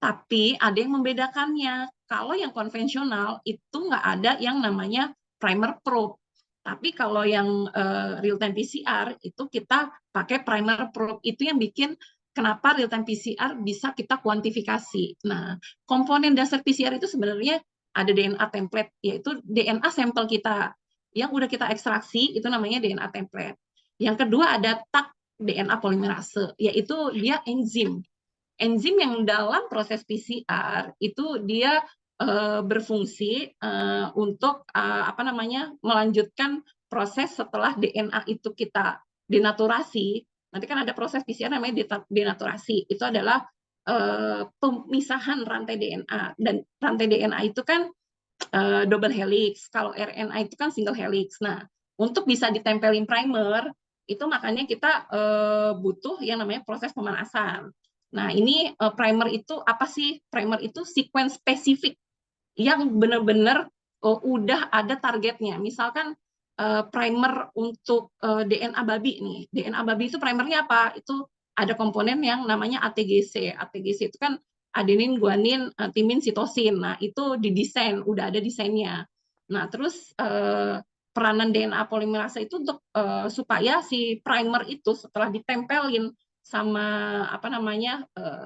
Tapi ada yang membedakannya. Kalau yang konvensional itu nggak ada yang namanya primer probe. Tapi kalau yang real time PCR itu kita pakai primer probe. Itu yang bikin kenapa real time PCR bisa kita kuantifikasi. Nah, komponen dasar PCR itu sebenarnya ada DNA template, yaitu DNA sampel kita yang udah kita ekstraksi, itu namanya DNA template. Yang kedua ada tag DNA polimerase, yaitu dia enzim. Enzim yang dalam proses PCR itu dia berfungsi untuk melanjutkan proses setelah DNA itu kita denaturasi. Nanti kan ada proses PCR namanya denaturasi. Itu adalah pemisahan rantai DNA, dan rantai DNA itu kan double helix. Kalau RNA itu kan single helix. Nah, untuk bisa ditempelin primer, itu makanya kita butuh yang namanya proses pemanasan. Nah, ini primer itu apa sih? Primer itu sequence spesifik yang benar-benar udah ada targetnya. Misalkan primer untuk DNA babi nih. DNA babi itu primernya apa? Itu ada komponen yang namanya ATGC. ATGC itu kan adenin, guanin, timin, sitosin. Nah, itu didesain, udah ada desainnya. Nah, terus peranan DNA polimerase itu untuk supaya si primer itu setelah ditempelin sama apa namanya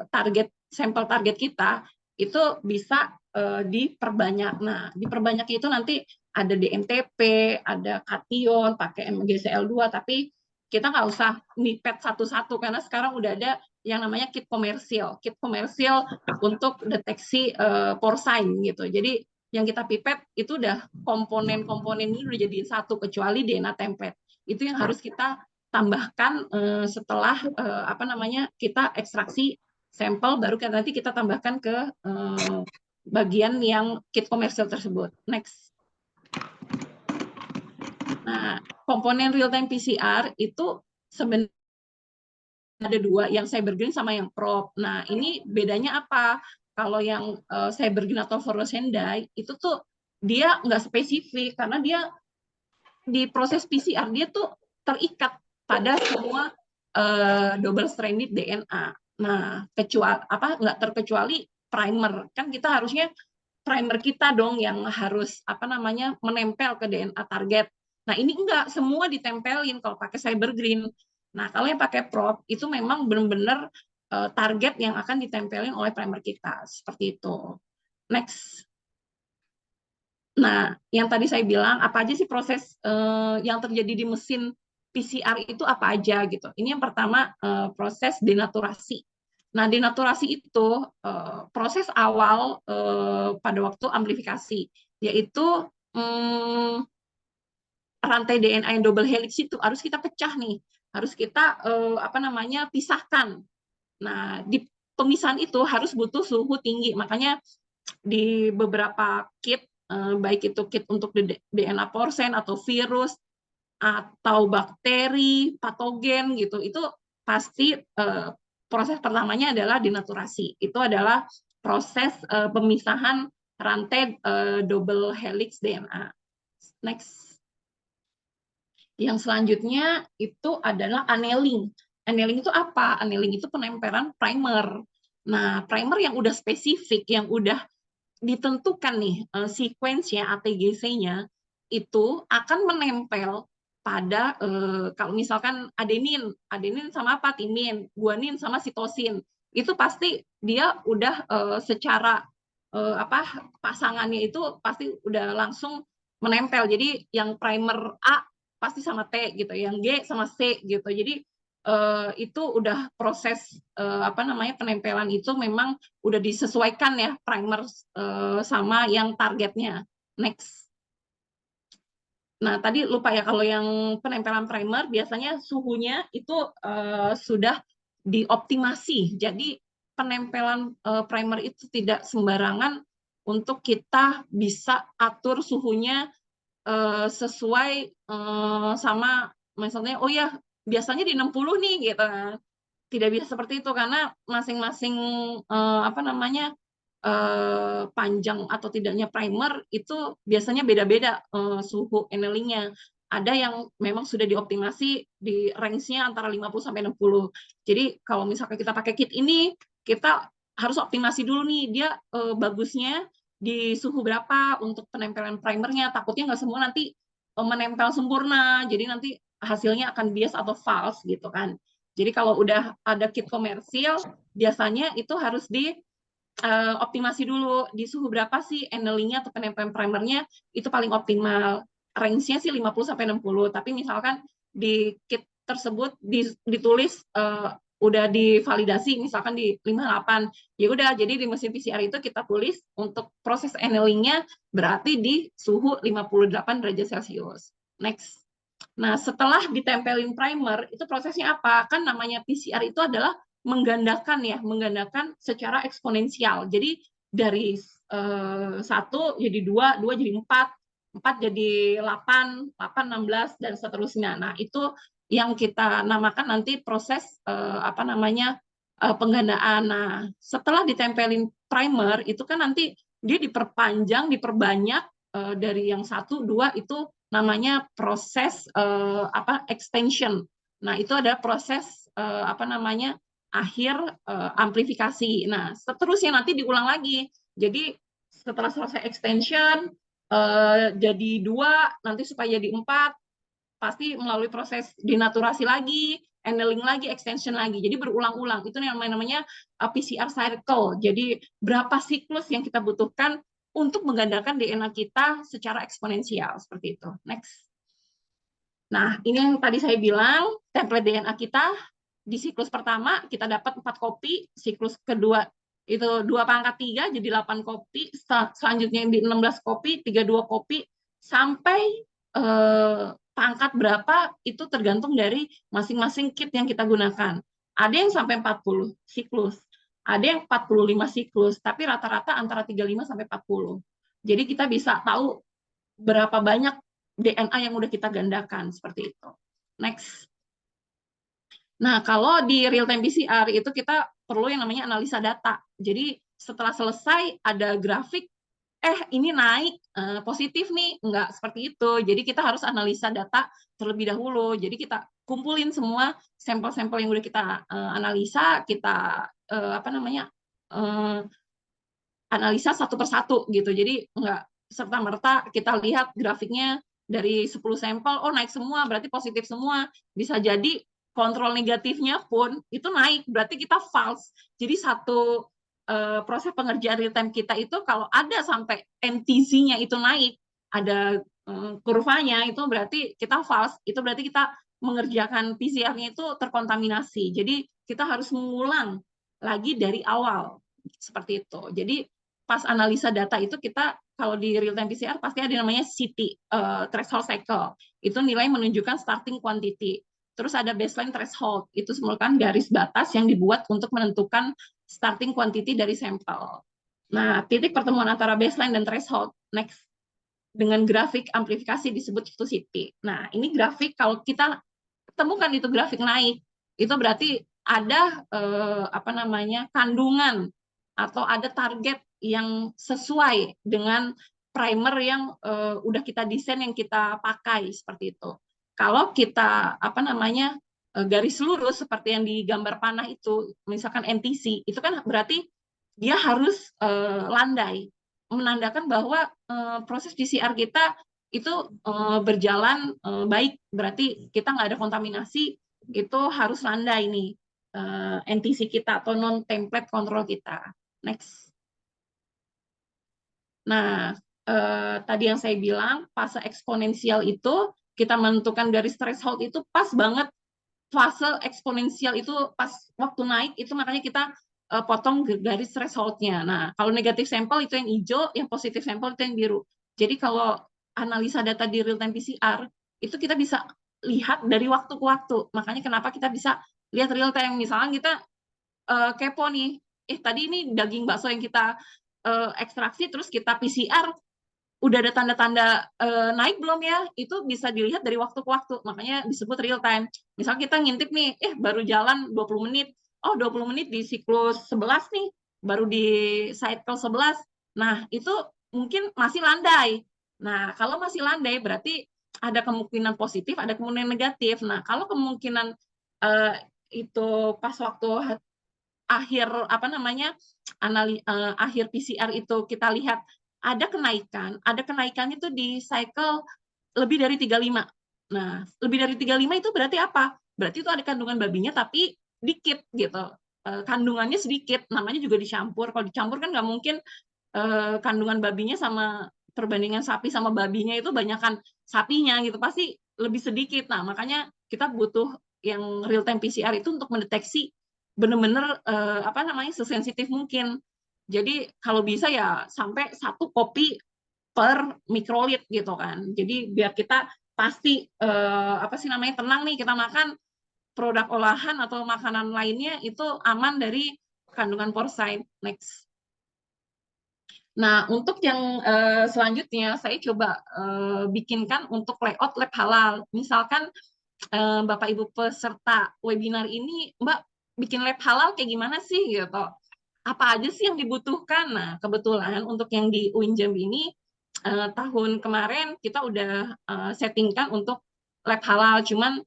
target sampel target kita itu bisa diperbanyak. Nah, diperbanyak itu nanti ada DNTP, ada kation, pakai MgCl2, tapi kita nggak usah mipet satu-satu karena sekarang udah ada yang namanya kit komersil untuk deteksi porcine gitu. Jadi yang kita pipet itu udah komponen-komponen ini udah jadiin satu kecuali DNA template. Itu yang harus kita tambahkan setelah apa namanya kita ekstraksi sampel baru nanti kita tambahkan ke bagian yang kit komersil tersebut. Next. Nah, komponen real time PCR itu sebenarnya ada dua, yang cybergreen sama yang prop. Nah, ini bedanya apa? Kalau yang cybergreen atau fluorescent dye itu tuh dia nggak spesifik karena dia di proses PCR dia tuh terikat pada semua double stranded DNA. Nah, kecuali apa nggak terkecuali primer. Kan kita harusnya primer kita dong yang harus apa namanya menempel ke DNA target. Nah, ini enggak, semua ditempelin kalau pakai cybergreen. Nah, kalau yang pakai prop itu memang benar-benar target yang akan ditempelin oleh primer kita, seperti itu. Next. Nah, yang tadi saya bilang, apa aja sih proses yang terjadi di mesin PCR itu apa aja gitu. Ini yang pertama proses denaturasi. Nah, denaturasi itu proses awal pada waktu amplifikasi, yaitu rantai DNA yang double helix itu harus kita pecah nih, harus kita apa namanya pisahkan. Nah, di pemisahan itu harus butuh suhu tinggi, makanya di beberapa kit, baik itu kit untuk DNA porcine atau virus atau bakteri, patogen gitu, itu pasti proses pertamanya adalah denaturasi. Itu adalah proses pemisahan rantai double helix DNA. Next. Yang selanjutnya itu adalah annealing. Annealing itu apa? Annealing itu penempelan primer. Nah, primer yang udah spesifik, yang udah ditentukan nih sequence-nya, ATGC-nya, itu akan menempel pada, kalau misalkan adenin sama apa? Timin, guanin sama sitosin. Itu pasti dia udah secara apa pasangannya itu pasti udah langsung menempel. Jadi yang primer A pasti sama T gitu, yang G sama C gitu. Jadi itu udah proses apa namanya penempelan itu memang udah disesuaikan ya primer sama yang targetnya. Next. Nah, tadi lupa ya, kalau yang penempelan primer biasanya suhunya itu sudah dioptimasi. Jadi penempelan primer itu tidak sembarangan untuk kita bisa atur suhunya sesuai sama misalnya oh ya biasanya di 60 nih gitu. Tidak bisa seperti itu karena masing-masing apa namanya panjang atau tidaknya primer itu biasanya beda-beda suhu annealingnya. Ada yang memang sudah dioptimasi di range-nya antara 50 sampai 60. Jadi kalau misalkan kita pakai kit ini, kita harus optimasi dulu nih dia bagusnya di suhu berapa untuk penempelan primernya. Takutnya nggak semua nanti menempel sempurna, jadi nanti hasilnya akan bias atau false gitu kan. Jadi kalau udah ada kit komersil, biasanya itu harus di optimasi dulu di suhu berapa sih annealingnya atau penempelan primernya itu paling optimal. Range-nya sih 50 sampai 60, tapi misalkan di kit tersebut ditulis udah divalidasi misalkan di 58. Ya udah, jadi di mesin PCR itu kita tulis untuk proses annealingnya berarti di suhu 58 derajat Celcius. Next. Nah, setelah ditempelin primer, itu prosesnya apa? Kan namanya PCR itu adalah menggandakan ya, menggandakan secara eksponensial. Jadi dari 1 jadi 2, 2 jadi 4, 4 jadi 8, 8 16 dan seterusnya. Nah, itu yang kita namakan nanti proses penggandaan. Nah, setelah ditempelin primer itu kan nanti dia diperpanjang, diperbanyak dari yang 1, 2 itu namanya proses extension. Nah, itu ada proses akhir amplifikasi. Nah, seterusnya nanti diulang lagi. Jadi setelah selesai extension jadi 2, nanti supaya jadi 4, pasti melalui proses dinaturasi lagi, annealing lagi, extension lagi. Jadi berulang-ulang. Itu namanya PCR cycle. Jadi berapa siklus yang kita butuhkan untuk menggandakan DNA kita secara eksponensial seperti itu. Next. Nah, ini yang tadi saya bilang, template DNA kita di siklus pertama kita dapat 4 kopi, siklus kedua itu 2⁻3 jadi 8 kopi, selanjutnya di 16 kopi, 32 kopi, sampai pangkat berapa itu tergantung dari masing-masing kit yang kita gunakan. Ada yang sampai 40 siklus, ada yang 45 siklus, tapi rata-rata antara 35 sampai 40. Jadi kita bisa tahu berapa banyak DNA yang udah kita gandakan, seperti itu. Next. Nah, kalau di real-time PCR itu kita perlu yang namanya analisa data. Jadi setelah selesai ada grafik, ini naik, positif nih, enggak seperti itu. Jadi kita harus analisa data terlebih dahulu. Jadi kita kumpulin semua sampel-sampel yang udah kita analisa, kita analisa satu persatu gitu. Jadi enggak serta-merta kita lihat grafiknya dari 10 sampel, naik semua, berarti positif semua. Bisa jadi kontrol negatifnya pun itu naik, berarti kita false. Jadi satu proses pengerjaan real time kita itu kalau ada sampai NTZ-nya itu naik, ada kurvanya, itu berarti kita false, itu berarti kita mengerjakan PCR-nya itu terkontaminasi. Jadi kita harus mengulang lagi dari awal, seperti itu. Jadi pas analisa data itu kita kalau di real time PCR pasti ada namanya CT, threshold cycle. Itu nilai menunjukkan starting quantity. Terus ada baseline threshold, itu merupakan garis batas yang dibuat untuk menentukan starting quantity dari sampel. Nah, titik pertemuan antara baseline dan threshold, next, dengan grafik amplifikasi disebut itu CT. Nah, ini grafik kalau kita temukan itu grafik naik, itu berarti ada kandungan atau ada target yang sesuai dengan primer yang udah kita desain, yang kita pakai, seperti itu. Kalau kita garis lurus seperti yang di gambar panah itu, misalkan NTC, itu kan berarti dia harus landai, menandakan bahwa proses PCR kita itu berjalan baik, berarti kita nggak ada kontaminasi, itu harus landai nih NTC kita atau non template control kita. Next. Nah, tadi yang saya bilang fase eksponensial itu kita menentukan garis threshold itu pas banget fase eksponensial itu pas waktu naik, itu makanya kita potong garis threshold-nya. Nah, kalau negatif sampel itu yang hijau, yang positif sampel itu yang biru. Jadi kalau analisa data di real time PCR itu kita bisa lihat dari waktu ke waktu. Makanya kenapa kita bisa lihat real time. Misalnya kita kepo nih, tadi ini daging bakso yang kita ekstraksi terus kita PCR udah ada tanda-tanda naik belum ya? Itu bisa dilihat dari waktu ke waktu, makanya disebut real time. Misal kita ngintip nih, baru jalan 20 menit, 20 menit di siklus 11 nih, baru di cycle 11. Nah, itu mungkin masih landai. Nah, kalau masih landai berarti ada kemungkinan positif, ada kemungkinan negatif. Nah, kalau kemungkinan itu pas waktu akhir akhir PCR itu kita lihat ada kenaikan itu di cycle lebih dari 35. Nah, lebih dari 35 itu berarti apa? Berarti itu ada kandungan babinya tapi dikit gitu. Kandungannya sedikit, namanya juga dicampur. Kalau dicampur kan nggak mungkin kandungan babinya sama perbandingan sapi sama babinya itu banyakan sapinya gitu, pasti lebih sedikit. Nah, makanya kita butuh yang real time PCR itu untuk mendeteksi benar-benar sesensitif mungkin. Jadi kalau bisa ya sampai 1 kopi per mikrolit gitu kan. Jadi biar kita pasti tenang nih kita makan produk olahan atau makanan lainnya itu aman dari kandungan porcine. Next. Nah, untuk yang selanjutnya saya coba bikinkan untuk layout lab halal. Misalkan Bapak Ibu peserta webinar ini, Mbak bikin lab halal kayak gimana sih gitu? Apa aja sih yang dibutuhkan? Nah, kebetulan untuk yang di UIN Jambi ini tahun kemarin kita udah settingkan untuk lab halal, cuman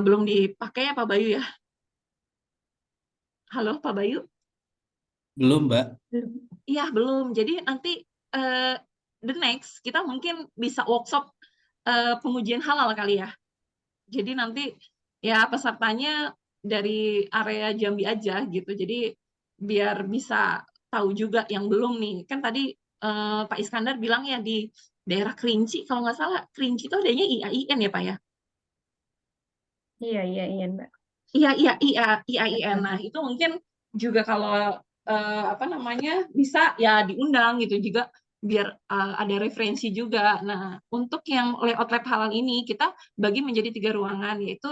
belum dipakai ya Pak Bayu ya. Halo Pak Bayu? Belum, Mbak. Iya, belum. Jadi nanti the next kita mungkin bisa workshop pengujian halal kali ya. Jadi nanti ya pesertanya dari area Jambi aja gitu. Jadi biar bisa tahu juga yang belum nih. Kan tadi Pak Iskandar bilang ya di daerah Kerinci, kalau nggak salah Kerinci itu adanya IAIN ya Pak ya? Iya, Mbak. IAIN. Nah, itu mungkin juga kalau apa namanya bisa ya diundang gitu juga biar ada referensi juga. Nah, untuk yang layout lab halal ini kita bagi menjadi 3 ruangan, yaitu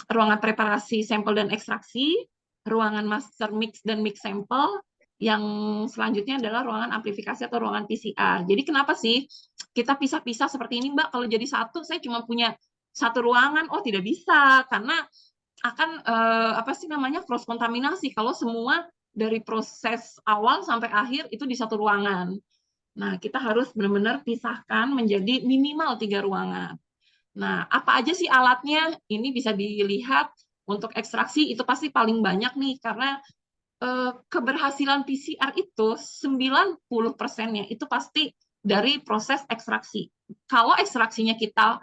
ruangan preparasi sampel dan ekstraksi, ruangan master mix dan mix sampel, yang selanjutnya adalah ruangan amplifikasi atau ruangan PCR. Jadi kenapa sih kita pisah-pisah seperti ini, Mbak? Kalau jadi satu, saya cuma punya satu ruangan. Oh, tidak bisa, karena akan apa sih namanya cross kontaminasi kalau semua dari proses awal sampai akhir itu di satu ruangan. Nah, kita harus benar-benar pisahkan menjadi minimal 3 ruangan. Nah, apa aja sih alatnya? Ini bisa dilihat untuk ekstraksi itu pasti paling banyak nih karena keberhasilan PCR itu 90%-nya itu pasti dari proses ekstraksi. Kalau ekstraksinya kita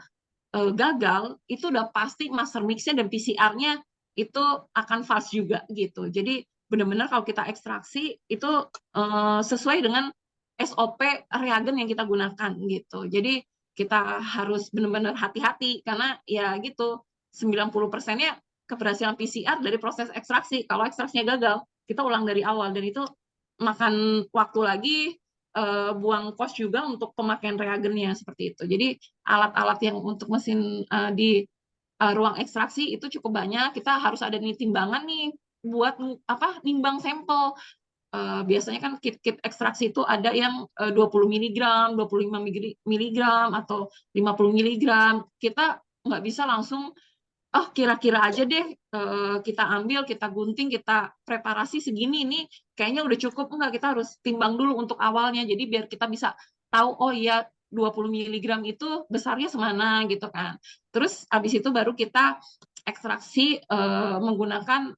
gagal, itu udah pasti master mix-nya dan PCR-nya itu akan fast juga gitu. Jadi benar-benar kalau kita ekstraksi itu sesuai dengan SOP reagen yang kita gunakan gitu. Jadi kita harus benar-benar hati-hati karena ya gitu 90%-nya keberhasilan PCR dari proses ekstraksi. Kalau ekstraksinya gagal, kita ulang dari awal dan itu makan waktu lagi, buang kos juga untuk pemakaian reagennya seperti itu. Jadi alat-alat yang untuk mesin di ruang ekstraksi itu cukup banyak. Kita harus ada nih timbangan nih buat apa nimbang sampel. Biasanya kan kit-kit ekstraksi itu ada yang 20 mg, 25 mg, atau 50 mg. Kita nggak bisa langsung oh kira-kira aja deh kita ambil, kita gunting, kita preparasi segini nih kayaknya udah cukup. Enggak, kita harus timbang dulu untuk awalnya. Jadi biar kita bisa tahu oh iya 20 mg itu besarnya semana gitu kan. Terus habis itu baru kita ekstraksi menggunakan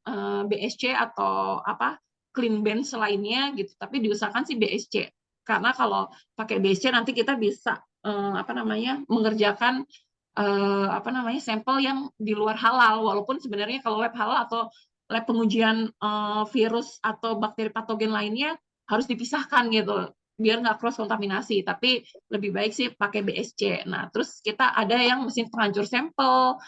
BSC atau apa clean bench lainnya gitu. Tapi diusahakan sih BSC. Karena kalau pakai BSC nanti kita bisa apa namanya mengerjakan apa namanya sampel yang di luar halal, walaupun sebenarnya kalau lab halal atau lab pengujian virus atau bakteri patogen lainnya harus dipisahkan gitu biar nggak cross kontaminasi, tapi lebih baik sih pakai BSC. Nah, terus kita ada yang mesin penghancur sampel,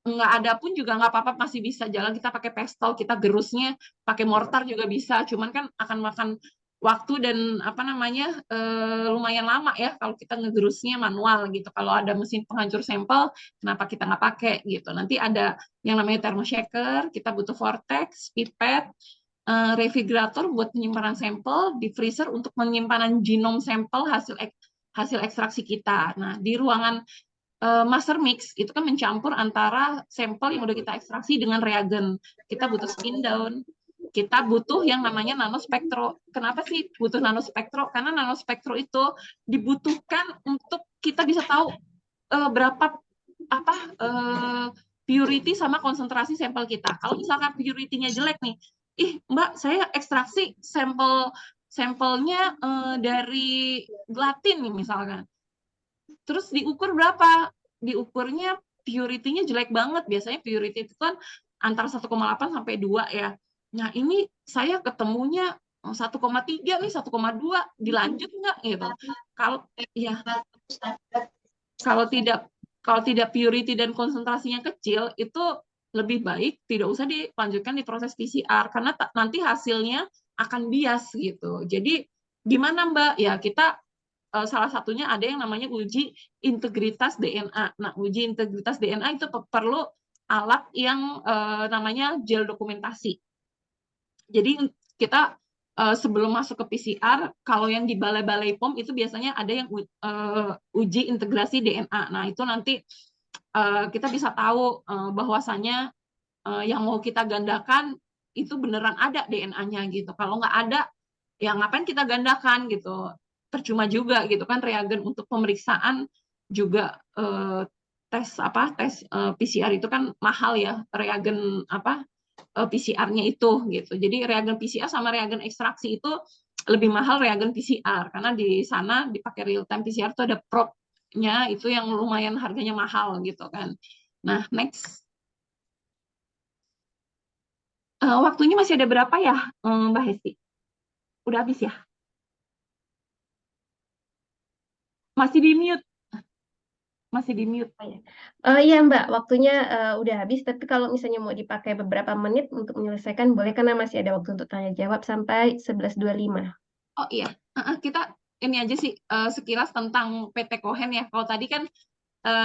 nggak ada pun juga nggak apa-apa, masih bisa jalan, kita pakai pestle, kita gerusnya pakai mortar juga bisa, cuman kan akan makan waktu dan apa namanya lumayan lama ya kalau kita ngegerusnya manual gitu. Kalau ada mesin penghancur sampel, kenapa kita nggak pakai gitu. Nanti ada yang namanya thermoshaker, kita butuh vortex, pipet, refrigerator buat penyimpanan sampel, di freezer untuk penyimpanan genom sampel hasil ekstraksi kita. Nah, di ruangan master mix itu kan mencampur antara sampel yang udah kita ekstraksi dengan reagen. Kita butuh spin down, kita butuh yang namanya nanospektro. Kenapa sih butuh nanospektro? Karena nanospektro itu dibutuhkan untuk kita bisa tahu berapa apa purity sama konsentrasi sampel kita. Kalau misalkan purity-nya jelek nih, Mbak saya ekstraksi sampelnya dari gelatin nih misalkan. Terus diukur berapa? Diukurnya purity-nya jelek banget. Biasanya purity itu kan antara 1,8 sampai 2 ya. Nah, ini saya ketemunya 1,3 nih, 1,2 dilanjut nggak gitu. Kalau ya kalau tidak purity dan konsentrasinya kecil itu lebih baik tidak usah dilanjutkan di proses PCR karena nanti hasilnya akan bias gitu. Jadi gimana Mbak? Ya kita salah satunya ada yang namanya uji integritas DNA. Nah, uji integritas DNA itu perlu alat yang namanya gel dokumentasi. Jadi kita sebelum masuk ke PCR, kalau yang di balai-balai POM itu biasanya ada yang uji integrasi DNA. Nah, itu nanti kita bisa tahu bahwasannya yang mau kita gandakan itu beneran ada DNA-nya gitu. Kalau nggak ada, ya ngapain kita gandakan gitu. Percuma juga gitu kan, reagen untuk pemeriksaan juga tes PCR itu kan mahal ya, reagen PCR-nya itu gitu. Jadi reagen PCR sama reagen ekstraksi itu lebih mahal reagen PCR karena di sana dipakai real time PCR itu ada probe-nya itu yang lumayan harganya mahal gitu kan. Nah, next. Waktunya masih ada berapa ya, Mbak Hesti? Udah habis ya? Masih di mute. Masih di mute. Iya Mbak, waktunya udah habis, tapi kalau misalnya mau dipakai beberapa menit untuk menyelesaikan, boleh karena masih ada waktu untuk tanya jawab sampai 11.25. Oh iya, kita ini aja sih sekilas tentang PT Cohen ya. Kalau tadi kan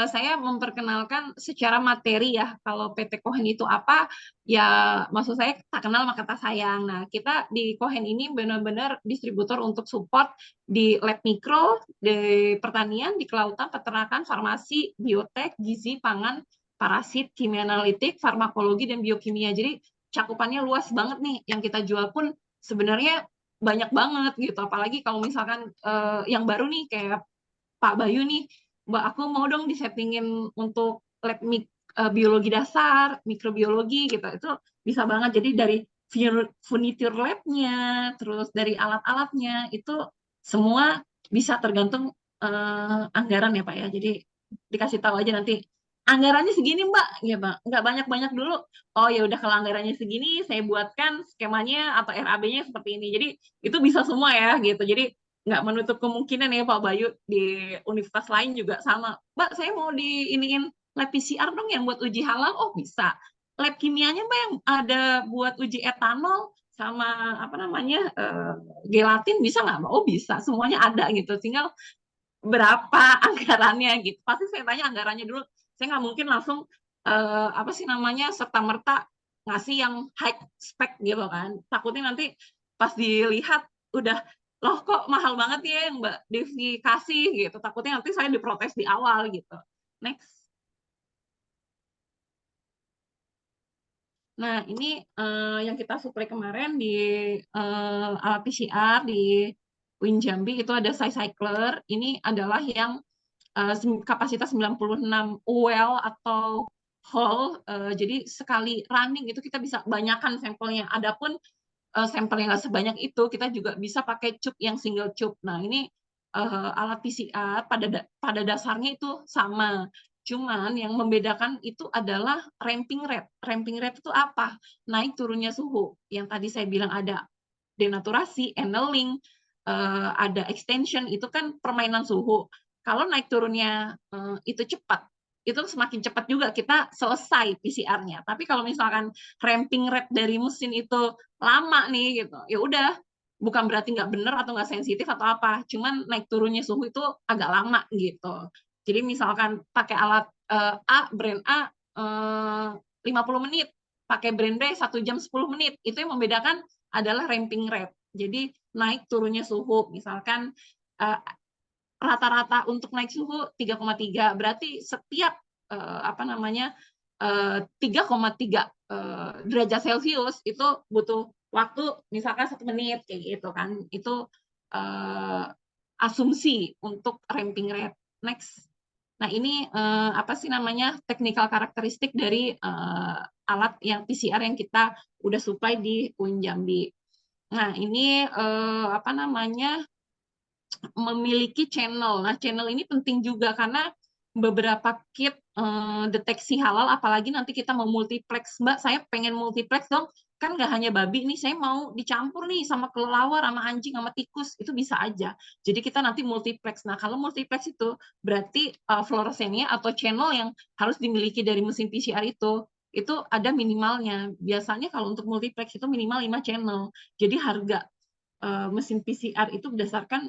saya memperkenalkan secara materi ya, kalau PT Cohen itu apa, ya maksud saya tak kenal maka tak sayang. Nah, kita di Cohen ini benar-benar distributor untuk support di lab mikro, di pertanian, di kelautan, peternakan, farmasi, biotek, gizi, pangan, parasit, kimia analitik, farmakologi, dan biokimia. Jadi cakupannya luas banget nih, yang kita jual pun sebenarnya banyak banget gitu. Apalagi kalau misalkan yang baru nih, kayak Pak Bayu nih, Mbak, aku mau dong disettingin untuk lab biologi dasar, mikrobiologi gitu. Itu bisa banget. Jadi dari furniture lab-nya, terus dari alat-alatnya, itu semua bisa tergantung anggaran ya Pak ya. Jadi dikasih tahu aja nanti, anggarannya segini Mbak, ya Mbak, nggak banyak-banyak dulu. Oh ya udah, kalau anggarannya segini, saya buatkan skemanya atau RAB-nya seperti ini. Jadi itu bisa semua ya gitu. Jadi nggak menutup kemungkinan ya Pak Bayu di universitas lain juga sama. Mbak, saya mau diiniin lab PCR dong yang buat uji halal. Oh bisa. Lab kimianya Mbak yang ada buat uji etanol sama gelatin bisa nggak Mbak? Oh bisa, semuanya ada gitu. Tinggal berapa anggarannya gitu. Pasti saya tanya anggarannya dulu. Saya nggak mungkin langsung serta merta ngasih yang high spec gitu kan. Takutnya nanti pas dilihat udah, loh kok mahal banget ya yang Mbak Devi kasih gitu. Takutnya nanti saya diprotes di awal gitu. Next. Nah, ini yang kita suplai kemarin di alat PCR di UIN Jambi itu ada Cycler. Ini adalah yang kapasitas 96 well atau whole. Jadi sekali running itu kita bisa banyakkan sampelnya. Adapun sampel yang nggak sebanyak itu, kita juga bisa pakai cup yang single cup. Nah, ini alat PCR pada dasarnya itu sama. Cuman yang membedakan itu adalah ramping rate. Ramping rate itu apa? Naik turunnya suhu. Yang tadi saya bilang ada denaturasi, annealing, ada extension, itu kan permainan suhu. Kalau naik turunnya itu cepat, itu semakin cepat juga kita selesai PCR-nya. Tapi kalau misalkan ramping rate dari mesin itu lama nih gitu, ya udah, bukan berarti nggak benar atau nggak sensitif atau apa, cuman naik turunnya suhu itu agak lama gitu. Jadi misalkan pakai alat brand A 50 menit, pakai brand B 1 jam 10 menit, itu yang membedakan adalah ramping rate. Jadi naik turunnya suhu, misalkan rata-rata untuk naik suhu 3,3, berarti setiap 3,3 derajat Celcius itu butuh waktu misalkan 1 menit kayak gitu kan. Itu asumsi untuk ramping rate. Next. Nah, ini technical karakteristik dari alat yang PCR yang kita udah supply di UIN Jambi. Nah, ini memiliki channel. Nah, channel ini penting juga karena beberapa kit deteksi halal, apalagi nanti kita mau multiplex. Mbak, saya pengen multiplex dong. Kan nggak hanya babi nih, saya mau dicampur nih sama kelelawar, sama anjing, sama tikus. Itu bisa aja. Jadi kita nanti multiplex. Nah, kalau multiplex itu berarti fluoresennya atau channel yang harus dimiliki dari mesin PCR itu ada minimalnya. Biasanya kalau untuk multiplex itu minimal 5 channel. Jadi harga mesin PCR itu berdasarkan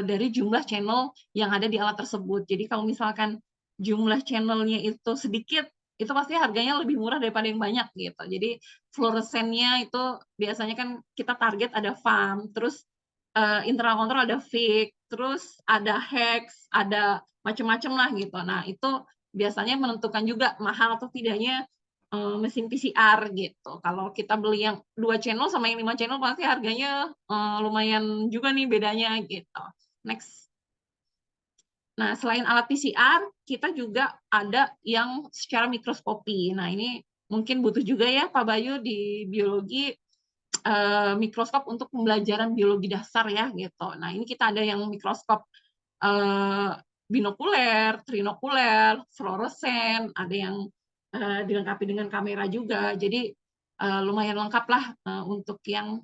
dari jumlah channel yang ada di alat tersebut. Jadi kalau misalkan jumlah channelnya itu sedikit, itu pasti harganya lebih murah daripada yang banyak gitu. Jadi fluoresennya itu biasanya kan kita target ada FAM, terus internal control ada FIG, terus ada hex, ada macam-macam lah gitu. Nah, itu biasanya menentukan juga mahal atau tidaknya mesin PCR gitu. Kalau kita beli yang 2 channel sama yang 5 channel pasti harganya lumayan juga nih bedanya gitu. Next. Nah, selain alat PCR, kita juga ada yang secara mikroskopi. Nah, ini mungkin butuh juga ya Pak Bayu di biologi mikroskop untuk pembelajaran biologi dasar ya gitu. Nah, ini kita ada yang mikroskop binokuler, trinokuler, fluoresen, ada yang dilengkapi dengan kamera juga. Jadi lumayan lengkap lah untuk yang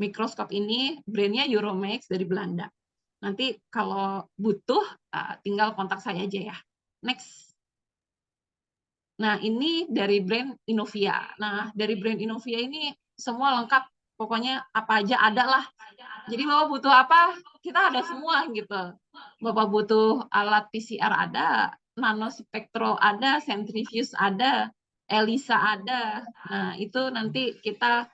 mikroskop ini, brandnya Euromax dari Belanda. Nanti kalau butuh tinggal kontak saya aja ya. Next. Nah, ini dari brand Inovia. Nah, dari brand Inovia ini semua lengkap. Pokoknya apa aja ada lah. Jadi Bapak butuh apa, kita ada semua gitu. Bapak butuh alat PCR ada, nanospektro ada, centrifuge ada, ELISA ada. Nah, itu nanti kita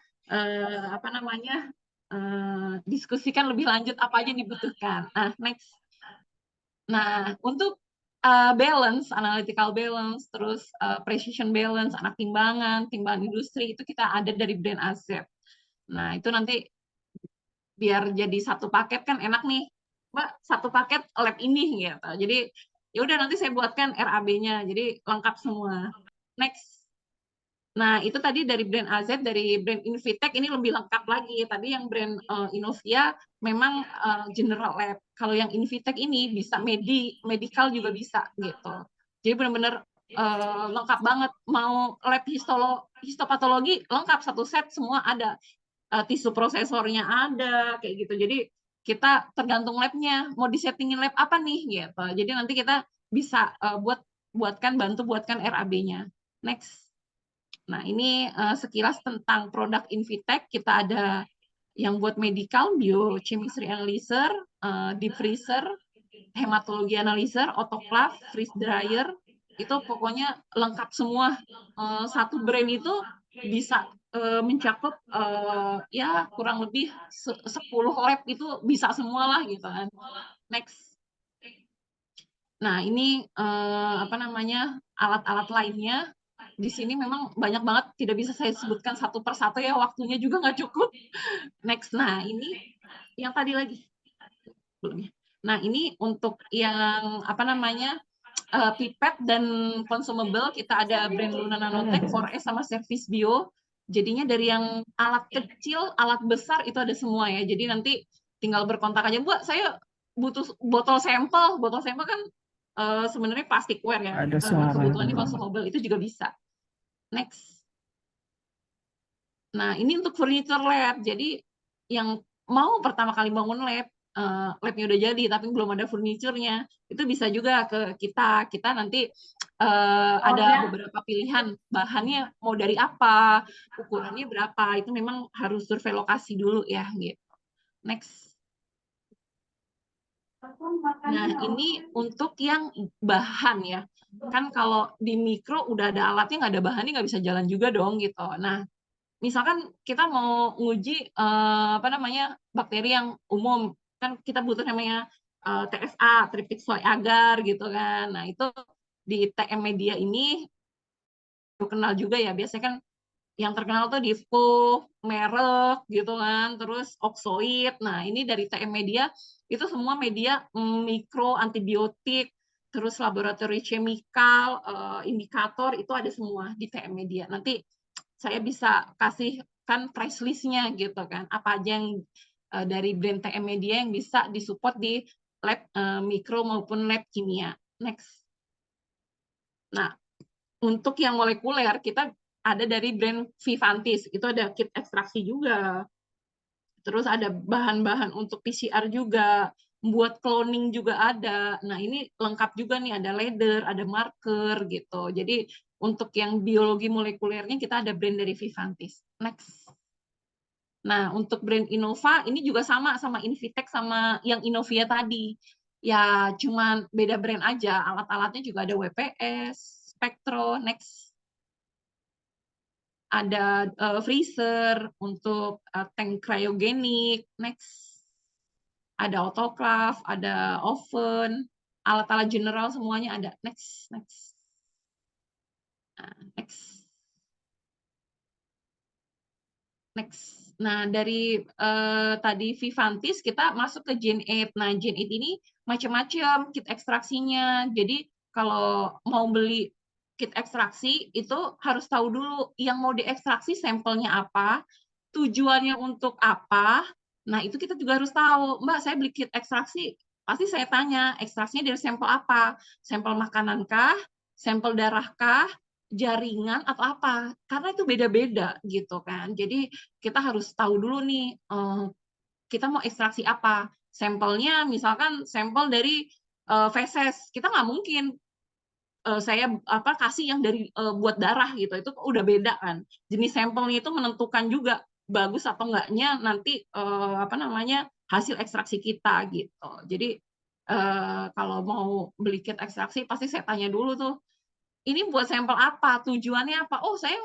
diskusikan lebih lanjut apa aja yang dibutuhkan. Nah, next. Nah, untuk balance, analytical balance, terus precision balance, anak timbangan industri, itu kita ada dari brand AZ. Nah, itu nanti biar jadi satu paket kan enak nih. Mbak, satu paket lab ini gitu. Jadi, ya udah nanti saya buatkan RAB-nya. Jadi lengkap semua. Next. Nah, itu tadi dari brand AZ, dari brand Invitech ini lebih lengkap lagi. Tadi yang brand Inovia memang general lab. Kalau yang Invitech ini bisa medical juga bisa gitu. Jadi benar-benar lengkap banget. Mau lab histopatologi lengkap satu set semua ada. Tisu prosesornya ada kayak gitu. Jadi kita tergantung labnya mau disettingin lab apa nih gitu. Jadi nanti kita bisa bantu buatkan RAB-nya. Next. Nah, ini sekilas tentang produk Invitech. Kita ada yang buat medical, biochemistry analyzer, deep freezer, hematologi analyzer, autoclave, freeze dryer. Itu pokoknya lengkap semua. Satu brand itu bisa mencakup ya kurang lebih 10 lab itu bisa semua lah gitu kan. Next. Nah, ini alat-alat lainnya. Di sini memang banyak banget, tidak bisa saya sebutkan satu persatu ya, waktunya juga nggak cukup. Next, nah ini yang tadi lagi. Nah, ini untuk yang pipet dan consumable, kita ada brand Luna Nanotech, 4S sama Service Bio. Jadinya dari yang alat kecil, alat besar itu ada semua ya. Jadi nanti tinggal berkontak aja, Bu, saya butuh botol sampel. Botol sampel kan sebenarnya plasticware ya. Kebutuhan di consumable itu juga bisa. Next. Nah, ini untuk furniture lab. Jadi yang mau pertama kali bangun lab, labnya udah jadi tapi belum ada furniturnya, itu bisa juga ke kita. Kita nanti ada beberapa pilihan bahannya mau dari apa, ukurannya berapa, itu memang harus survei lokasi dulu ya gitu. Next. Nah, ini untuk yang bahan ya. Kan kalau di mikro udah ada alatnya, nggak ada bahannya nggak bisa jalan juga dong gitu. Nah, misalkan kita mau nguji bakteri yang umum, kan kita butuh namanya TSA, triptych soy agar gitu kan. Nah, itu di TM Media ini kenal juga ya. Biasanya kan yang terkenal tuh Divco, merek gitu kan, terus Oxoid. Nah, ini dari TM Media itu semua media mikro, antibiotik, terus laboratori chemical, indikator itu ada semua di TM Media. Nanti saya bisa kasih kan price list-nya gitu kan, apa aja yang dari brand TM Media yang bisa disupport di lab mikro maupun lab kimia. Next. Nah, untuk yang molekuler kita ada dari brand Vivantis, itu ada kit ekstraksi juga. Terus ada bahan-bahan untuk PCR juga, buat cloning juga ada. Nah, ini lengkap juga nih, ada ladder, ada marker gitu. Jadi untuk yang biologi molekulernya kita ada brand dari Vivantis. Next. Nah, untuk brand Innova ini juga sama Invitech sama yang Inovia tadi. Ya, cuman beda brand aja. Alat-alatnya juga ada WPS, spektro, next. Ada freezer untuk tank cryogenik, next. Ada autoclave, ada oven, alat-alat general semuanya ada, next. Next. Next. Nah, dari tadi Vivantis kita masuk ke Gen 8. Nah, Gen 8 ini macam-macam kit ekstraksinya. Jadi kalau mau beli kit ekstraksi itu harus tahu dulu yang mau diekstraksi sampelnya apa, tujuannya untuk apa. Nah, itu kita juga harus tahu. Mbak, saya beli kit ekstraksi, pasti saya tanya, ekstraksinya dari sampel apa? Sampel makanan kah? Sampel darah kah? Jaringan atau apa? Karena itu beda-beda gitu kan. Jadi kita harus tahu dulu nih, kita mau ekstraksi apa. Sampelnya misalkan sampel dari feses, kita nggak mungkin saya kasih yang dari buat darah gitu, itu udah beda kan. Jenis sampelnya itu menentukan juga bagus atau enggaknya nanti hasil ekstraksi kita gitu. Jadi kalau mau beli kit ekstraksi pasti saya tanya dulu tuh, ini buat sampel apa? Tujuannya apa? Oh, saya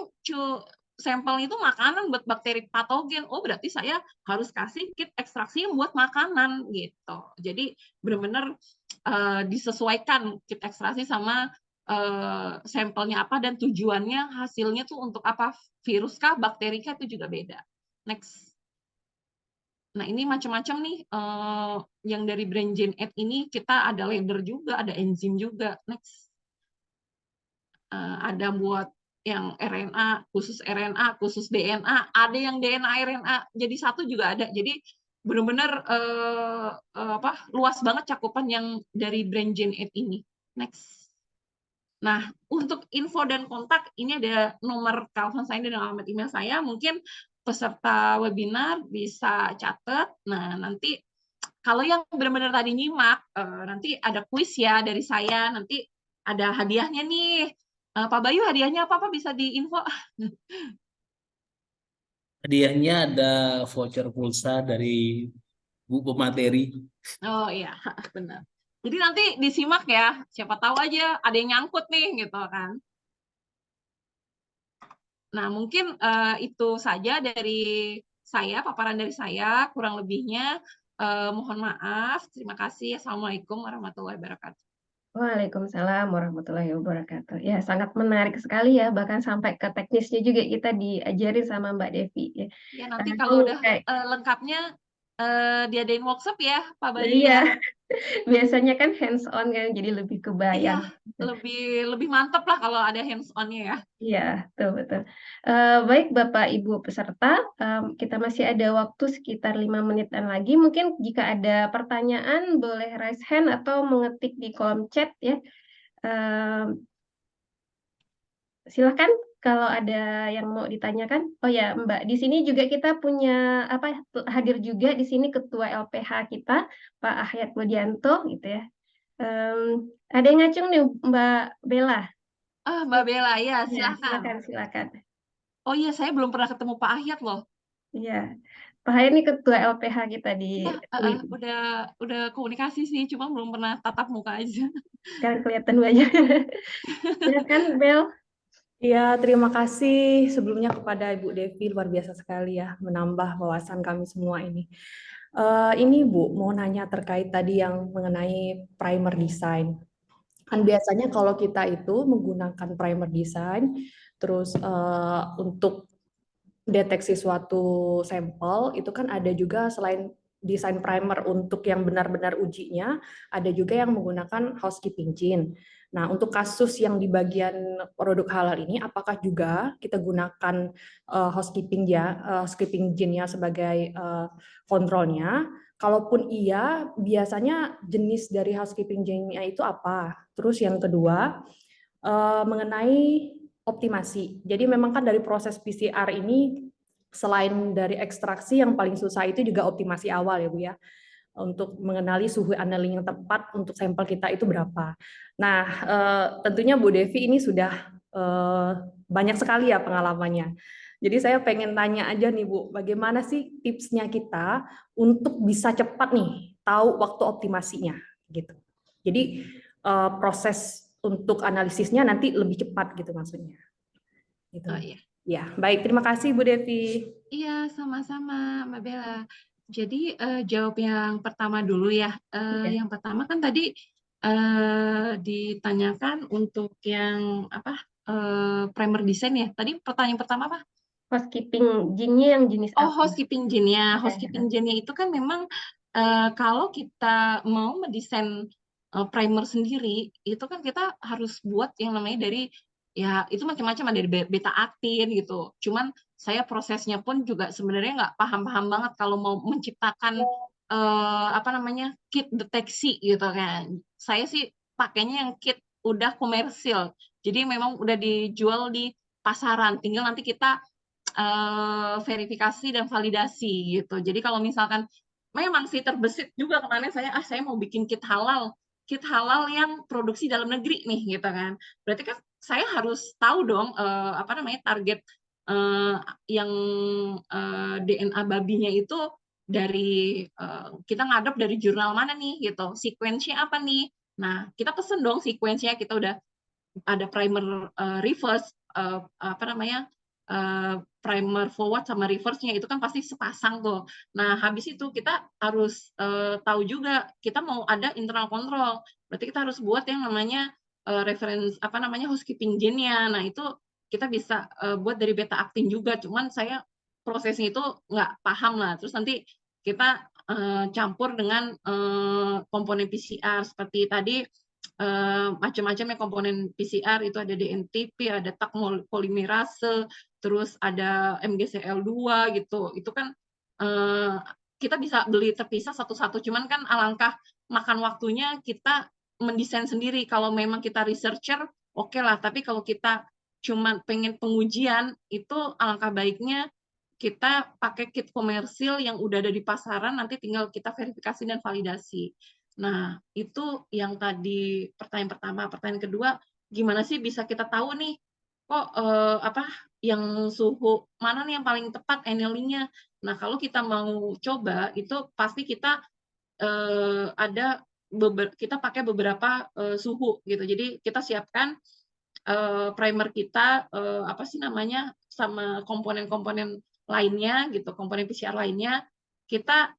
sampel itu makanan buat bakteri patogen. Oh, berarti saya harus kasih kit ekstraksi yang buat makanan gitu. Jadi benar-benar disesuaikan kit ekstraksi sama sampelnya apa dan tujuannya, hasilnya tuh untuk apa? Virus kah, bakteri kah, itu juga beda. Next. Nah, ini macam-macam nih yang dari brand Gen 8 ini kita ada leader juga, ada enzim juga. Next. Ada buat yang RNA, khusus DNA, ada yang DNA RNA jadi satu juga ada. Jadi benar-benar luas banget cakupan yang dari brand Gen 8 ini. Next. Nah, untuk info dan kontak ini ada nomor telepon saya dan alamat email saya. Mungkin peserta webinar bisa catat. Nah, nanti kalau yang benar-benar tadi nyimak, nanti ada kuis ya dari saya. Nanti ada hadiahnya nih. Pak Bayu, hadiahnya apa bisa diinfo? Hadiahnya ada voucher pulsa dari Bu pemateri. Oh iya, benar. Jadi nanti disimak ya. Siapa tahu aja ada yang nyangkut nih gitu kan. Nah, mungkin itu saja dari saya, paparan dari saya. Kurang lebihnya mohon maaf. Terima kasih. Assalamualaikum warahmatullahi wabarakatuh. Waalaikumsalam warahmatullahi wabarakatuh. Ya, sangat menarik sekali ya, bahkan sampai ke teknisnya juga kita diajarin sama Mbak Devi. Ya, Ya, nanti Ini kalau udah kayak- lengkapnya diadain workshop ya, Pak Bayu Iya, ya. biasanya kan hands on kan, jadi lebih Iya, kebayang. lebih mantap lah kalau ada hands on-nya ya. Iya, betul. Baik Bapak Ibu peserta, kita masih ada waktu sekitar 5 menitan lagi. Mungkin jika ada pertanyaan boleh raise hand atau mengetik di kolom chat ya. Silakan kalau ada yang mau ditanyakan. Oh ya Mbak, di sini juga kita punya hadir juga di sini Ketua LPH kita Pak Ahyat Mudianto gitu ya. Ada yang ngacung nih Mbak Bella. Mbak Bella, ya Ya, silakan. silakan. Oh iya, saya belum pernah ketemu Pak Ahyat loh. Iya, Pak Ahyat ini Ketua LPH kita di Udah komunikasi sih, cuma belum pernah tatap muka aja. Sekarang kelihatan wajahnya. Silakan Bel. Ya, terima kasih sebelumnya kepada Ibu Devi, luar biasa sekali ya menambah wawasan kami semua ini. Ini Bu, mau nanya terkait tadi yang mengenai primer design. Kan biasanya kalau kita itu menggunakan primer design, terus untuk deteksi suatu sampel, itu kan ada juga selain desain primer untuk yang benar-benar ujinya, ada juga yang menggunakan housekeeping gene. Nah, untuk kasus yang di bagian produk halal ini, apakah juga kita gunakan housekeeping gene-nya sebagai kontrolnya? Kalaupun iya, biasanya jenis dari housekeeping gene-nya itu apa? Terus yang kedua, mengenai optimasi. Jadi memang kan dari proses PCR ini, selain dari ekstraksi, yang paling susah itu juga optimasi awal ya Bu ya, untuk mengenali suhu annealing yang tepat untuk sampel kita itu berapa. Nah, tentunya Bu Devi ini sudah banyak sekali ya pengalamannya. Jadi saya pengen tanya aja nih Bu, bagaimana sih tipsnya kita untuk bisa cepat nih tahu waktu optimasinya gitu. Jadi proses untuk analisisnya nanti lebih cepat gitu maksudnya. Gitu. Oh iya. Ya, baik. Terima kasih Bu Devi. Iya, sama-sama Mbak Bella. Jadi jawab yang pertama dulu ya. Iya. Yang pertama kan tadi ditanyakan untuk yang apa primer design ya. Tadi pertanyaan pertama apa? Housekeeping jinnya yang jenis Oh, apa? housekeeping jinnya. Iya. Housekeeping jinnya itu kan memang kalau kita mau mendesain primer sendiri, itu kan kita harus buat yang namanya dari ya itu macam-macam, ada dari beta aktin gitu. Cuman saya prosesnya pun juga sebenarnya nggak paham-paham banget kalau mau menciptakan apa namanya kit deteksi gitu kan. Saya sih pakainya yang kit udah komersil. Jadi memang udah dijual di pasaran. Tinggal nanti kita verifikasi dan validasi gitu. Jadi kalau misalkan memang sih terbesit juga kemarin saya mau bikin kit halal yang produksi dalam negeri nih gitu kan. Berarti kan saya harus tahu dong apa namanya target yang DNA babinya itu dari kita ngadap dari jurnal mana nih gitu. Sequence-nya apa nih? Nah, kita pesen dong sequence-nya, kita udah ada primer reverse apa namanya primer forward sama reverse-nya itu kan pasti sepasang tuh. Nah, habis itu kita harus tahu juga kita mau ada internal control. Berarti kita harus buat yang namanya reference apa namanya housekeeping gene-nya. Nah, itu kita bisa buat dari beta actin juga. Cuman saya prosesnya itu nggak paham lah. Terus nanti kita campur dengan komponen PCR seperti tadi macam-macam ya komponen PCR itu ada DNTP, ada Taq polimerase, terus ada MgCl2 gitu. Itu kan kita bisa beli terpisah satu-satu, cuman kan alangkah makan waktunya kita mendesain sendiri. Kalau memang kita researcher, oke lah. Tapi kalau kita cuma pengen pengujian, itu alangkah baiknya kita pakai kit komersil yang udah ada di pasaran, nanti tinggal kita verifikasi dan validasi. Nah, itu yang tadi pertanyaan pertama. Pertanyaan kedua, gimana sih bisa kita tahu nih, kok apa yang suhu mana nih yang paling tepat annealing-nya. Nah, kalau kita mau coba, itu pasti kita ada kita pakai beberapa suhu gitu. Jadi kita siapkan primer kita apa sih namanya sama komponen-komponen lainnya gitu, komponen PCR lainnya, kita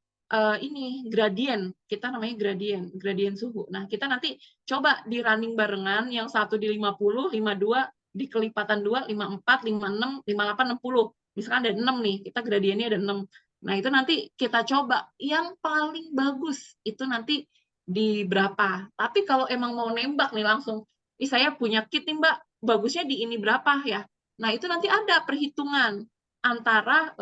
ini gradien, kita namanya gradien suhu. Nah, kita nanti coba di running barengan, yang satu di 50, 52, di kelipatan 2, 54, 56, 58, 60. Misalkan ada 6 nih, kita gradiennya ada 6. Nah, itu nanti kita coba yang paling bagus itu nanti di berapa. Tapi kalau emang mau nembak nih langsung, saya punya kit nih Mbak, bagusnya di ini berapa ya. Nah, itu nanti ada perhitungan antara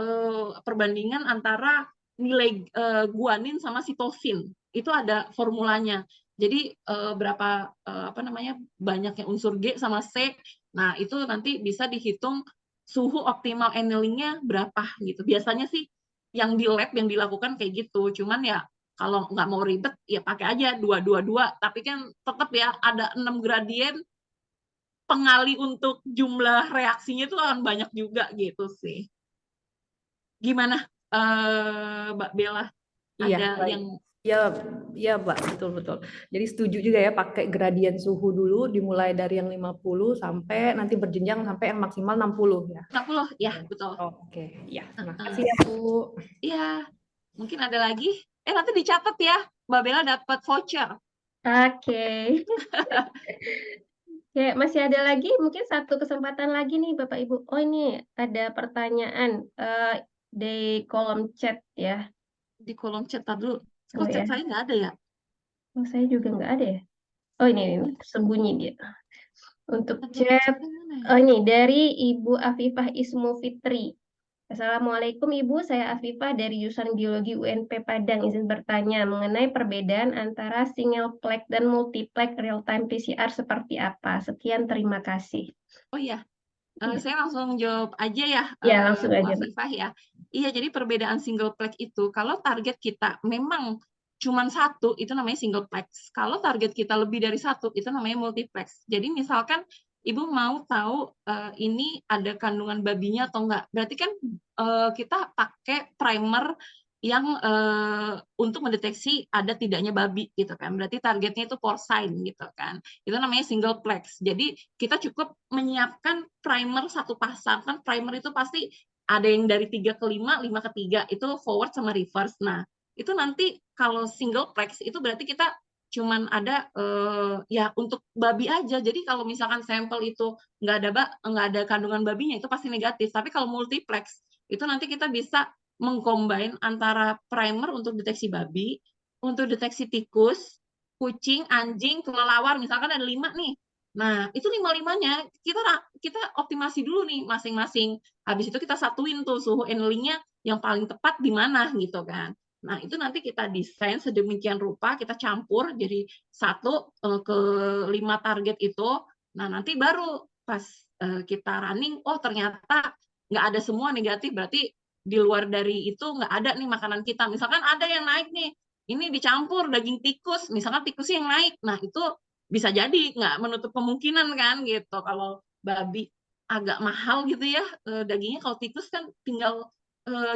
perbandingan antara nilai guanin sama sitosin. Itu ada formulanya. Jadi berapa apa namanya banyaknya unsur G sama C. Nah, itu nanti bisa dihitung suhu optimal annealing-nya berapa gitu. Biasanya sih yang di lab yang dilakukan kayak gitu. Cuman ya kalau nggak mau ribet ya pakai aja 222. Tapi kan tetap ya ada 6 gradien, pengali untuk jumlah reaksinya itu akan banyak juga gitu sih. Gimana Mbak Bella? Iya, Ada baik. yang Ya, Mbak, betul-betul. Jadi setuju juga ya pakai gradien suhu dulu dimulai dari yang 50 sampai nanti berjenjang sampai yang maksimal 60 ya. 60 ya, betul. Oke, ya. Terima kasih ya, Bu. Iya. Mungkin ada lagi? Nanti dicatat ya. Mbak Bella dapat voucher. Oke. Ya, masih ada lagi, mungkin satu kesempatan lagi nih Bapak Ibu. Oh, ini ada pertanyaan di kolom chat ya. Di kolom chat dulu. Oh, Kok chat ya. saya nggak ada ya? Oh, saya juga nggak ada ya. Oh, ini tersembunyi dia. Untuk chat, oh ini dari Ibu Afifah Ismu Fitri. Assalamualaikum Ibu, saya Afifah dari jurusan Biologi UNP Padang. Izin bertanya mengenai perbedaan antara single plex dan multiplex real-time PCR seperti apa? Sekian, terima kasih. Oh iya, Iya. saya langsung jawab aja ya, Ya, langsung aja, Mbak. Afifah ya. Iya, jadi perbedaan single plex itu, kalau target kita memang cuma satu, itu namanya single plex. Kalau target kita lebih dari satu, itu namanya multiplex. Jadi misalkan Ibu mau tahu ini ada kandungan babinya atau enggak. Berarti kan kita pakai primer yang untuk mendeteksi ada tidaknya babi gitu kan. Berarti targetnya itu porcine gitu kan. Itu namanya single plex. Jadi kita cukup menyiapkan primer satu pasang. Kan primer itu pasti ada yang dari 3 ke 5, 5 ke 3. Itu forward sama reverse. Nah, itu nanti kalau single plex itu berarti kita cuman ada ya untuk babi aja. Jadi kalau misalkan sampel itu nggak ada kandungan babinya itu pasti negatif. Tapi kalau multiplex itu nanti kita bisa mengcombine antara primer untuk deteksi babi, untuk deteksi tikus, kucing, anjing, kelelawar, misalkan ada 5 nih. Nah, itu 5-5-nya kita optimasi dulu nih masing-masing. Habis itu kita satuin tuh suhu NLI-nya yang paling tepat di mana gitu kan. Nah, itu nanti kita desain sedemikian rupa, kita campur jadi 1 ke 5 target itu. Nah, nanti baru pas kita running, oh ternyata nggak ada semua negatif, berarti di luar dari itu nggak ada nih makanan kita. Misalkan ada yang naik nih, ini dicampur daging tikus, misalkan tikus yang naik. Nah, itu bisa jadi nggak menutup kemungkinan kan gitu. Kalau babi agak mahal gitu ya dagingnya, kalau tikus kan tinggal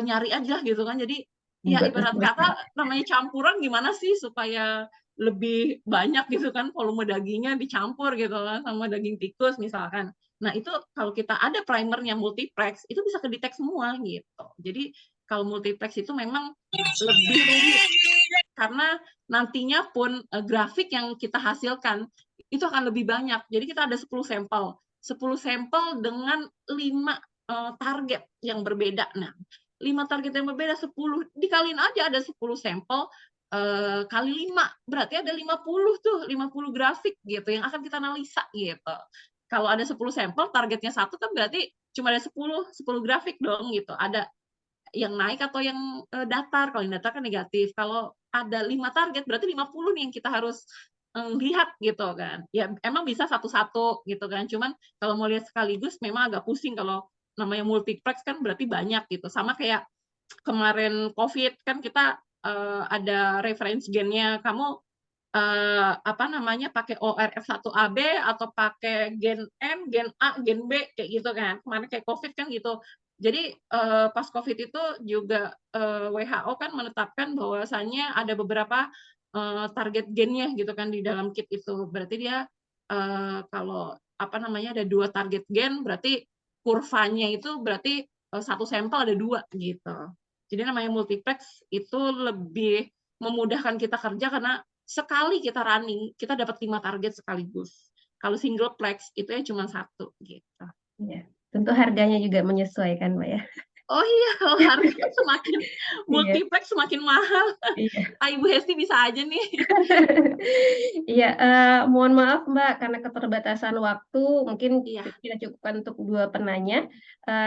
nyari aja gitu kan. Jadi ya ibarat kata namanya campuran gimana sih supaya lebih banyak gitu kan volume dagingnya dicampur gitu kan sama daging tikus misalkan. Nah, itu kalau kita ada primernya multiplex, itu bisa kedetek semua gitu. Jadi kalau multiplex itu memang lebih rumit karena nantinya pun grafik yang kita hasilkan itu akan lebih banyak. Jadi kita ada 10 sampel. 10 sampel dengan 5 target yang berbeda. Nah, 5 target yang berbeda 10 dikaliin aja ada 10 sampel kali 5 berarti ada 50 tuh, 50 grafik gitu yang akan kita analisa gitu. Kalau ada 10 sampel, targetnya 1 kan berarti cuma ada 10 grafik dong gitu. Ada yang naik atau yang datar. Kalau yang datar kan negatif. Kalau ada 5 target berarti 50 nih yang kita harus lihat gitu kan. Ya emang bisa satu-satu gitu kan. Cuman kalau mau lihat sekaligus memang agak pusing kalau namanya multiplex kan berarti banyak gitu. Sama kayak kemarin COVID kan kita ada reference gennya. Kamu pakai ORF1AB atau pakai gen N, gen A, gen B kayak gitu kan. Kemarin kayak COVID kan gitu. Jadi pas COVID itu juga WHO kan menetapkan bahwasannya ada beberapa target gennya gitu kan di dalam kit itu. Berarti dia kalau ada 2 target gen berarti kurvanya itu berarti satu sampel ada 2 gitu. Jadi namanya multiplex itu lebih memudahkan kita kerja karena sekali kita running, kita dapat 5 target sekaligus. Kalau single plex itu ya cuma 1 gitu. Ya, tentu harganya juga menyesuaikan, Mbak ya. Oh iya, kalau harga semakin multiplex semakin mahal. Iya. Ibu Hesti bisa aja nih. Iya, mohon maaf Mbak karena keterbatasan waktu, mungkin Iya. kita cukupkan untuk 2 penanya.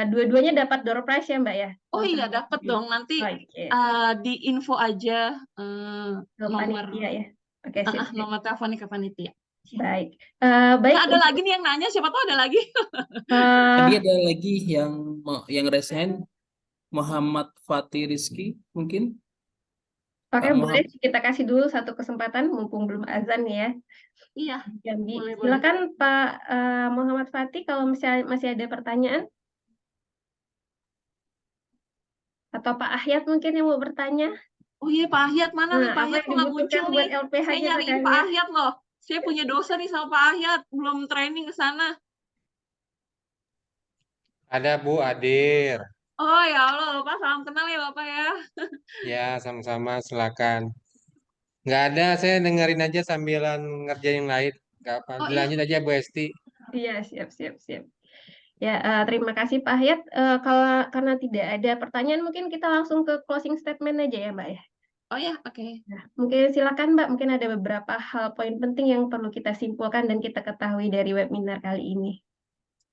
Dua-duanya dapat door prize ya Mbak ya? Oh iya, dapat dong. Nanti di info aja nomor panitia ya. Oke, sip. nomor teleponnya ke panitia. Baik. Baik. Ada lagi nih yang nanya, siapa tahu ada lagi. Tadi ada lagi yang resen, Muhammad Fatih Rizky mungkin. Oke, boleh kita kasih dulu satu kesempatan mumpung belum azan ya. Iya. Jambi. Silakan Pak Muhammad Fatih kalau masih ada pertanyaan. Atau Pak Ahyat mungkin yang mau bertanya. Oh iya, Pak Ahyat mana nih? Pak Ahyat nggak muncul nih. Saya nyariin Pak Ahyat loh. Saya punya dosa nih sama Pak Ahyat, belum training ke sana. Ada Bu Adir. Oh ya Allah, Bapak salam kenal ya Bapak ya. Ya, sama-sama silakan. Nggak ada, saya dengerin aja sambilan ngerjain yang lain. Nggak apa, dilanjut aja Bu Esti. Iya, siap. Ya, terima kasih Pak Ahyat. Karena tidak ada pertanyaan, mungkin kita langsung ke closing statement aja ya Mbak ya. Oh ya, oke. Nah, mungkin silakan Mbak, mungkin ada beberapa hal poin penting yang perlu kita simpulkan dan kita ketahui dari webinar kali ini.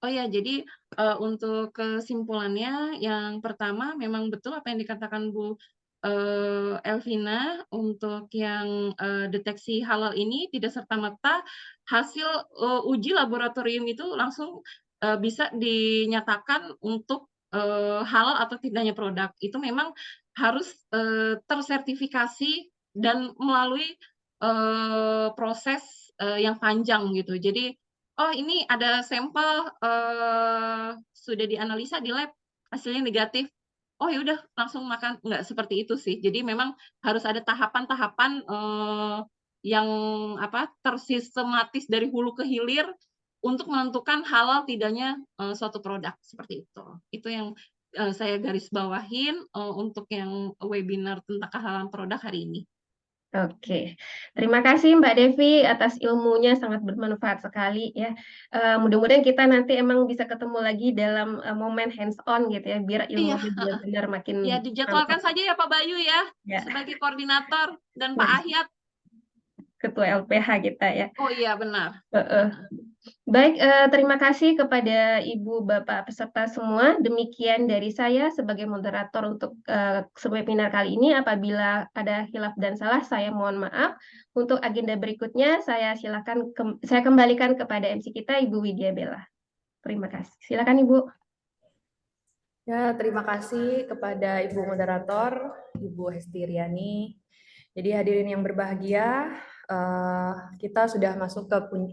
Oh ya, jadi untuk kesimpulannya, yang pertama memang betul apa yang dikatakan Bu Elvina, untuk yang deteksi halal ini tidak serta-merta hasil uji laboratorium itu langsung bisa dinyatakan untuk halal atau tidaknya produk. Itu memang harus tersertifikasi dan melalui proses yang panjang gitu. Jadi oh ini ada sampel sudah dianalisa di lab, hasilnya negatif. oh ya udah langsung makan, nggak seperti itu sih. Jadi memang harus ada tahapan-tahapan yang tersistematis dari hulu ke hilir untuk menentukan halal tidaknya suatu produk seperti itu. Itu yang saya garis bawahin untuk yang webinar tentang kehalalan produk hari ini. Oke, terima kasih Mbak Devi atas ilmunya, sangat bermanfaat sekali ya. Mudah-mudahan kita nanti emang bisa ketemu lagi dalam momen hands on gitu ya, biar Iya, ilmunya benar-benar makin ya dijadwalkan mantap. saja ya Pak Bayu ya, Ya, sebagai koordinator dan Pak Ahyat. Ketua LPH kita ya. Oh iya benar. Baik, terima kasih kepada Ibu Bapak peserta semua. Demikian dari saya sebagai moderator untuk webinar kali ini. Apabila ada khilaf dan salah, saya mohon maaf. Untuk agenda berikutnya, saya kembalikan kepada MC kita, Ibu Widya Bella. Terima kasih. Silakan Ibu. Ya, terima kasih kepada Ibu Moderator, Ibu Hesti Riani. Jadi hadirin yang berbahagia, kita sudah masuk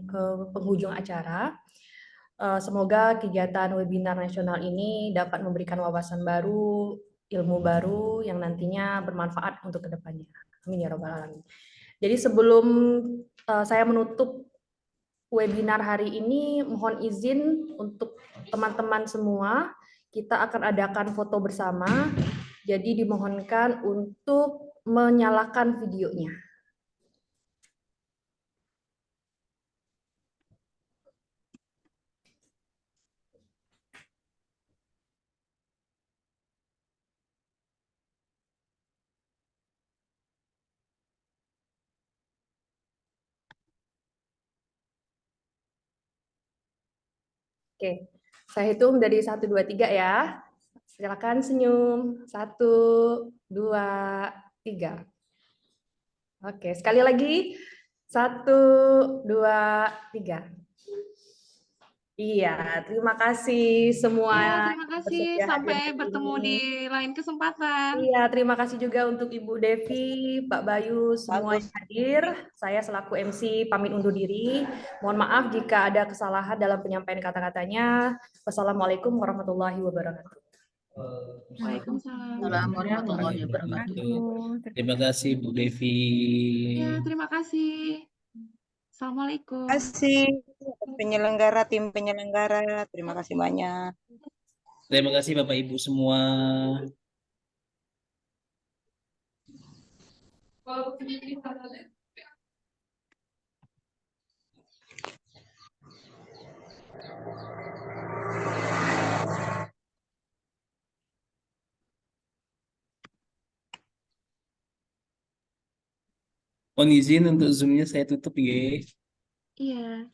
ke penghujung acara. Semoga kegiatan webinar nasional ini dapat memberikan wawasan baru, ilmu baru yang nantinya bermanfaat untuk kedepannya. Amin ya Rabbal Alamin. Jadi sebelum saya menutup webinar hari ini, mohon izin untuk teman-teman semua, kita akan adakan foto bersama. Jadi dimohonkan untuk menyalakan videonya. Oke, saya hitung dari 1, 2, 3 ya. Silakan senyum. 1, 2, 3. Oke, sekali lagi. 1, 2, 3. Iya, terima kasih semua. Ya, terima kasih. Sampai bertemu di lain kesempatan. Iya, terima kasih juga untuk Ibu Devi, Pak Bayu, semua yang hadir. Saya selaku MC pamit undur diri. Mohon maaf jika ada kesalahan dalam penyampaian kata-katanya. Wassalamualaikum warahmatullahi wabarakatuh. Waalaikumsalam warahmatullahi wabarakatuh. Terima kasih Bu Devi. Ya, terima kasih. Assalamualaikum. Terima kasih penyelenggara, tim penyelenggara. Terima kasih banyak. Terima kasih Bapak Ibu semua. Mohon izin untuk Zoom-nya saya tutup ya. Iya.